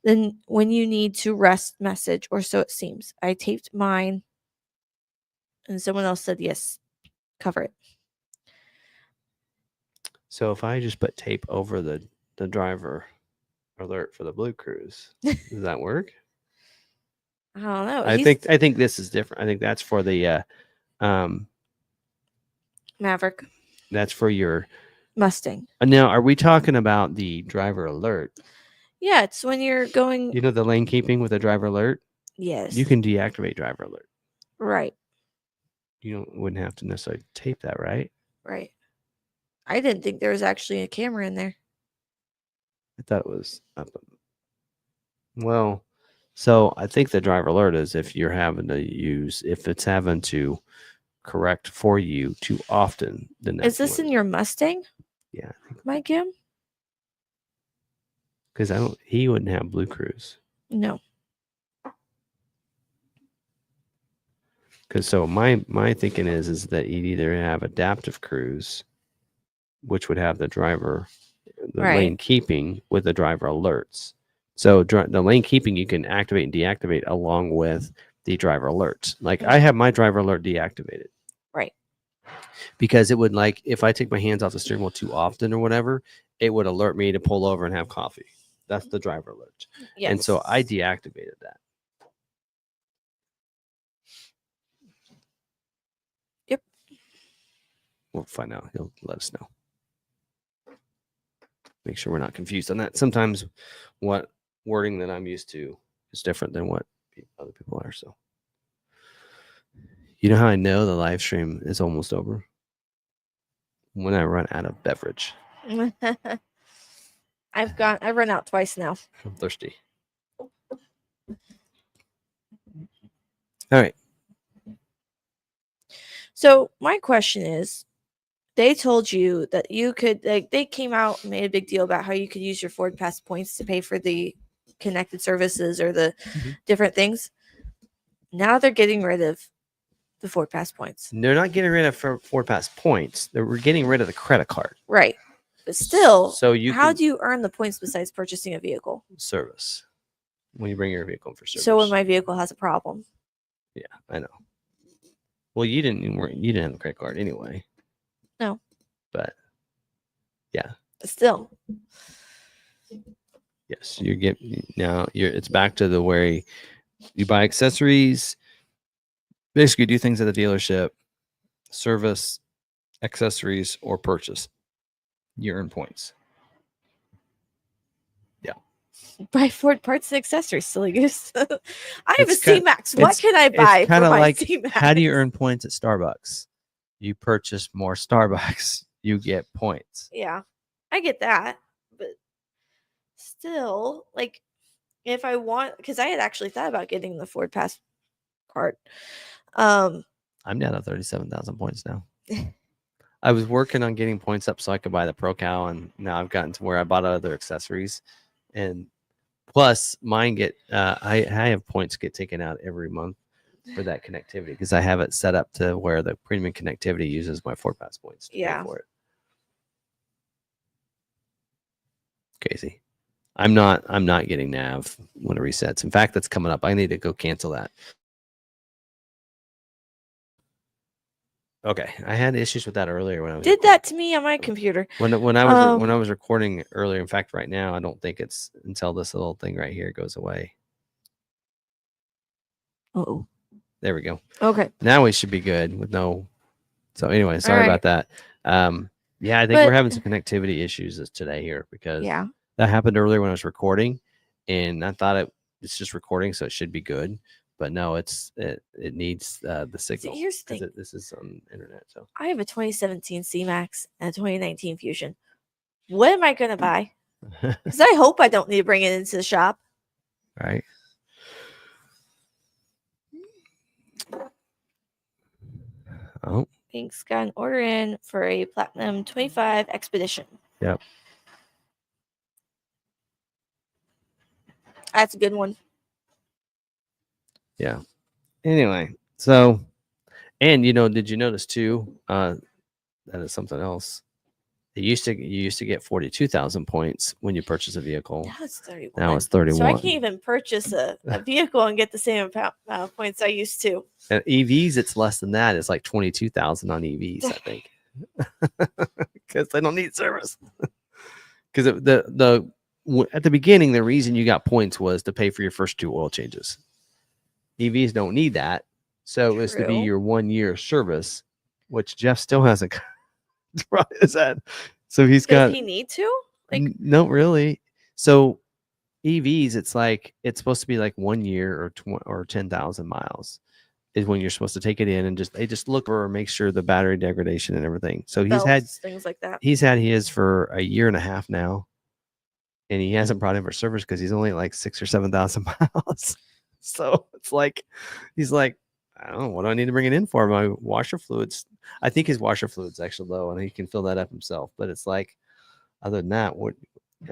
then when you need to rest message, or so it seems. I taped mine, and someone else said yes, cover it. So if I just put tape over the driver alert for the Blue Cruise, does that work? I don't know. I think this is different. I think that's for the Maverick that's for your Mustang. now. Are we talking about the driver alert? Yeah, it's when you're going. You know the lane keeping with a driver alert. Yes, You can deactivate driver alert. Right. You wouldn't have to necessarily tape that, right? Right. I didn't think there was actually a camera in there. I thought it was up. Well, so I think the driver alert is if you're having to if it's having to correct for you too often, then that's Is this in your Mustang? Yeah, Mike Kim? because he wouldn't have Blue Cruise. No. Because so my thinking is that you'd either have adaptive cruise, which would have the driver, the Right. lane keeping with the driver alerts. So the lane keeping you can activate and deactivate along with the driver alerts. Like I have my driver alert deactivated. Right. Because it would like if I take my hands off the steering wheel too often or whatever, it would alert me to pull over and have coffee. That's the driver alert. Yes. And so I deactivated that. Yep. We'll find out. He'll let us know. Make sure we're not confused on that. Sometimes what wording that I'm used to is different than what other people are. So, you know how I know the live stream is almost over? When I run out of beverage. I've run out twice now. I'm thirsty. All right. So my question is, they told you that you could, like, they came out and made a big deal about how you could use your Ford Pass points to pay for the connected services or the different things. Now they're getting rid of the Ford Pass points. They're not getting rid of Ford Pass points. We're getting rid of the credit card. Right. But still, so how do you earn the points besides purchasing a vehicle? Service. When you bring your vehicle for service. So when my vehicle has a problem. Yeah, I know. Well, you didn't have a credit card anyway. No. But yeah. But still. Yes, it's back to the where you buy accessories, basically do things at the dealership, service, accessories, or purchase. You earn points. Yeah. Buy Ford parts and accessories, silly goose. I have a C-Max. What can I buy for my like, C-Max? How do you earn points at Starbucks? You purchase more Starbucks, you get points. Yeah, I get that. But still, like, if I want, because I had actually thought about getting the Ford Pass card. I'm down to 37,000 points now. I was working on getting points up so I could buy the Pro Cow, and now I've gotten to where I bought other accessories, and plus mine get I have points get taken out every month for that connectivity because I have it set up to where the premium connectivity uses my Ford Pass points to pay for it. Crazy. I'm not getting nav when it resets. In fact, that's coming up. I need to go cancel that. Okay, I had issues with that earlier when I was did that to me on my computer. When I was recording earlier. In fact, right now I don't think it's until this little thing right here goes away. Oh, there we go. Okay, now we should be good with no. So anyway, sorry about that. Yeah, I think But- we're having some connectivity issues today here because Yeah. that happened earlier when I was recording, and I thought it's just recording, so it should be good. But no, it needs the signal. here's the 'cause thing. this is on internet, so I have a 2017 C-Max and a 2019 Fusion. What am I going to buy? Because I hope I don't need to bring it into the shop. right. Oh, Thanks. Got an order in for a Platinum 25 Expedition. Yep. That's a good one. yeah. Anyway, so and did you notice too? That is something else. You used to get 42,000 points when you purchase a vehicle. Now it's 31. Now it's 31. So I can't even purchase a vehicle and get the same amount of points I used to. And EVs, it's less than that. It's like 22,000 on EVs, I think, because they don't need service. Because at the beginning, the reason you got points was to pay for your first 2 oil changes. EVs don't need that, so it was to be True. your 1 year service, which Jeff still hasn't. Is that so? He's got. Does he need to? Like, No, really. So EVs, it's supposed to be like 1 year or 10,000 miles is when you're supposed to take it in and they just look for make sure the battery degradation and everything. So belts, things like that. he's had his for a year and a half now, and he hasn't brought in for service because he's only like 6,000 or 7,000 miles. So it's like he's like, I don't know, what do I need to bring it in for? My washer fluids. I think his washer fluid's actually low, and he can fill that up himself. But it's like, other than that, what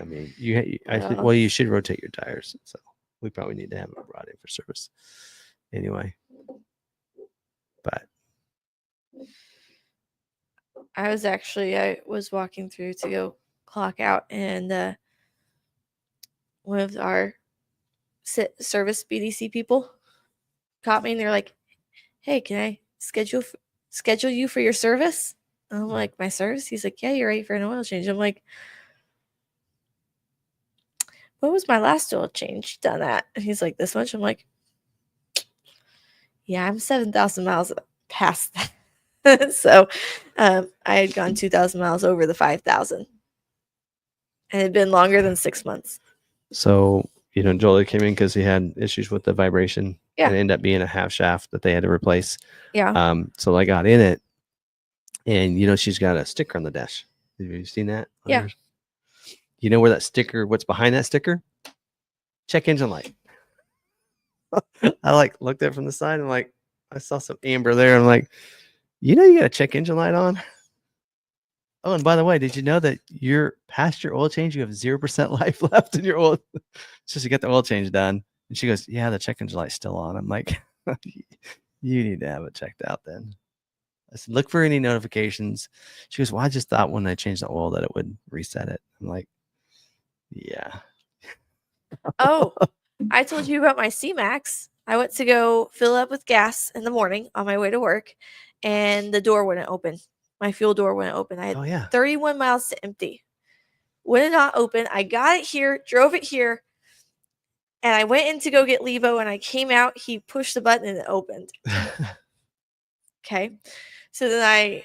I mean, well, you should rotate your tires. So we probably need to have it brought in for service anyway. But I was walking through to go clock out, and one of our service BDC people caught me, and they're like, "Hey, can I schedule you for your service?" And I'm like, "My service?" He's like, "Yeah, you're right for an oil change." I'm like, "What was my last oil change done at?" And he's like, "This much." I'm like, "Yeah, I'm 7,000 miles past that." So I had gone 2,000 miles over the 5,000, and it had been longer than 6 months. so Joel came in because he had issues with the vibration. Yeah. And it ended up being a half shaft that they had to replace. Yeah. So I got in it, and she's got a sticker on the dash. Have you seen that? Yeah. Hers? You know where that sticker? What's behind that sticker? Check engine light. I looked at it from the side and I saw some amber there. I'm like, you got a check engine light on. Oh, and by the way, did you know that you're past your oil change? You have 0% life left in your oil. So you got the oil change done. And she goes, yeah, the check engine light's still on. I'm like, you need to have it checked out then. I said, look for any notifications. She goes, well, I just thought when I changed the oil that it would reset it. I'm like, yeah. Oh, I told you about my C-Max. I went to go fill up with gas in the morning on my way to work, and the door wouldn't open. My fuel door wouldn't open. I had 31 miles to empty. Would not open. I got it here, drove it here, and I went in to go get Levo, and I came out. He pushed the button, and it opened. Okay. So then I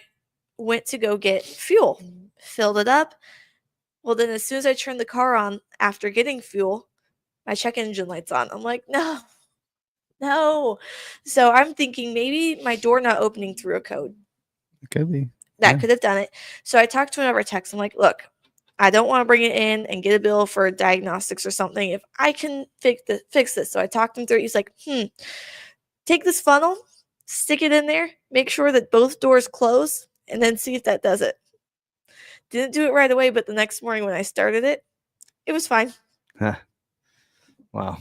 went to go get fuel, filled it up. Well, then as soon as I turned the car on after getting fuel, my check engine light's on. I'm like, no. So I'm thinking maybe my door not opening through a code. It could be. That could have done it. So I talked to one of our techs. I'm like, look, I don't want to bring it in and get a bill for diagnostics or something if I can fix this. So I talked him through it. He's like, take this funnel, stick it in there, make sure that both doors close, and then see if that does it. Didn't do it right away, but the next morning when I started it, it was fine. Huh. Wow.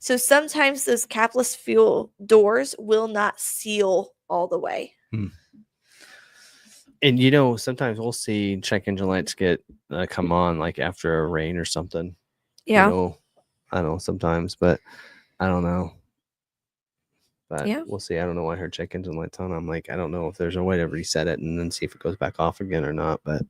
So sometimes those capless fuel doors will not seal all the way. And sometimes we'll see check engine lights get come on after a rain or something. Yeah. I don't know sometimes, but I don't know. But Yeah. we'll see. I don't know why her check engine light's on. I'm like, I don't know if there's a way to reset it and then see if it goes back off again or not. But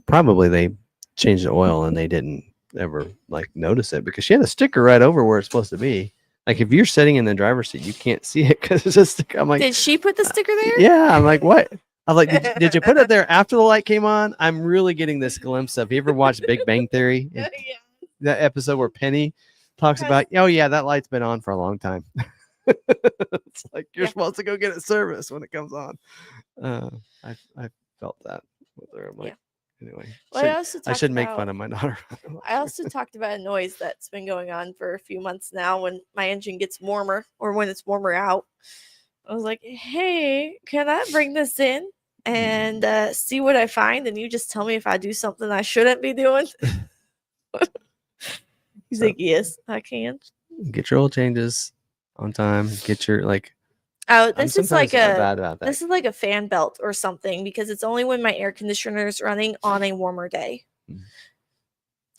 probably they changed the oil and they didn't ever notice it because she had a sticker right over where it's supposed to be. If you're sitting in the driver's seat, you can't see it because it's a sticker. I'm like, did she put the sticker there? Yeah. I'm like, what? I'm like, did you put it there after the light came on? I'm really getting this glimpse of. You ever watched Big Bang Theory? Yeah. That episode where Penny talks about, oh yeah, that light's been on for a long time. It's like you're Yeah. supposed to go get it serviced when it comes on. I felt that with her. I'm like, anyway, Well, I should make fun of my daughter. I also talked about a noise that's been going on for a few months now when my engine gets warmer or when it's warmer out. I was like, hey, can I bring this in and see what I find? And you just tell me if I do something I shouldn't be doing. He's like, yes, I can. Get your oil changes on time. Get your Oh, this is like bad about that. this is like a fan belt or something because it's only when my air conditioner is running on a warmer day.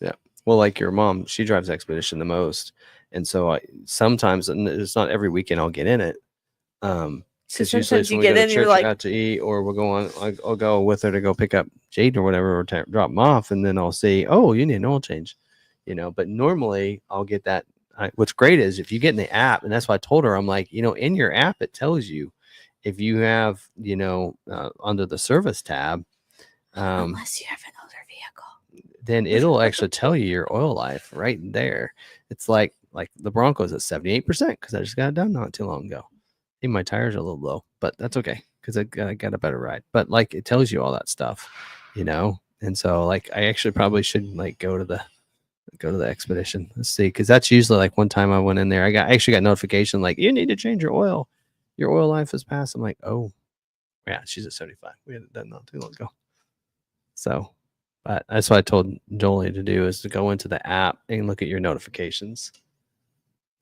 Yeah. Well, like your mom, she drives Expedition the most. And so sometimes, and it's not every weekend I'll get in it. Because usually it's when we go to church or out to eat, or we'll go on. I'll go with her to go pick up Jade or whatever, or drop them off, and then I'll say, "Oh, you need an oil change," But normally I'll get that. What's great is if you get in the app, and that's why I told her, I'm like, in your app it tells you if you have, under the service tab, unless you have an older vehicle, then it'll actually tell you your oil life right there. It's like the Bronco's at 78% because I just got it done not too long ago. Even my tires are a little low, but that's okay because I got a better ride. But it tells you all that stuff, And so I actually probably should go to the Expedition. Let's see, because that's usually one time I went in there. I actually got notification you need to change your oil. Your oil life has passed. I'm like, oh, yeah, she's at 75. We had it done not too long ago. So, but that's what I told Jolie to do is to go into the app and look at your notifications.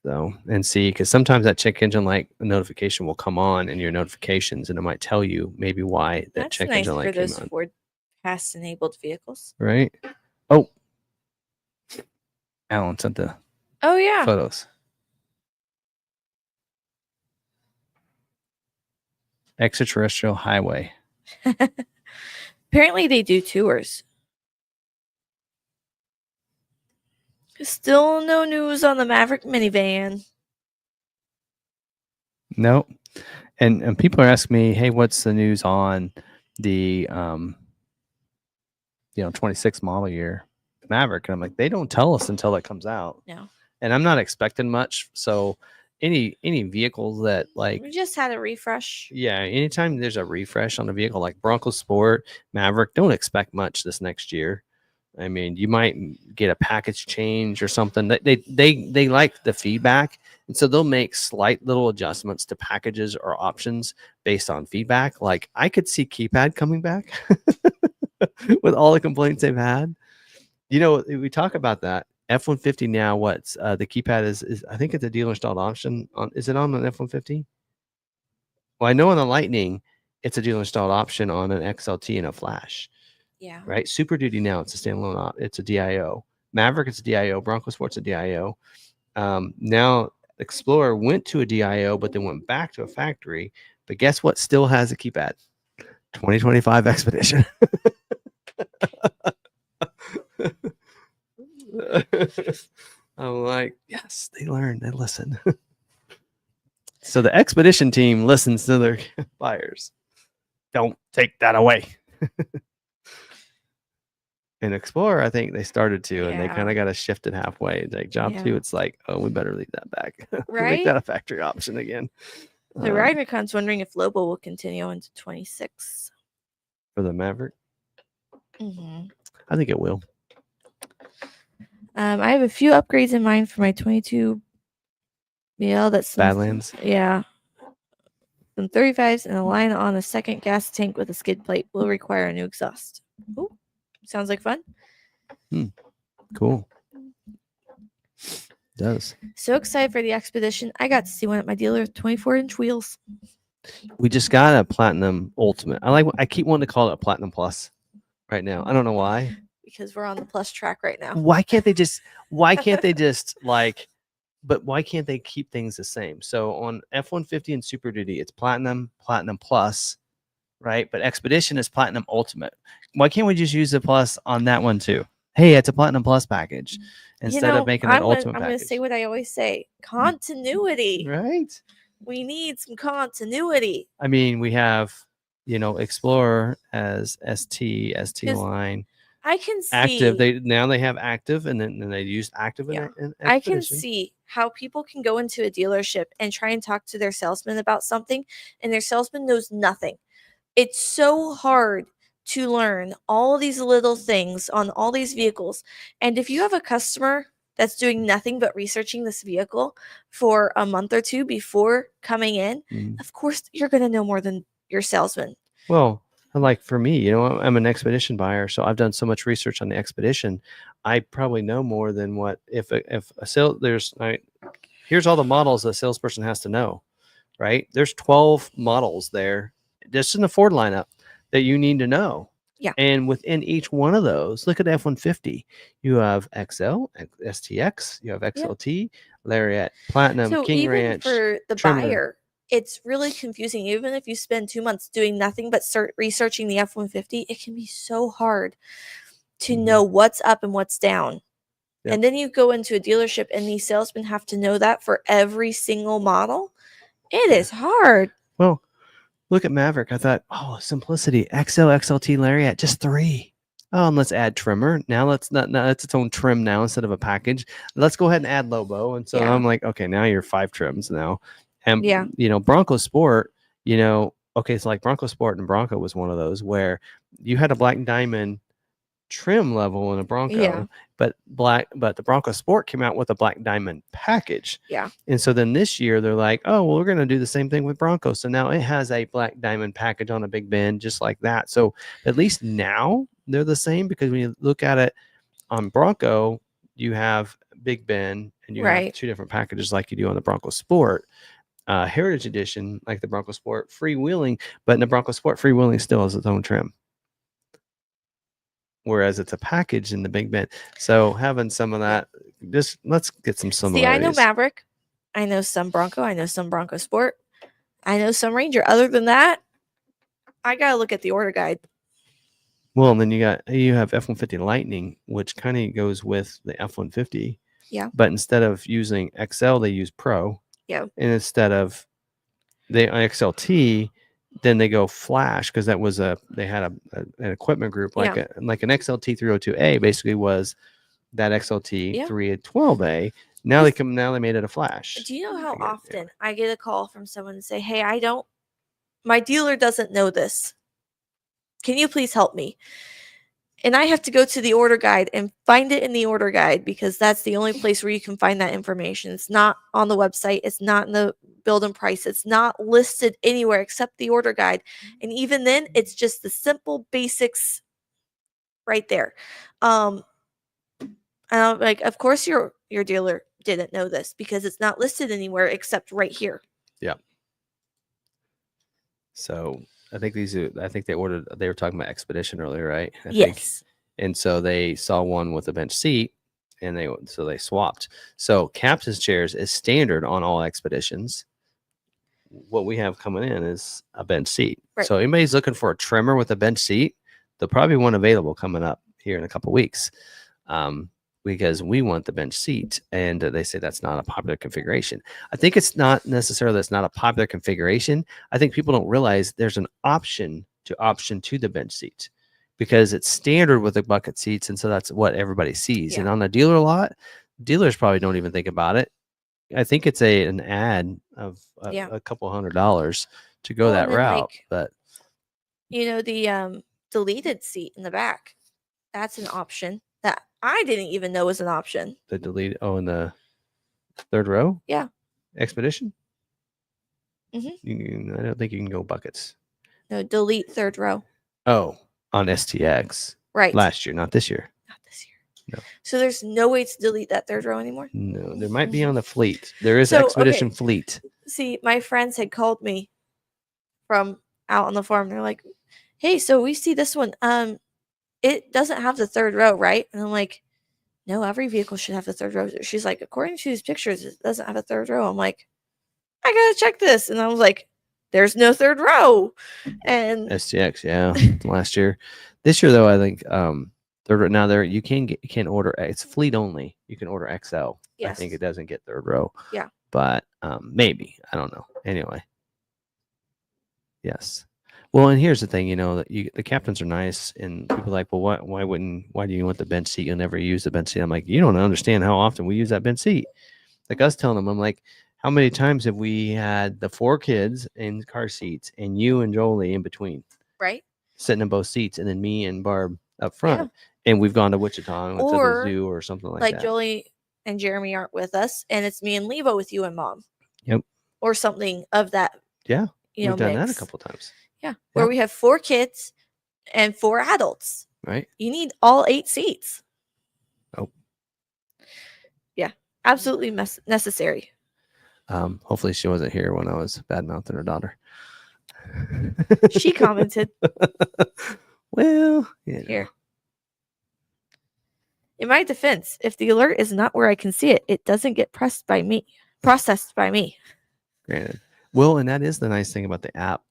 So, and see, because sometimes that check engine notification will come on in your notifications, and it might tell you maybe why that that's check nice engine light for those came on. Ford Pass enabled vehicles, right? Oh, Alan sent the photos. Extraterrestrial highway. Apparently they do tours. Still no news on the Maverick minivan. Nope. And people are asking me, hey, what's the news on the 26 model year Maverick? And I'm like, they don't tell us until it comes out. No. And I'm not expecting much. So any vehicles that we just had a refresh. Yeah, anytime there's a refresh on a vehicle like Bronco Sport, Maverick, don't expect much this next year. I mean, you might get a package change or something. They like the feedback, and so they'll make slight little adjustments to packages or options based on feedback. I could see keypad coming back with all the complaints they've had. We talk about that. F-150 now, what's the keypad is I think it's a dealer installed option. Is it on an F-150? Well, I know on the Lightning, it's a dealer installed option on an XLT and a Flash. Yeah. Right. Super Duty now it's a standalone. It's a DIO. Maverick it's a DIO. Bronco Sport's a DIO. Now Explorer went to a DIO, but then went back to a factory. But guess what? Still has a keypad. 2025 Expedition. I'm like, yes, they learn, they listen. So the Expedition team listens to their buyers. Don't take that away. And Explorer, I think they started to, and they kind of got to shift it halfway. Job 2, it's like, oh, we better leave that back. Right? Make that a factory option again. The Rydercon's wondering if Lobo will continue into 26 for the Maverick. Mm-hmm. I think it will. I have a few upgrades in mind for my 22 BL. That's Badlands. Yeah. Some 35s and a line on a second gas tank with a skid plate will require a new exhaust. Ooh, sounds like fun. Cool. Does. So excited for the Expedition. I got to see one at my dealer with 24-inch wheels. We just got a Platinum Ultimate. I keep wanting to call it a Platinum Plus right now. I don't know why. Because we're on the plus track right now. Why can't they just but why can't they keep things the same? So on F-150 and Super Duty, it's Platinum, Platinum Plus, right? But Expedition is Platinum Ultimate. Why can't we just use the Plus on that one too? Hey, it's a Platinum Plus package instead of making an Ultimate package. I'm going to say what I always say. Continuity. Right? We need some continuity. I mean, we have, Explorer as ST 'Cause line. I can see Active. They have active, and then they used active Yeah. in I can Expedition. see how people can go into a dealership and try and talk to their salesman about something, and their salesman knows nothing. It's so hard to learn all these little things on all these vehicles. And if you have a customer that's doing nothing but researching this vehicle for a month or two before coming in, Mhm. of course you're going to know more than your salesman. Well, like for me, I'm an Expedition buyer, so I've done so much research on the Expedition. I probably know more than what if a sale here's all the models a salesperson has to know, right? There's 12 models there just in the Ford lineup that you need to know. Yeah. And within each one of those, look at the F-150. You have XL, STX, you have XLT, Lariat, Platinum, So King even Ranch. for the Trimmer. buyer, it's really confusing. Even if you spend 2 months doing nothing but researching the F-150, it can be so hard to Mhm. know what's up and what's down. Yep. And then you go into a dealership and these salesmen have to know that for every single model. It is hard. Well, look at Maverick. I thought, oh, simplicity. XL, XLT, Lariat, just 3. Oh, and let's add trimmer. Now it's its own trim now instead of a package. Let's go ahead and add Lobo. And so Yeah. I'm like, okay, now you're 5 trims now. And Yeah. Bronco Sport, okay, so like Bronco Sport and Bronco was one of those where you had a black diamond trim level in a Bronco, Yeah. but the Bronco Sport came out with a black diamond package. Yeah. And so then this year they're like, oh, well, we're going to do the same thing with Bronco. So now it has a black diamond package on a Big Bend, just like that. So at least now they're the same, because when you look at it on Bronco, you have Big Bend and you have Right. 2 different packages like you do on the Bronco Sport. Heritage Edition, like the Bronco Sport, freewheeling, but in the Bronco Sport, freewheeling still has its own trim, whereas it's a package in the Big Bend. So having some of that, just let's get some See, I know similarities. Maverick. I know some Bronco. I know some Bronco Sport. I know some Ranger. Other than that, I got to look at the order guide. Well, and then you have F-150 Lightning, which kind of goes with the F-150. Yeah. But instead of using XL, they use Pro. Yeah. And instead of the XLT, then they go Flash, because that was they had an equipment group like Yeah. like an XLT 302A basically was that XLT Yeah. 312A. Now they made it a Flash. Do you know how Again, yeah. often I get a call from someone and say, hey, my dealer doesn't know this. Can you please help me? And I have to go to the order guide and find it in the order guide, because that's the only place where you can find that information. It's not on the website. It's not in the build and price. It's not listed anywhere except the order guide. And even then, it's just the simple basics right there. And I'm like, of course your dealer didn't know this, because it's not listed anywhere except right here. Yeah. So I think they were talking about Expedition earlier, right? I think. Yes. And so they saw one with a bench seat, and they swapped. So captain's chairs is standard on all Expeditions. What we have coming in is a bench seat. Right. So anybody's looking for a trimmer with a bench seat, there'll probably be one available coming up here in a couple weeks, because we want the bench seat, and they say that's not a popular configuration. I think it's not necessarily that's not a popular configuration. I think people don't realize there's an option to the bench seat, because it's standard with the bucket seats, and so that's what everybody sees. Yeah. And on a dealer lot, dealers probably don't even think about it. I think it's an ad of a couple $100 to go that route. But the deleted seat in the back, that's an option that I didn't even know was an option. the delete in the third row, Yeah. Expedition. Mhm. I don't think you can go buckets. No, delete third row. Oh, on STX. Right. Last year, not this year. Not this year. No. So there's no way to delete that third row anymore? No, there might be on the fleet. There is So, Expedition okay. fleet. See, my friends had called me from out on the farm. They're like, hey, so we see this one. It doesn't have the third row, right? And I'm like, no, every vehicle should have the third row. She's like, according to these pictures, it doesn't have a third row. I'm like, I gotta check this. And I was like, there's no third row. And STX, yeah, last year. This year, though, I think third now there you can order. It's fleet only. You can order XL. Yes. I think it doesn't get third row. Yeah. But maybe, I don't know. Anyway, yes. Well, and here's the thing, that the captains are nice, and people are like, well, why do you want the bench seat? You'll never use the bench seat. I'm like, you don't understand how often we use that bench seat. Like us telling them, I'm like, how many times have we had the 4 kids in car seats and you and Jolie in between, Right. sitting in both seats, and then me and Barb up Yeah. front, and we've gone to Wichita and went to the Or, zoo or something like Like that. Jolie and Jeremy aren't with us, and it's me and Levo with you and Mom. Yep. Or something of that. Yeah. We've done that a mix. couple times. Yeah. Where we have 4 kids and 4 adults. Right. You need all 8 seats. Oh. Yeah. Absolutely necessary. Hopefully she wasn't here when I was bad mouthing her daughter. She commented. Well, Here. In my defense, if the alert is not where I can see it, it doesn't get processed by me. Granted. Well, and that is the nice thing about the app,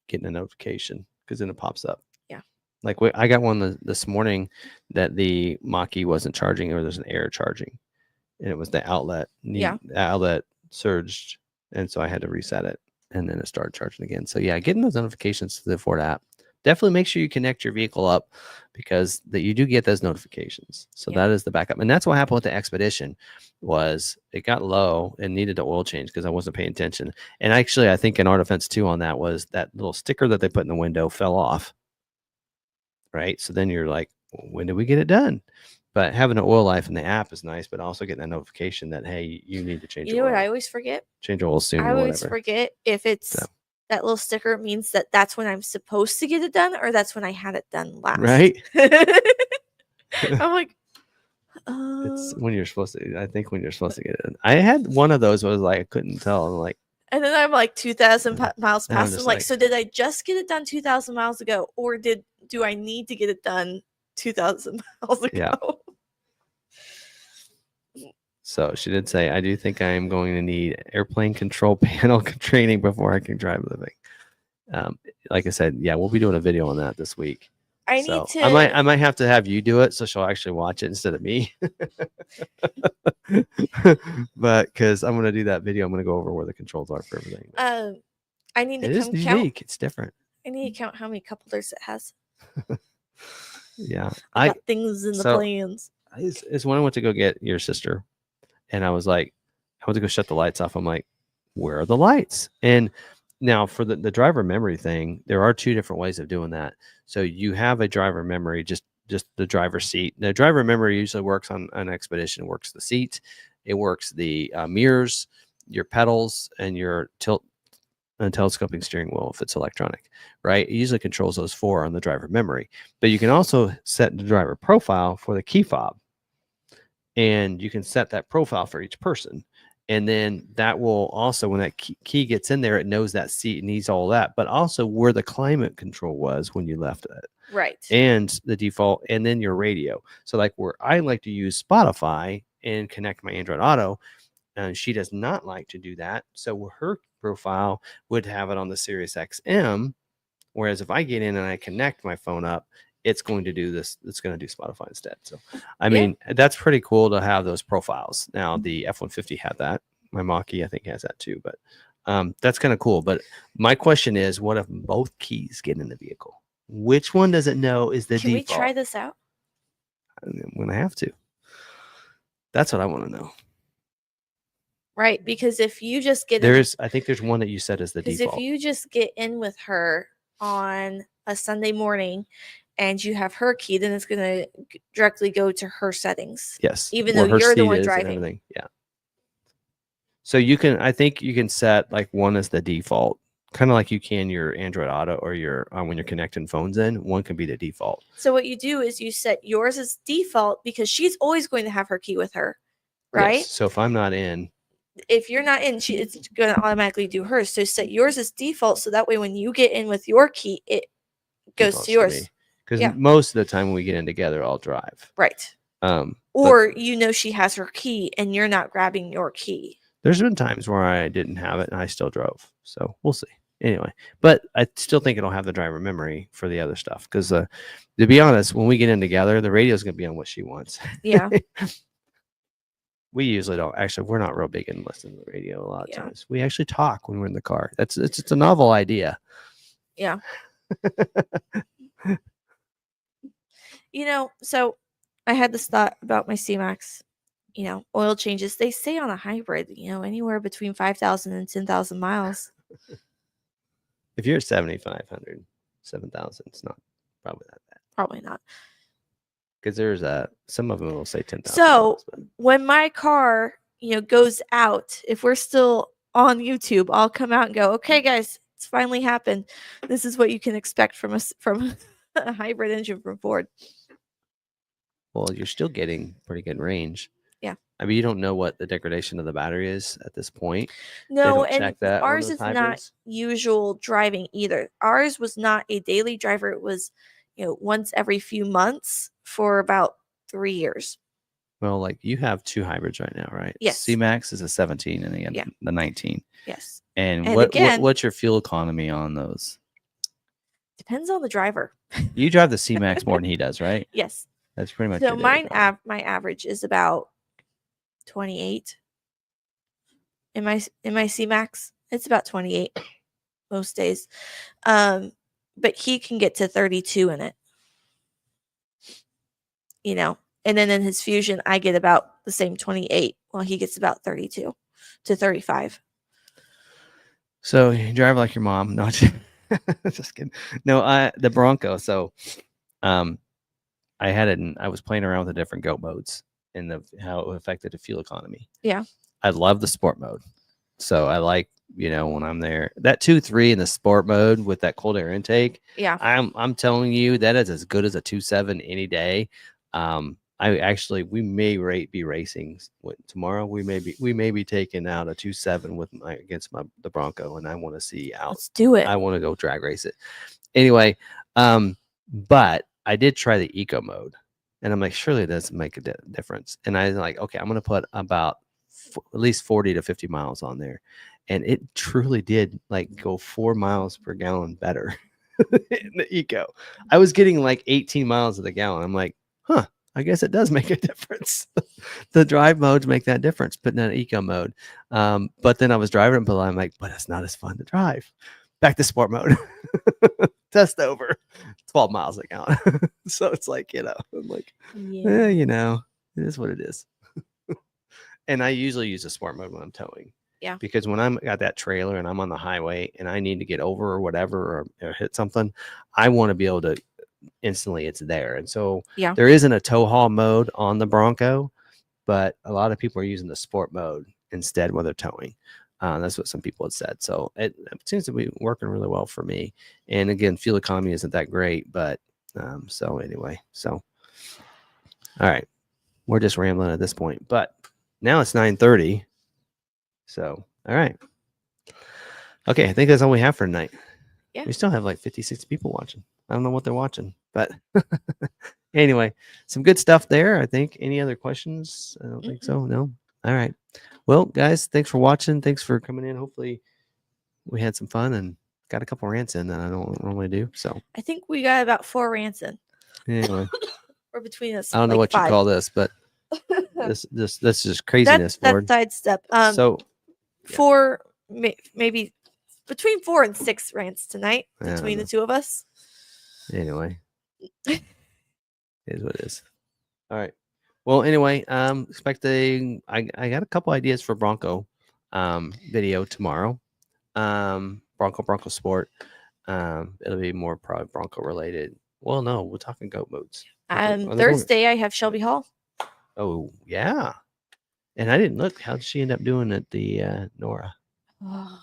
getting a notification, because then it pops up. Yeah. Like I got one this morning that the mach-e wasn't charging, or there's an error charging, and it was the outlet. The outlet surged, and so I had to reset it, and then it started charging again. So yeah, getting those notifications to the Ford app. Definitely make sure you connect your vehicle up, because you do get those notifications. So that is the backup. And that's what happened with the Expedition, was it got low and needed an oil change because I wasn't paying attention. And actually, I think in our defense too on that was that little sticker that they put in the window fell off. Right. So then you're like, when did we get it done? But having an oil life in the app is nice, but also getting a notification that, hey, you need to change You know what I always forget? Change oil soon. I always forget if it's that little sticker means that's when I'm supposed to get it done, or that's when I had it done last. Right. I'm like, it's when you're supposed to. I think when you're supposed to get it done. I had one of those was like I couldn't tell. I'm like, and then I'm like 2,000 miles I'm past. just I'm like, like- so did I just get it done 2,000 miles ago, or do I need to get it done 2,000 miles ago? Yeah. So she did say, I do think I am going to need airplane control panel training before I can drive the thing. Like I said, yeah, we'll be doing a video on that this week. I So need to. I might have to have you do it, so she'll actually watch it instead of me. But because I'm going to do that video, I'm going to go over where the controls are for everything. I need to It is unique. It's different. I need to count how many cup holders it has. Yeah, I got things in the plans. It's when I went to go get your sister, and I was like, I went to go shut the lights off. I'm like, where are the lights? And now for the driver memory thing, there are 2 different ways of doing that. So you have a driver memory, just the driver's seat. The driver memory usually works on an Expedition. It works the seat, it works the mirrors, your pedals, and your tilt and telescoping steering wheel if it's electronic, right? It usually controls those 4 on the driver memory. But you can also set the driver profile for the key fob, and you can set that profile for each person. And then that will also, when that key gets in there, it knows that seat needs all that, but also where the climate control was when you left it. Right. And the default, and then your radio. So like where I like to use Spotify and connect my Android Auto, and she does not like to do that. So her profile would have it on the Sirius XM. Whereas if I get in and I connect my phone up, it's going to do this. It's going to do Spotify instead. So, I mean, that's pretty cool to have those profiles. Now, the F-150 had that. My mach-e, I think, has that too. But that's kind of cool. But my question is, what if both keys get in the vehicle? Which one does it know is the default? Can we try this out? I'm going to have to. That's what I want to know. Right, because if you just get I think there's one that you said is the default. Because if you just get in with her on a Sunday morning and you have her key, then it's going to directly go to her settings. Yes. Even though you're the one driving. Yeah. So I think you can set like one as the default, kind of like you can your Android Auto or your when you're connecting phones in, one can be the default. So what you do is you set yours as default because she's always going to have her key with her, right? Yes. So if I'm not in. If you're not in, it's going to automatically do hers. So set yours as default, so that way when you get in with your key, it goes to yours. Because most of the time when we get in together, I'll drive. Right. Or she has her key and you're not grabbing your key. There's been times where I didn't have it and I still drove. So we'll see. Anyway, but I still think it'll have the driver memory for the other stuff. Because to be honest, when we get in together, the radio is going to be on what she wants. Yeah. We usually don't. Actually, we're not real big in listening to the radio a lot of times. We actually talk when we're in the car. It's a novel idea. Yeah. So I had this thought about my C-Max. Oil changes, they stay on a hybrid, anywhere between 5,000 and 10,000 miles. If you're 7,500, 7,000, it's not probably that bad. Probably not. Because there's some of them will say 10,000. So when my car, goes out, if we're still on YouTube, I'll come out and go, okay, guys, it's finally happened. This is what you can expect from us from a hybrid engine from Ford. Well, you're still getting pretty good range. Yeah. I mean, you don't know what the degradation of the battery is at this point. No, don't and check that on ours those is not hybrids? usual driving either. Ours was not a daily driver. It was, once every few months for about 3 years. Well, like you have two hybrids right now, right? Yes. C-Max is a 17 and again Yeah. the 19. Yes. And And again- what's your fuel economy on those? Depends on the driver. You drive the C-Max more than he does, right? Yes. That's pretty much So your daily drive. my average is about 28. In my C-Max, it's about 28 most days. But he can get to 32 in it. And then in his Fusion, I get about the same 28, while he gets about 32 to 35. So you drive like your mom. No, just kidding. No, the Bronco. So, I had it, and I was playing around with the different goat modes and how it affected the fuel economy. Yeah. I love the sport mode. So I like, when I'm there, that 2.3 in the sport mode with that cold air intake. Yeah. I'm telling you, that is as good as a 2.7 any day. We may be racing tomorrow. We may be taking out a 2.7 against the Bronco, and I want to see out. Let's do it. I want to go drag race it. Anyway, but I did try the eco mode, and I'm like, surely it doesn't make a difference. And I was like, okay, I'm going to put about at least 40 to 50 miles on there, and it truly did go 4 miles per gallon better in the eco. I was getting like 18 miles of the gallon. I'm like, huh, I guess it does make a difference. The drive modes make that difference, putting in eco mode. But then I was driving it, but I'm like, but it's not as fun to drive. Back to sport mode. Test over. 12 miles a gallon. So it's like, I'm like, Yeah. it is what it is. And I usually use the sport mode when I'm towing. Yeah. Because when I'm got that trailer and I'm on the highway and I need to get over or whatever or hit something, I want to be able to instantly it's there. And so Yeah. there isn't a tow haul mode on the Bronco, but a lot of people are using the sport mode instead when they're towing. That's what some people had said. So it seems to be working really well for me. And again, fuel economy isn't that great, but so anyway, all right, we're just rambling at this point, but now it's 9:30. So, all right. Okay. I think that's all we have for tonight. Yeah. We still have like 56 people watching. I don't know what they're watching, but anyway, some good stuff there. I think. Any other questions? I don't think so. No. All right. Well, guys, thanks for watching. Thanks for coming in. Hopefully we had some fun and got a couple rants in that I don't normally do. So I think we got about 4 rants in. anyway, Or between us. I don't know what 5. you call this, but this just craziness, that's Ford. sidestep. So yeah. 4, maybe between 4 and 6 rants tonight I don't between know. the two of us. Anyway, it is what it is. All right. Well, anyway, expecting I got a couple ideas for Bronco video tomorrow. Bronco Sport. It'll be more probably Bronco related. Well, no, we're talking goat modes. Thursday I have Shelby Hall. Oh, yeah. And I didn't look. How did she end up doing at the Nora? Oh,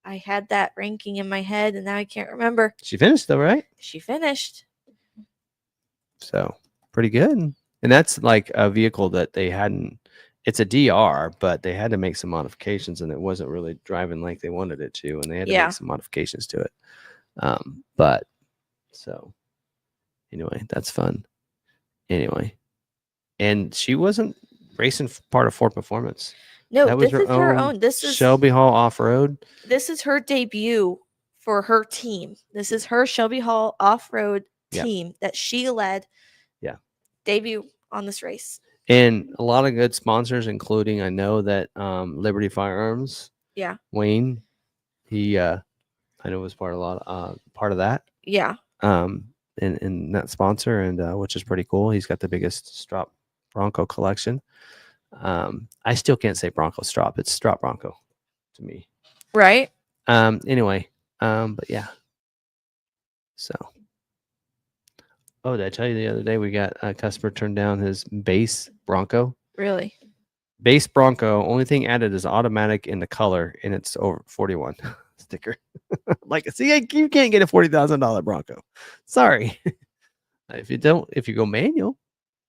I had that ranking in my head and now I can't remember. She finished though, right? She finished. So pretty good. And that's like a vehicle that they hadn't. It's a DR, but they had to make some modifications, and it wasn't really driving like they wanted it to, and they had to make some modifications to it. But so anyway, that's fun. Anyway, and she wasn't racing part of Ford Performance. No, that was this is her own. This is Shelby Hall Off Road. This is her debut for her team. This is her Shelby Hall Off Road team that she led. Yeah. Debut on this race. And a lot of good sponsors, including I know that Liberty Firearms. Yeah. Wayne, he I know was part of that. Yeah. In that sponsor, and which is pretty cool. He's got the biggest strop Bronco collection. I still can't say Bronco strop. It's strop Bronco to me. Right. Anyway, but yeah. So, oh, did I tell you the other day we got a customer turned down his base Bronco? Really. Base Bronco. Only thing added is automatic in the color, and it's over 41 sticker. Like, see, you can't get a $40,000 Bronco. Sorry. If you go manual,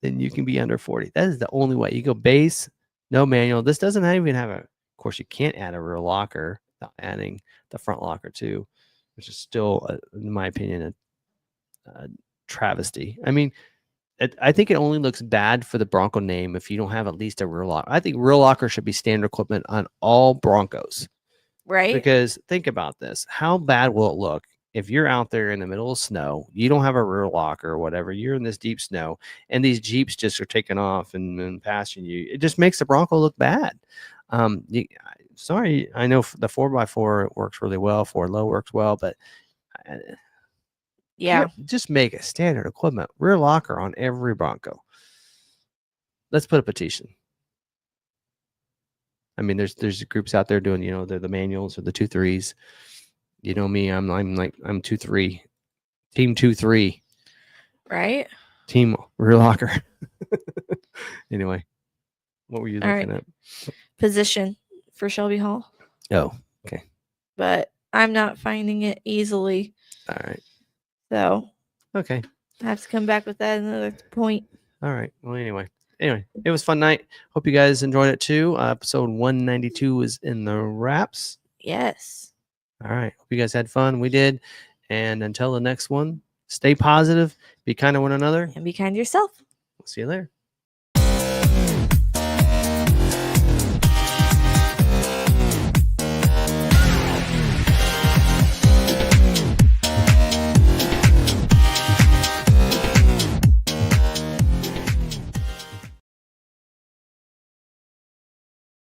then you can be under 40. That is the only way. You go base, no manual. This doesn't even have of course, you can't add a rear locker without adding the front locker too, which is still, in my opinion, a travesty. I mean, I think it only looks bad for the Bronco name if you don't have at least a rear locker. I think rear locker should be standard equipment on all Broncos. Right. Because think about this. How bad will it look if you're out there in the middle of snow, you don't have a rear locker or whatever, you're in this deep snow, and these Jeeps just are taking off and passing you? It just makes the Bronco look bad. Sorry, I know the 4x4 works really well, 4 low works well, but Yeah. just make a standard equipment rear locker on every Bronco. Let's put a petition. I mean, there's groups out there doing, they're the manuals or the 2.3s. You know me, I'm 2.3, team 2.3, Right. team rear locker. Anyway, what were you All looking right. at? Position for Shelby Hall, Oh, okay. but I'm not finding it easily. All right. So Okay. I have to come back with that another point. All right. Well, anyway, it was a fun night. Hope you guys enjoyed it too. Episode 192 is in the wraps. Yes. All right. Hope you guys had fun. We did. And until the next one, stay positive, be kind to one another. And be kind to yourself. See you later.